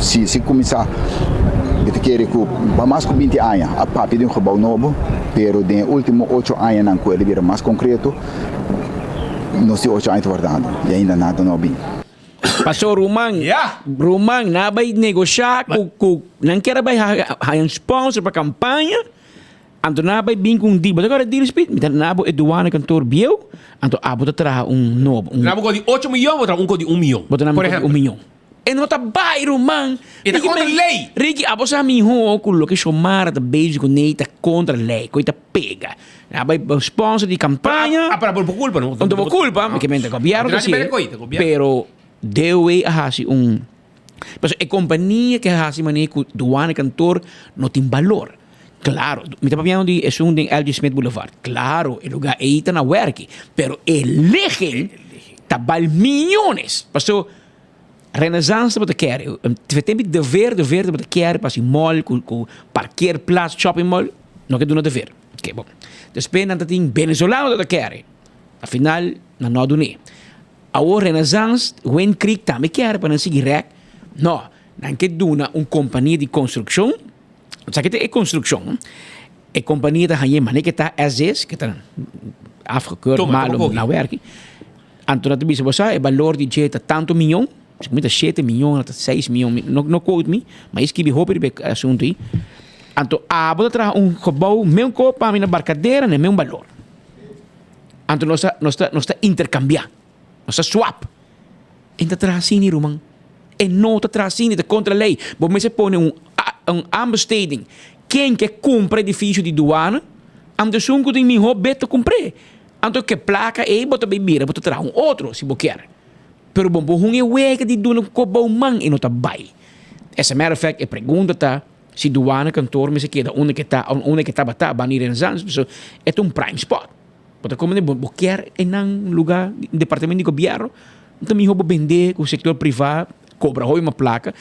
Se começar a querer que para mais de 20 anos a papi de gebouw novo, pero nos últimos 8 anos não ele vira mais concreto, nós temos 8 anos guardando e ainda nada não bem. Pastor Rumang, na vai negociar com não quer vai hire sponsor para campanha. Anto na vai vir com diba. Agora deal speed, me na bo douane cantor bio, anto abo te traga novo. Na bo de 8 milhões, botar de 1 milhão. Por exemplo, 1 milhão. E não tá bairro, man. E tá contra a lei. Ricky, abo sa mi ho com lo que chamar da beijo com neita contra a lei, coita pega. Na vai sponsor de campanha. Para por culpa, não. Não por culpa, me que mente governo assim. Pero deu a hasi Mas a companhia que hasi mané com douane cantor não tem valor. Claro, me está falando de es de LG Smith Boulevard. Claro, el lugar ahí está na work, pero eligen tabal millones. Pastor, Renaissance para querer, tem dever para querer para si mall, com parkeerplaats, shopping mall, não que do não dever. Ok, bom. Depois não tem venezolano para querer. Afinal, não do nem. A Renaissance, Wind Creek também quer para não seguir rec. Não, não que do uma companhia de construção. Sa que é construção. A companhia da Hanye Mané que está SS, que está afgekeurd, malo na werk. Anto dat bisa bosa é valor de jeito tanto milhão, muita 7 milhões, até 6 milhões, não quote me, mas isso que me roupa de assunto aí. Anto a boda tra gebouw, meu copa na barcadeira, né meu valor. Anto nós está intercambiar, nós está swap. Ainda traz assim rumang. E não está trazendo de contra a lei. Bom, mas você põe ambesteding. Quem que compra edifício de douane, ando sunco de mim beta comprar. Ando que placa e bota bebida, bota tra outro se quer. Pero bom, bom é wega de douane com bom man e não tá bai. As a matter of fact, a pergunta tá se douane cantor me se queda onde que tá bata banir em Zanz, so é prime spot. Bota como de bom quer em um lugar departamento de governo, então me rouba vender com o setor privado, cobra uma placa.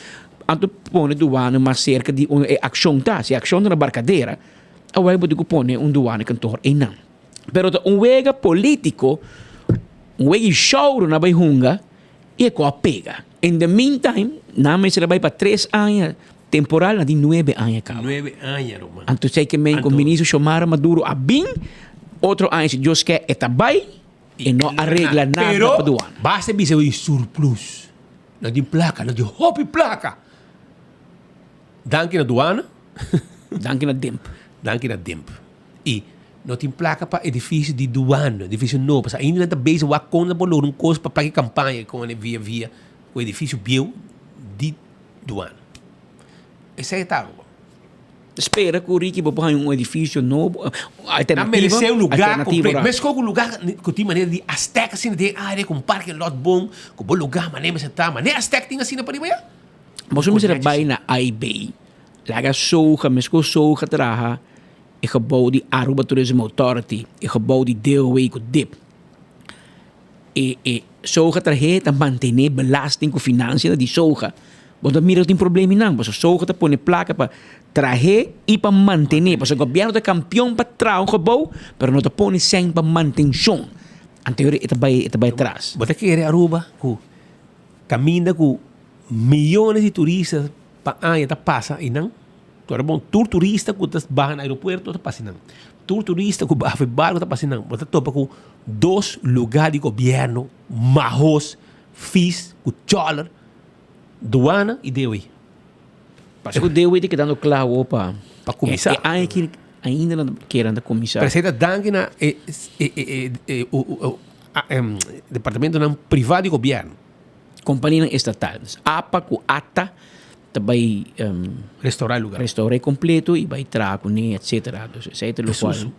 Anto põe douane mais cerca de ação tá, se ação na barcadeira, a vai poder põe douane cantor e não. Pero wega político, wega show na vai hunga e com a pega. In the meantime, na me se vai para 3 anos, temporal na de 9 anos acaba. 9 anos, Roman. Anto sei que men com o ministro Xiomara Maduro a bem, outro ano se Deus quer etabai e não arregla nada para douane. Basta bisa o surplus. Não tem placa, não tem hobby placa. Danke na douane. Danke na DEMP. Danke na DEMP. E não tem placa para edifício de douane, edifício novo. Porque ainda não está bem, o acordo por um custo para placa campanha com via o edifício bio de douane. Esse é tal. Espera que o Ricky vai pôr edifício novo, alternativa. Não mereceu um lugar completo. Mas qual lugar que tem maneira de Azteca assim, de área com parque lot bom, com bom lugar, maneira de tá, maneira Azteca tem assim na Paribaia? Você me será bem na IB, laga soja, mas com soja traha, e gebouw de Aruba Tourism Authority, e gebouw de Deelwee com DIP. E soja trahe, dan mantener belasting com financiën die soja. Porque mira tem problema não, porque só que põe placa para trazer e para manter, porque o governo é campeão para trazer um gebouw, mas não te põe sem para manutenção. Anterior itu vai atrás. Você quer Aruba, que caminha com milhões de turistas para tá passa e não. Tu é bom tour turista que tá barra no aeroporto tá passa não. Tour turista que barra barco tá passa não. Você topa com 2 lugares de governo, marros, FIS, com dólar, doana e DOI. Parce que o DOI tem que dar no claro para começar. Ainda não querem da comissão. Precisa danke na departamento não privado de governo. Companhia estatal. APA com ATA também restaurar lugar. Restaurar completo e vai trazer com etc. Etc. Lo qual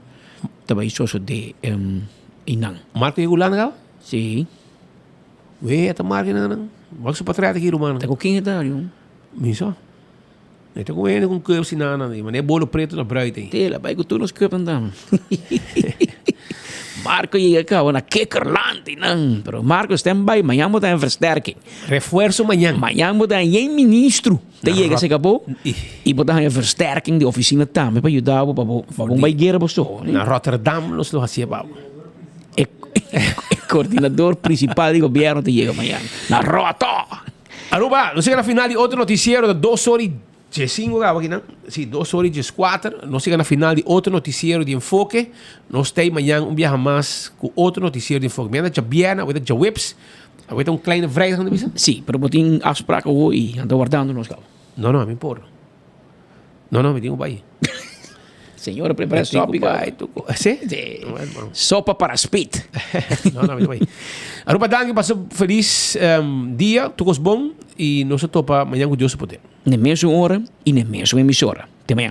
também só de inang. Marca regular não? Sim. Ué, essa marca não. Vamos para trás aqui, Romano. Tá com quem é da Miso. Ito ko ngayon kung curve si Nana. Mane bolo preto na bright eh. Tela, vai que tu nos curve andam. Marco llega acá, una kickerland, não. Pero Marco standby, amanhã vamos dar versterking. Refuerzo amanhã. Amanhã vamos dar em ministro. Te chega, se acabou. E vamos dar versterking de oficina também para ajudar para bom vai guerra você. Na Rotterdam nos lo hacía babo. Coordenador principal de governo te chega amanhã. Na rota. Aruba, não chega na final de outro noticiero de 2 horas de 5 aqui não? Sim, 2 horas de 4. Nós chega na final de outro noticiero de enfoque. Nós temos amanhã viaja mais com outro noticiero de enfoque. Amanhã já Biana, amanhã já Whips. Amanhã kleine vrijdag aan de bisa? Sim, pero eu tenho afspraken hoje e ando guardando nos carros. Não, não, me importa. Não, me tenho vai. Senhora, prepara sopa. Sim? Sopa para speed. Não, me vai. Aruba, danke, passou feliz dia, tudo bom e nós topa amanhã com Deus poder. Na mesma hora e na mesma emissora. Até amanhã.